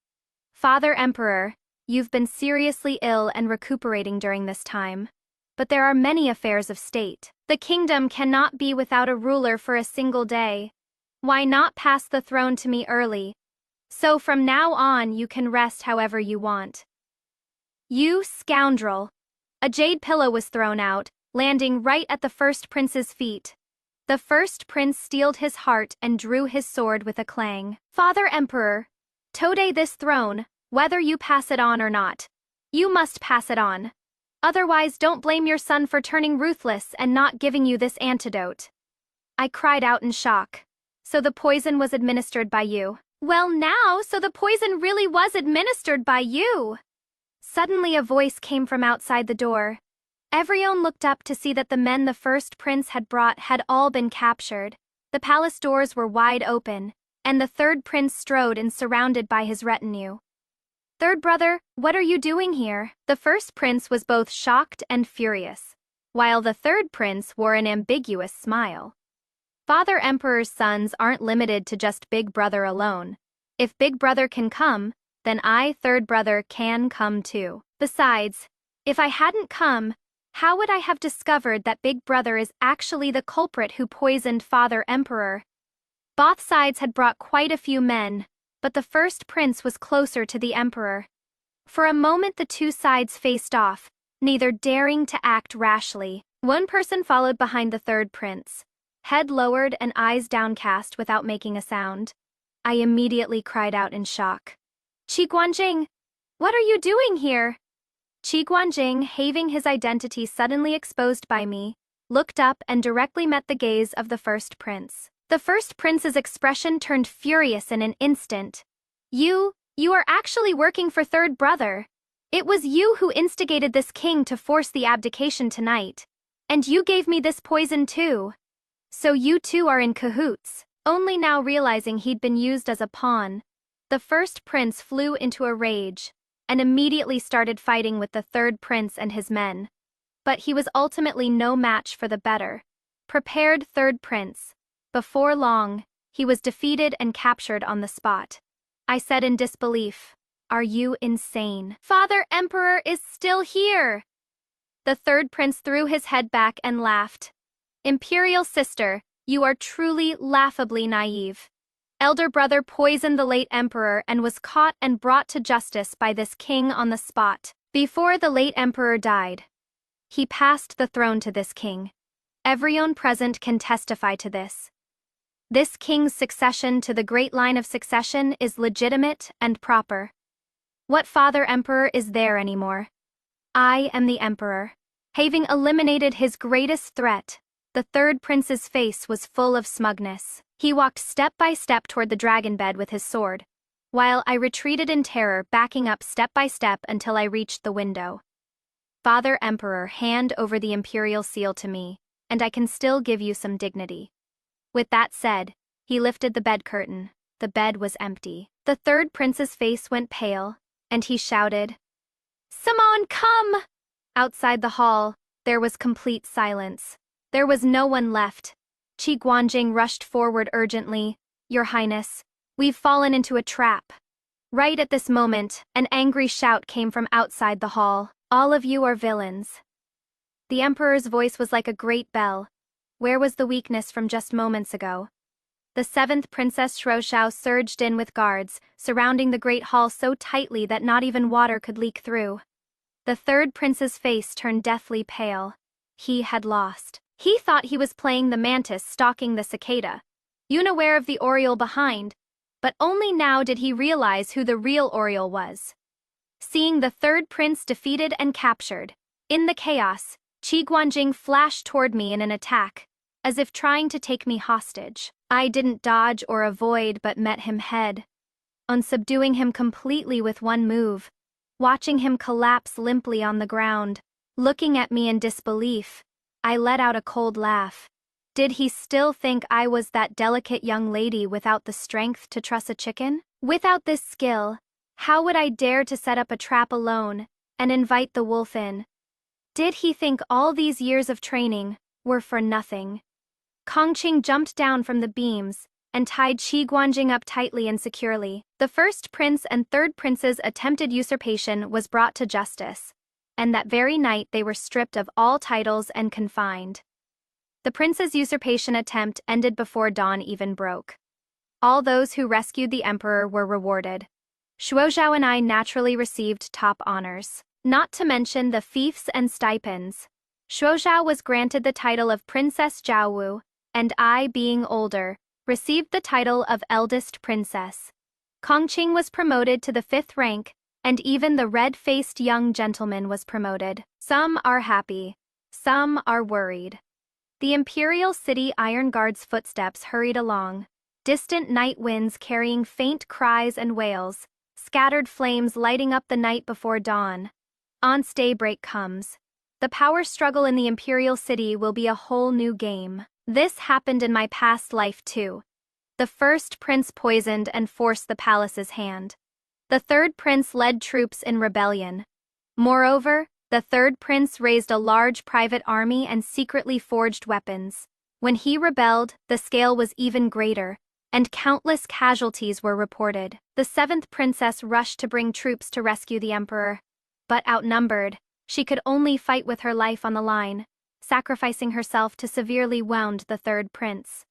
Father Emperor, you've been seriously ill and recuperating during this time. But there are many affairs of state. The kingdom cannot be without a ruler for a single day. Why not pass the throne to me early? So from now on you can rest however you want. You scoundrel! A jade pillow was thrown out, landing right at the first prince's feet. The first prince steeled his heart and drew his sword with a clang. Father Emperor, today this throne, whether you pass it on or not. You must pass it on. Otherwise don't blame your son for turning ruthless and not giving you this antidote. I cried out in shock. So the poison was administered by you. Well now, so the poison really was administered by you. Suddenly a voice came from outside the door. Everyone looked up to see that the men the first prince had brought had all been captured. The palace doors were wide open, and the third prince strode in surrounded by his retinue. Third brother, what are you doing here? The first prince was both shocked and furious, while the third prince wore an ambiguous smile. Father Emperor's sons aren't limited to just Big Brother alone. If Big Brother can come, then I, third brother, can come too. Besides, if I hadn't come, how would I have discovered that Big Brother is actually the culprit who poisoned Father Emperor? Both sides had brought quite a few men, but the first prince was closer to the emperor. For a moment the two sides faced off, neither daring to act rashly. One person followed behind the third prince, head lowered and eyes downcast without making a sound. I immediately cried out in shock. Qi Guanjing, what are you doing here? Qi Guanjing, having his identity suddenly exposed by me, looked up and directly met the gaze of the first prince. The first prince's expression turned furious in an instant. You are actually working for third brother. It was you who instigated this king to force the abdication tonight. And you gave me this poison too. So you two are in cahoots. Only now realizing he'd been used as a pawn, the first prince flew into a rage and immediately started fighting with the third prince and his men. But he was ultimately no match for the better, prepared third prince. Before long, he was defeated and captured on the spot. I said in disbelief, "Are you insane? Father Emperor is still here!" The third prince threw his head back and laughed. Imperial sister, you are truly laughably naive. Elder brother poisoned the late emperor and was caught and brought to justice by this king on the spot. Before the late emperor died, he passed the throne to this king. Everyone present can testify to this. This king's succession to the great line of succession is legitimate and proper. What father emperor is there anymore? I am the emperor. Having eliminated his greatest threat, the third prince's face was full of smugness. He walked step by step toward the dragon bed with his sword, while I retreated in terror, backing up step by step until I reached the window. Father Emperor, hand over the imperial seal to me, and I can still give you some dignity. With that said, he lifted the bed curtain. The bed was empty. The third prince's face went pale, and he shouted, "Simone, come!" Outside the hall, there was complete silence. There was no one left. Qi Guanjing rushed forward urgently. "Your Highness, we've fallen into a trap." Right at this moment, an angry shout came from outside the hall. "All of you are villains." The Emperor's voice was like a great bell. Where was the weakness from just moments ago? The seventh Princess Shuoxiao surged in with guards, surrounding the great hall so tightly that not even water could leak through. The third prince's face turned deathly pale. He had lost. He thought he was playing the mantis stalking the cicada, unaware of the oriole behind, but only now did he realize who the real oriole was. Seeing the third prince defeated and captured, in the chaos, Qi Guanjing flashed toward me in an attack, as if trying to take me hostage. I didn't dodge or avoid but met him head on, subduing him completely with one move, watching him collapse limply on the ground. Looking at me in disbelief, I let out a cold laugh. Did he still think I was that delicate young lady without the strength to truss a chicken? Without this skill, how would I dare to set up a trap alone and invite the wolf in? Did he think all these years of training were for nothing? Kongqing jumped down from the beams and tied Qi Guanjing up tightly and securely. The first prince and third prince's attempted usurpation was brought to justice, and that very night they were stripped of all titles and confined. The prince's usurpation attempt ended before dawn even broke. All those who rescued the emperor were rewarded. Shuozhao and I naturally received top honors. Not to mention the fiefs and stipends. Shuozhao was granted the title of Princess Jiaowu, and I, being older, received the title of Eldest Princess. Kongqing was promoted to the 5th rank, and even the red-faced young gentleman was promoted. Some are happy. Some are worried. The imperial city Iron Guard's footsteps hurried along. Distant night winds carrying faint cries and wails, scattered flames lighting up the night before dawn. Once daybreak comes, the power struggle in the imperial city will be a whole new game. This happened in my past life too. The first prince poisoned and forced the palace's hand. The third prince led troops in rebellion. Moreover, the third prince raised a large private army and secretly forged weapons. When he rebelled, the scale was even greater, and countless casualties were reported. The 7th princess rushed to bring troops to rescue the emperor. But outnumbered, she could only fight with her life on the line, sacrificing herself to severely wound the third prince.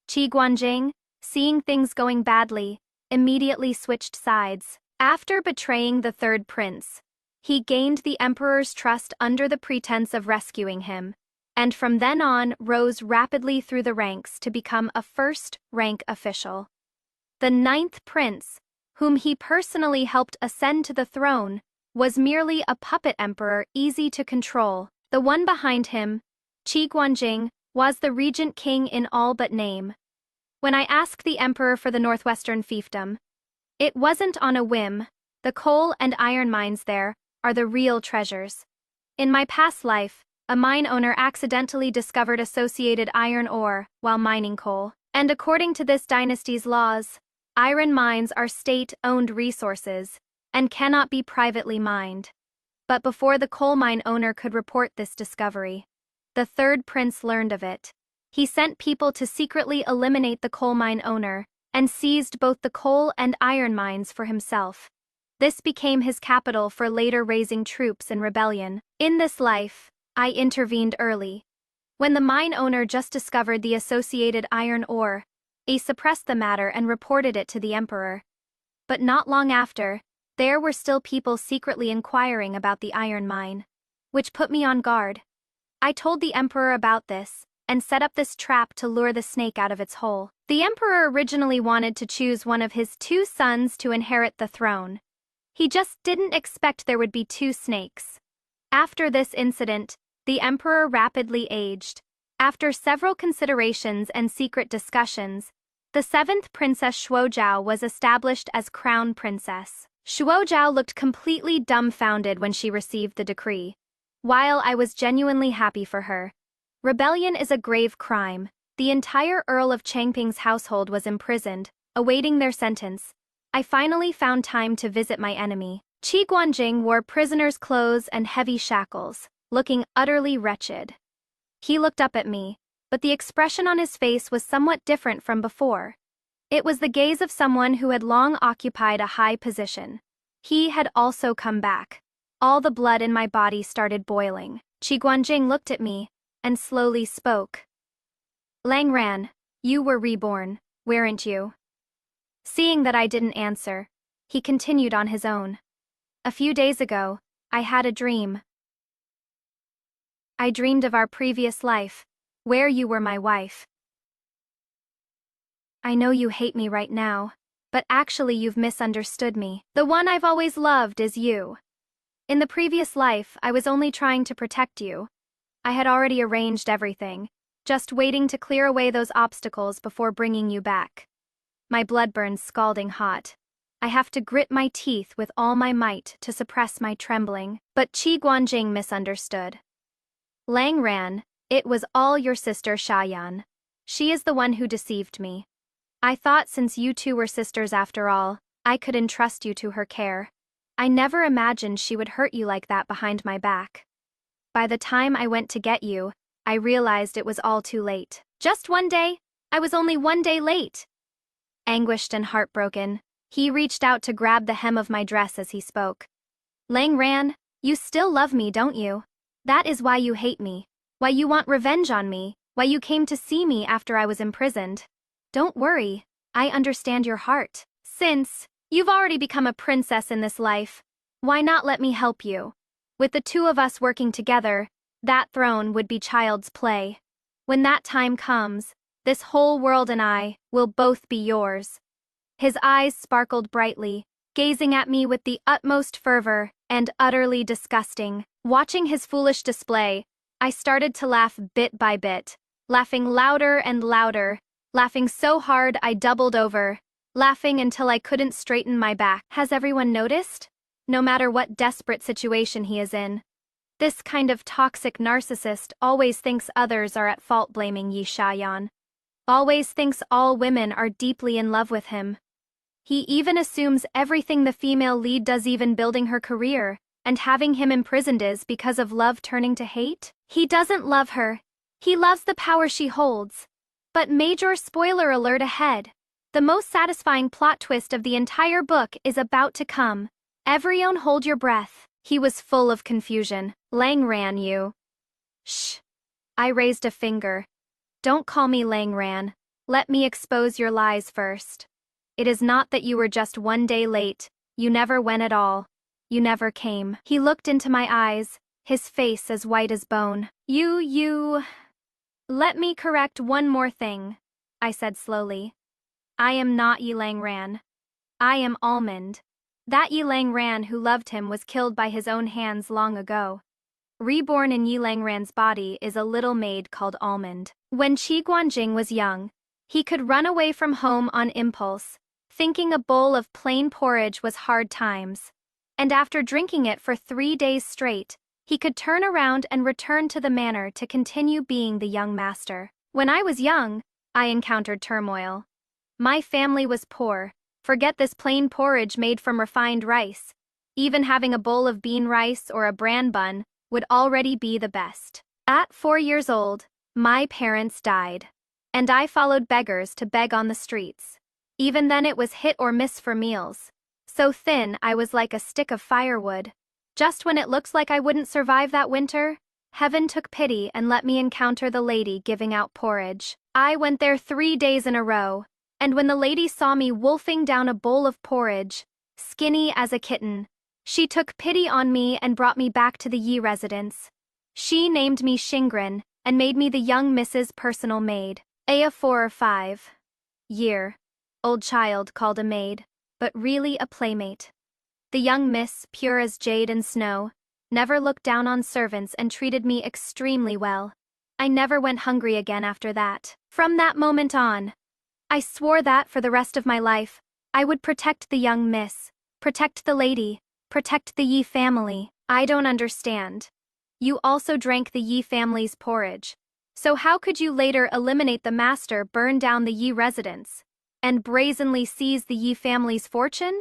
Qi Guanjing, seeing things going badly, immediately switched sides. After betraying the third prince, he gained the emperor's trust under the pretense of rescuing him, and from then on rose rapidly through the ranks to become a first-rank official. The 9th prince, whom he personally helped ascend to the throne, was merely a puppet emperor easy to control. The one behind him, Qi Guanjing, was the regent king in all but name. When I asked the emperor for the northwestern fiefdom, it wasn't on a whim. The coal and iron mines there are the real treasures. In my past life, a mine owner accidentally discovered associated iron ore while mining coal. And according to this dynasty's laws, iron mines are state-owned resources and cannot be privately mined. But before the coal mine owner could report this discovery, the third prince learned of it. He sent people to secretly eliminate the coal mine owner and seized both the coal and iron mines for himself. This became his capital for later raising troops in rebellion. In this life, I intervened early. When the mine owner just discovered the associated iron ore, he suppressed the matter and reported it to the emperor. But not long after, there were still people secretly inquiring about the iron mine, which put me on guard. I told the emperor about this, and set up this trap to lure the snake out of its hole. The emperor originally wanted to choose one of his 2 sons to inherit the throne. He just didn't expect there would be 2 snakes. After this incident, the emperor rapidly aged. After several considerations and secret discussions, the 7th Princess Shuozhao was established as crown princess. Shuozhao looked completely dumbfounded when she received the decree. While I was genuinely happy for her, rebellion is a grave crime. The entire Earl of Changping's household was imprisoned, awaiting their sentence. I finally found time to visit my enemy. Qi Guanjing wore prisoner's clothes and heavy shackles, looking utterly wretched. He looked up at me, but the expression on his face was somewhat different from before. It was the gaze of someone who had long occupied a high position. He had also come back. All the blood in my body started boiling. Qi Guanjing looked at me and slowly spoke. "Lang Ran, you were reborn, weren't you?" Seeing that I didn't answer, he continued on his own. "A few days ago, I had a dream. I dreamed of our previous life, where you were my wife. I know you hate me right now, but actually you've misunderstood me. The one I've always loved is you. In the previous life, I was only trying to protect you. I had already arranged everything, just waiting to clear away those obstacles before bringing you back. My blood burns scalding hot. I have to grit my teeth with all my might to suppress my trembling." But Qi Guanjing misunderstood. "Lang Ran, it was all your sister Shayan. She is the one who deceived me. I thought since you 2 were sisters after all, I could entrust you to her care. I never imagined she would hurt you like that behind my back. By the time I went to get you, I realized it was all too late. Just one day? I was only 1 day late." Anguished and heartbroken, he reached out to grab the hem of my dress as he spoke. "Lang Ran, you still love me, don't you? That is why you hate me, why you want revenge on me, why you came to see me after I was imprisoned. Don't worry, I understand your heart. Since you've already become a princess in this life, why not let me help you? With the two of us working together, that throne would be child's play. When that time comes, this whole world and I will both be yours. His eyes sparkled brightly, gazing at me with the utmost fervor and utterly disgusting. Watching his foolish display, I started to laugh bit by bit, laughing louder and louder, laughing so hard I doubled over, laughing until I couldn't straighten my back. Has everyone noticed? No matter what desperate situation he is in, this kind of toxic narcissist always thinks others are at fault, blaming Yi Shayan. Always thinks all women are deeply in love with him. He even assumes everything the female lead does, even building her career and having him imprisoned, is because of love turning to hate. He doesn't love her. He loves the power she holds. But major spoiler alert ahead. The most satisfying plot twist of the entire book is about to come. Everyone hold your breath. He was full of confusion. Lang Ran, you. Shh. I raised a finger. Don't call me Lang Ran. Let me expose your lies first. It is not that you were just one day late. You never went at all. You never came. He looked into my eyes, his face as white as bone. Let me correct one more thing, I said slowly. I am not Yilang Ran. I am Almond. That Yilang Ran who loved him was killed by his own hands long ago. Reborn in Yilang Ran's body is a little maid called Almond. When Qi Guanjing was young, he could run away from home on impulse, thinking a bowl of plain porridge was hard times. And after drinking it for 3 days straight, he could turn around and return to the manor to continue being the young master. When I was young, I encountered turmoil. My family was poor. Forget this plain porridge made from refined rice. Even having a bowl of bean rice or a bran bun would already be the best. At 4 years old, my parents died, and I followed beggars to beg on the streets. Even then it was hit or miss for meals. So thin I was like a stick of firewood. Just when it looked like I wouldn't survive that winter, heaven took pity and let me encounter the lady giving out porridge. I went there 3 days in a row, and when the lady saw me wolfing down a bowl of porridge, skinny as a kitten, she took pity on me and brought me back to the Yi residence. She named me Shingren and made me the young Mrs. Personal Maid. A 4 or 5 year old child called a maid, but really a playmate. The young miss, pure as jade and snow, never looked down on servants and treated me extremely well. I never went hungry again after that. From that moment on, I swore that for the rest of my life, I would protect the young miss, protect the lady, protect the Yi family. I don't understand. You also drank the Yi family's porridge. So how could you later eliminate the master, burn down the Yi residence, and brazenly seize the Yi family's fortune?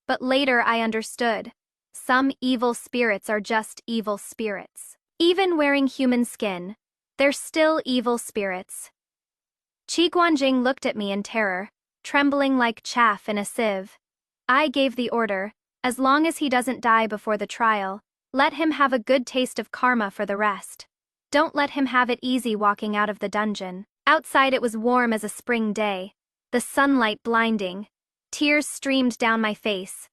But later I understood. Some evil spirits are just evil spirits. Even wearing human skin, they're still evil spirits. Qi Guanjing looked at me in terror, trembling like chaff in a sieve. I gave the order, as long as he doesn't die before the trial, let him have a good taste of karma for the rest. Don't let him have it easy walking out of the dungeon. Outside it was warm as a spring day, the sunlight blinding. Tears streamed down my face.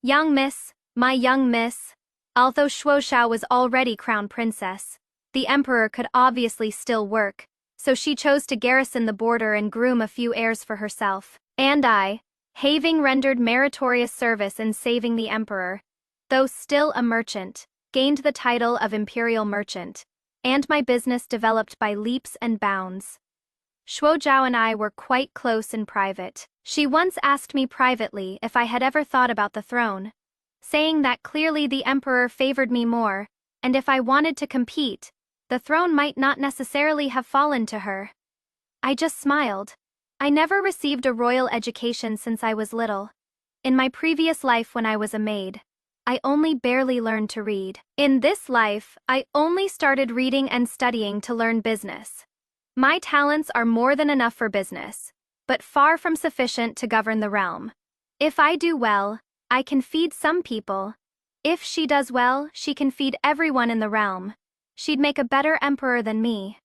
Young miss, my young miss. Although Shuoshao was already crown princess, the emperor could obviously still work, so she chose to garrison the border and groom a few heirs for herself. And I, having rendered meritorious service in saving the emperor, though still a merchant, gained the title of imperial merchant, and my business developed by leaps and bounds. Shuozhao and I were quite close in private. She once asked me privately if I had ever thought about the throne, saying that clearly the emperor favored me more, and if I wanted to compete, the throne might not necessarily have fallen to her. I just smiled. I never received a royal education since I was little. In my previous life when I was a maid, I only barely learned to read. In this life, I only started reading and studying to learn business. My talents are more than enough for business, but far from sufficient to govern the realm. If I do well, I can feed some people. If she does well, she can feed everyone in the realm. She'd make a better emperor than me.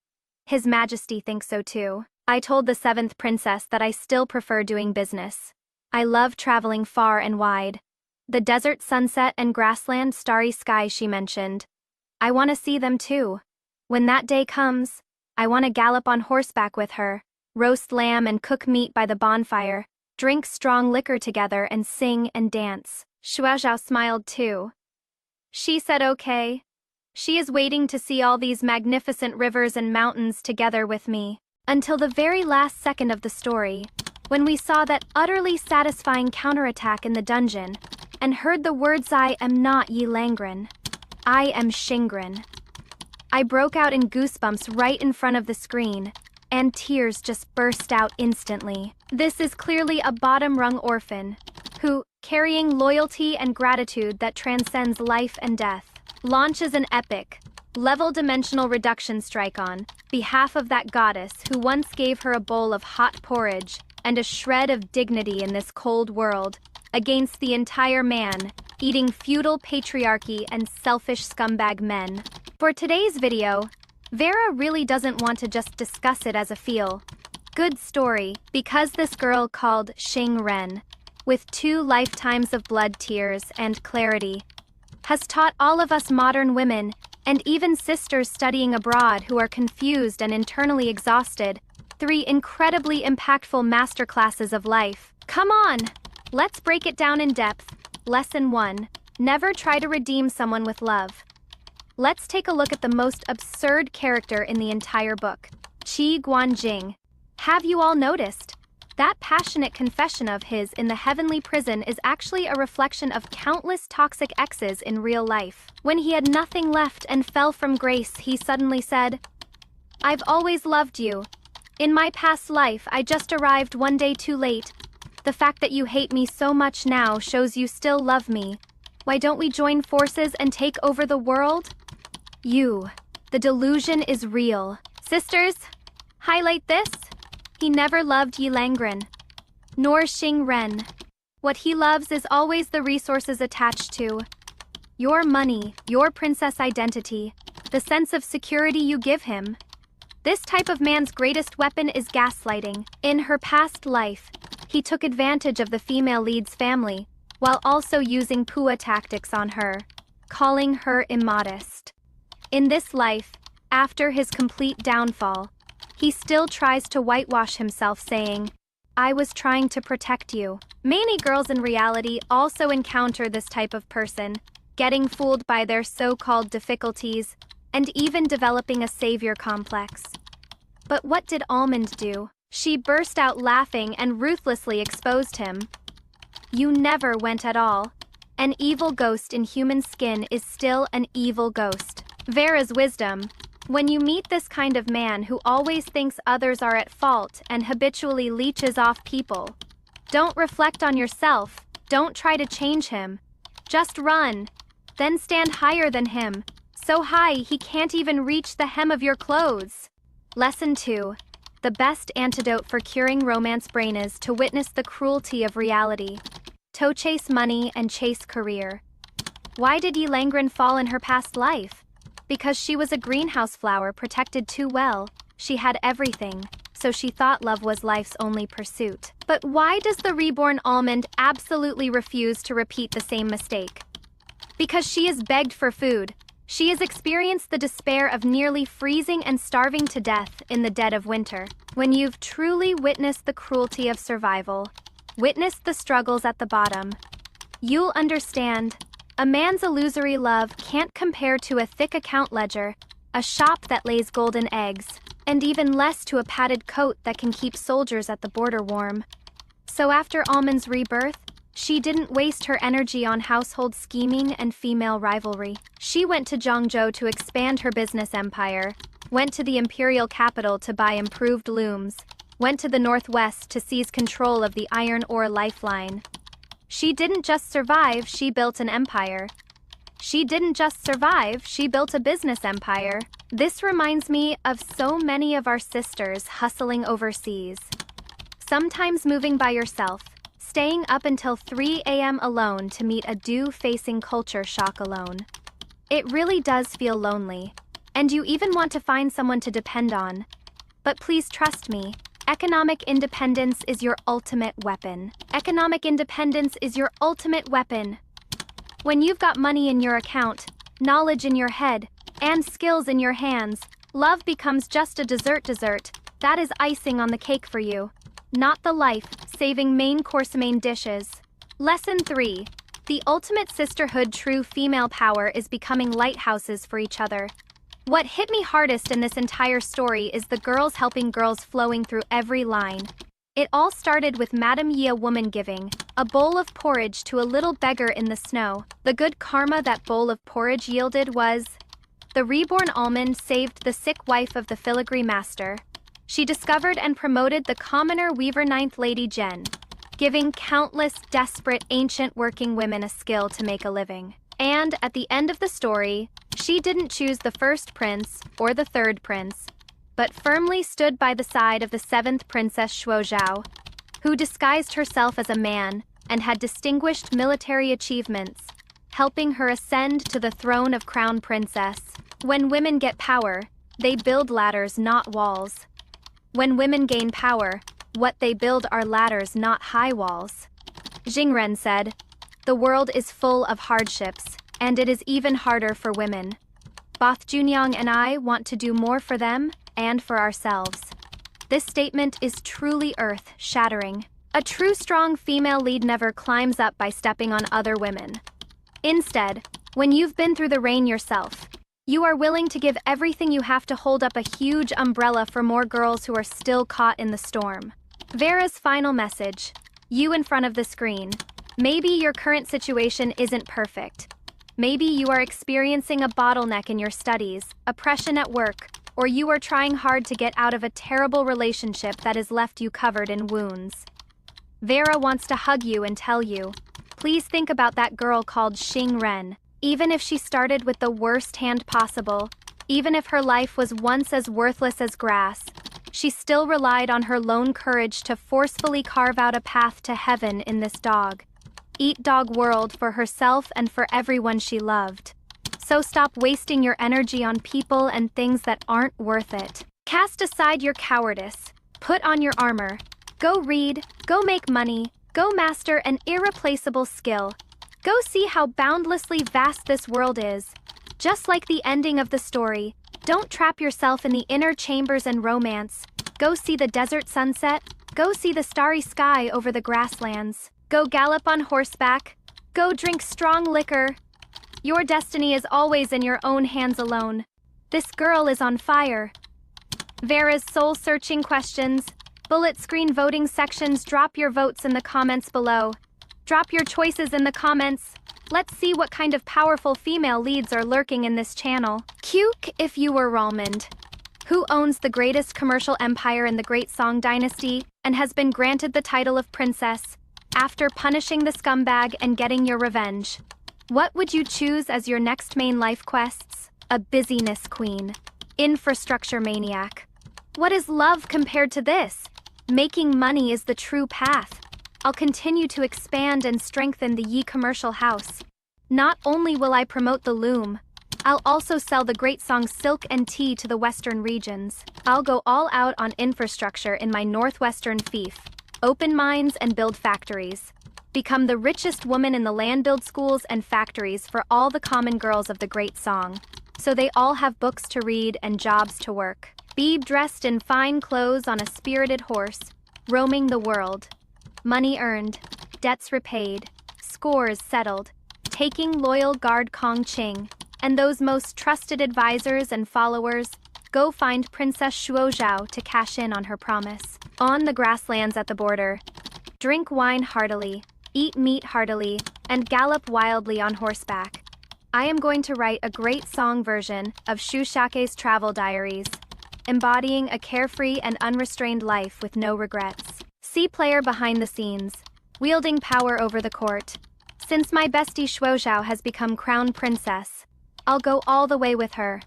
His Majesty thinks so too. I told the seventh princess that I still prefer doing business. I love traveling far and wide. The desert sunset and grassland starry sky she mentioned. I want to see them too. When that day comes, I want to gallop on horseback with her, roast lamb and cook meat by the bonfire, drink strong liquor together and sing and dance. Shuazhao smiled too. She said okay. She is waiting to see all these magnificent rivers and mountains together with me. Until the very last second of the story, when we saw that utterly satisfying counterattack in the dungeon, and heard the words I am not Yi Langren. I am Shingren. I broke out in goosebumps right in front of the screen, and tears just burst out instantly. This is clearly a bottom-rung orphan, who, carrying loyalty and gratitude that transcends life and death, launches an epic, level-dimensional reduction strike on behalf of that goddess who once gave her a bowl of hot porridge and a shred of dignity in this cold world, against the entire man-eating feudal patriarchy and selfish scumbag men. For today's video, Vera really doesn't want to just discuss it as a feel-good story because this girl called Xing Ren, with 2 lifetimes of blood tears and clarity, has taught all of us modern women and even sisters studying abroad who are confused and internally exhausted 3 incredibly impactful masterclasses of life. Come on, let's break it down in depth. Lesson 1. Never try to redeem someone with love. Let's take a look at the most absurd character in the entire book, Qi Guanjing. Have you all noticed? That passionate confession of his in the heavenly prison is actually a reflection of countless toxic exes in real life. When he had nothing left and fell from grace, he suddenly said, "I've always loved you. In my past life, I just arrived one day too late. The fact that you hate me so much now shows you still love me. Why don't we join forces and take over the world?" The delusion is real. Sisters, highlight this. He never loved Yi Langren, nor Xing Ren. What he loves is always the resources attached to your money, your princess identity, the sense of security you give him. This type of man's greatest weapon is gaslighting. In her past life, he took advantage of the female lead's family, while also using Pua tactics on her, calling her immodest. In this life, after his complete downfall, he still tries to whitewash himself saying, "I was trying to protect you." Many girls in reality also encounter this type of person, getting fooled by their so-called difficulties, and even developing a savior complex. But what did Almond do? She burst out laughing and ruthlessly exposed him. You never went at all. An evil ghost in human skin is still an evil ghost. Vera's wisdom. When you meet this kind of man who always thinks others are at fault and habitually leeches off people, don't reflect on yourself, don't try to change him. Just run. Then stand higher than him, so high he can't even reach the hem of your clothes. Lesson 2. The best antidote for curing romance brain is to witness the cruelty of reality. To chase money and chase career. Why did Yi Langren fall in her past life? Because she was a greenhouse flower protected too well. She had everything, so she thought love was life's only pursuit. But why does the reborn Almond absolutely refuse to repeat the same mistake? Because she has begged for food. She has experienced the despair of nearly freezing and starving to death in the dead of winter. When you've truly witnessed the cruelty of survival, witnessed the struggles at the bottom, you'll understand. A man's illusory love can't compare to a thick account ledger, a shop that lays golden eggs, and even less to a padded coat that can keep soldiers at the border warm. So after Almond's rebirth, she didn't waste her energy on household scheming and female rivalry. She went to Zhangzhou to expand her business empire, went to the imperial capital to buy improved looms, went to the northwest to seize control of the iron ore lifeline. She didn't just survive, she built an empire. She didn't just survive, she built a business empire. This reminds me of so many of our sisters hustling overseas. Sometimes moving by yourself, staying up until 3 a.m. alone to meet a due-facing culture shock alone. It really does feel lonely, and you even want to find someone to depend on. But please trust me, Economic independence is your ultimate weapon. Economic independence is your ultimate weapon. When you've got money in your account, knowledge in your head, and skills in your hands, love becomes just a dessert. That is icing on the cake for you. Not the life-saving main dishes. Lesson 3. The ultimate sisterhood. True female power is becoming lighthouses for each other. What hit me hardest in this entire story is the girls helping girls flowing through every line. It all started with Madame Yi, a woman giving a bowl of porridge to a little beggar in the snow. The good karma that bowl of porridge yielded was the reborn almond saved the sick wife of the filigree master. She discovered and promoted the commoner weaver ninth Lady Jen, giving countless desperate ancient working women a skill to make a living. And at the end of the story, she didn't choose the first prince or the third prince, but firmly stood by the side of the seventh princess Shuozhao, who disguised herself as a man and had distinguished military achievements, helping her ascend to the throne of crown princess. When women get power, they build ladders, not walls. When women gain power, what they build are ladders, not high walls. Jingren said, "The world is full of hardships, and it is even harder for women. Both Junyang and I want to do more for them and for ourselves." This statement is truly earth-shattering. A true strong female lead never climbs up by stepping on other women. Instead, when you've been through the rain yourself, you are willing to give everything you have to hold up a huge umbrella for more girls who are still caught in the storm. Vera's final message. You in front of the screen. Maybe your current situation isn't perfect. Maybe you are experiencing a bottleneck in your studies, oppression at work, or you are trying hard to get out of a terrible relationship that has left you covered in wounds. Vera wants to hug you and tell you, please think about that girl called Xing Ren. Even if she started with the worst hand possible, even if her life was once as worthless as grass, she still relied on her lone courage to forcefully carve out a path to heaven in this dog-eat-dog world for herself and for everyone she loved. So stop wasting your energy on people and things that aren't worth it. Cast aside your cowardice. Put on your armor. Go read, go make money, go master an irreplaceable skill. Go see how boundlessly vast this world is. Just like the ending of the story, don't trap yourself in the inner chambers and romance. Go see the desert sunset. Go see the starry sky over the grasslands. Go gallop on horseback. Go drink strong liquor. Your destiny is always in your own hands alone. This girl is on fire. Vera's soul-searching questions. Bullet screen voting sections. Drop your votes in the comments below. Drop your choices in the comments. Let's see what kind of powerful female leads are lurking in this channel. Cuke if you were Ralmond, who owns the greatest commercial empire in the Great Song Dynasty and has been granted the title of princess after punishing the scumbag and getting your revenge. What would you choose as your next main life quests? A busyness queen. Infrastructure maniac. What is love compared to this? Making money is the true path. I'll continue to expand and strengthen the Yi commercial house. Not only will I promote the loom, I'll also sell the great song silk and tea to the western regions. I'll go all out on infrastructure in my northwestern fief. Open mines and build factories. Become the richest woman in the land, build schools and factories for all the common girls of the great song, so they all have books to read and jobs to work. Be dressed in fine clothes on a spirited horse, roaming the world. Money earned, debts repaid, scores settled, taking loyal guard Kong Qing, and those most trusted advisors and followers, go find Princess Shuozhao to cash in on her promise. On the grasslands at the border, drink wine heartily, eat meat heartily, and gallop wildly on horseback. I am going to write a great song version of Shushake's travel diaries, embodying a carefree and unrestrained life with no regrets. See player behind the scenes, wielding power over the court. Since my bestie Shuozhao has become crown princess, I'll go all the way with her.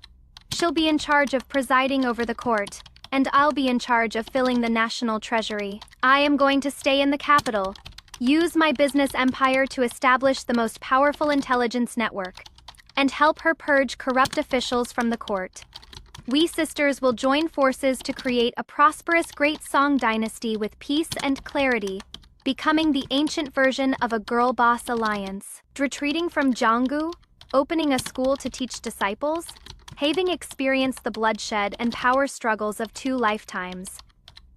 She'll be in charge of presiding over the court, and I'll be in charge of filling the national treasury. I am going to stay in the capital, use my business empire to establish the most powerful intelligence network, and help her purge corrupt officials from the court. We sisters will join forces to create a prosperous great song dynasty with peace and clarity, becoming the ancient version of a girl boss alliance. Retreating from Janggu, opening a school to teach disciples, having experienced the bloodshed and power struggles of 2 lifetimes.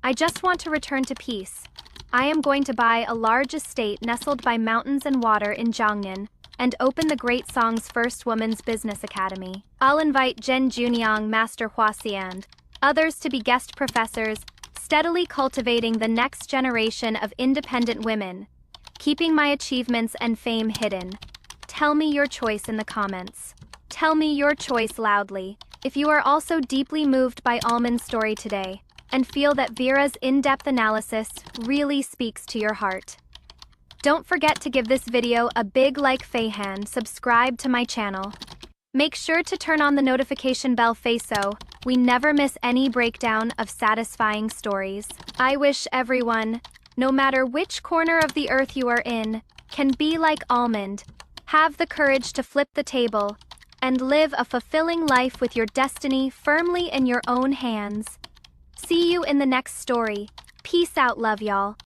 I just want to return to peace. I am going to buy a large estate nestled by mountains and water in Jiangnan and open the Great Song's first women's business academy. I'll invite Zhen Juniang, Master Huaxian, others to be guest professors, steadily cultivating the next generation of independent women, keeping my achievements and fame hidden. Tell me your choice in the comments. Tell me your choice loudly. If you are also deeply moved by Almond's story today and feel that Vera's in-depth analysis really speaks to your heart, don't forget to give this video a big like, subscribe to my channel. Make sure to turn on the notification bell so we never miss any breakdown of satisfying stories. I wish everyone, no matter which corner of the earth you are in, can be like Almond, have the courage to flip the table, and live a fulfilling life with your destiny firmly in your own hands. See you in the next story. Peace out, love y'all.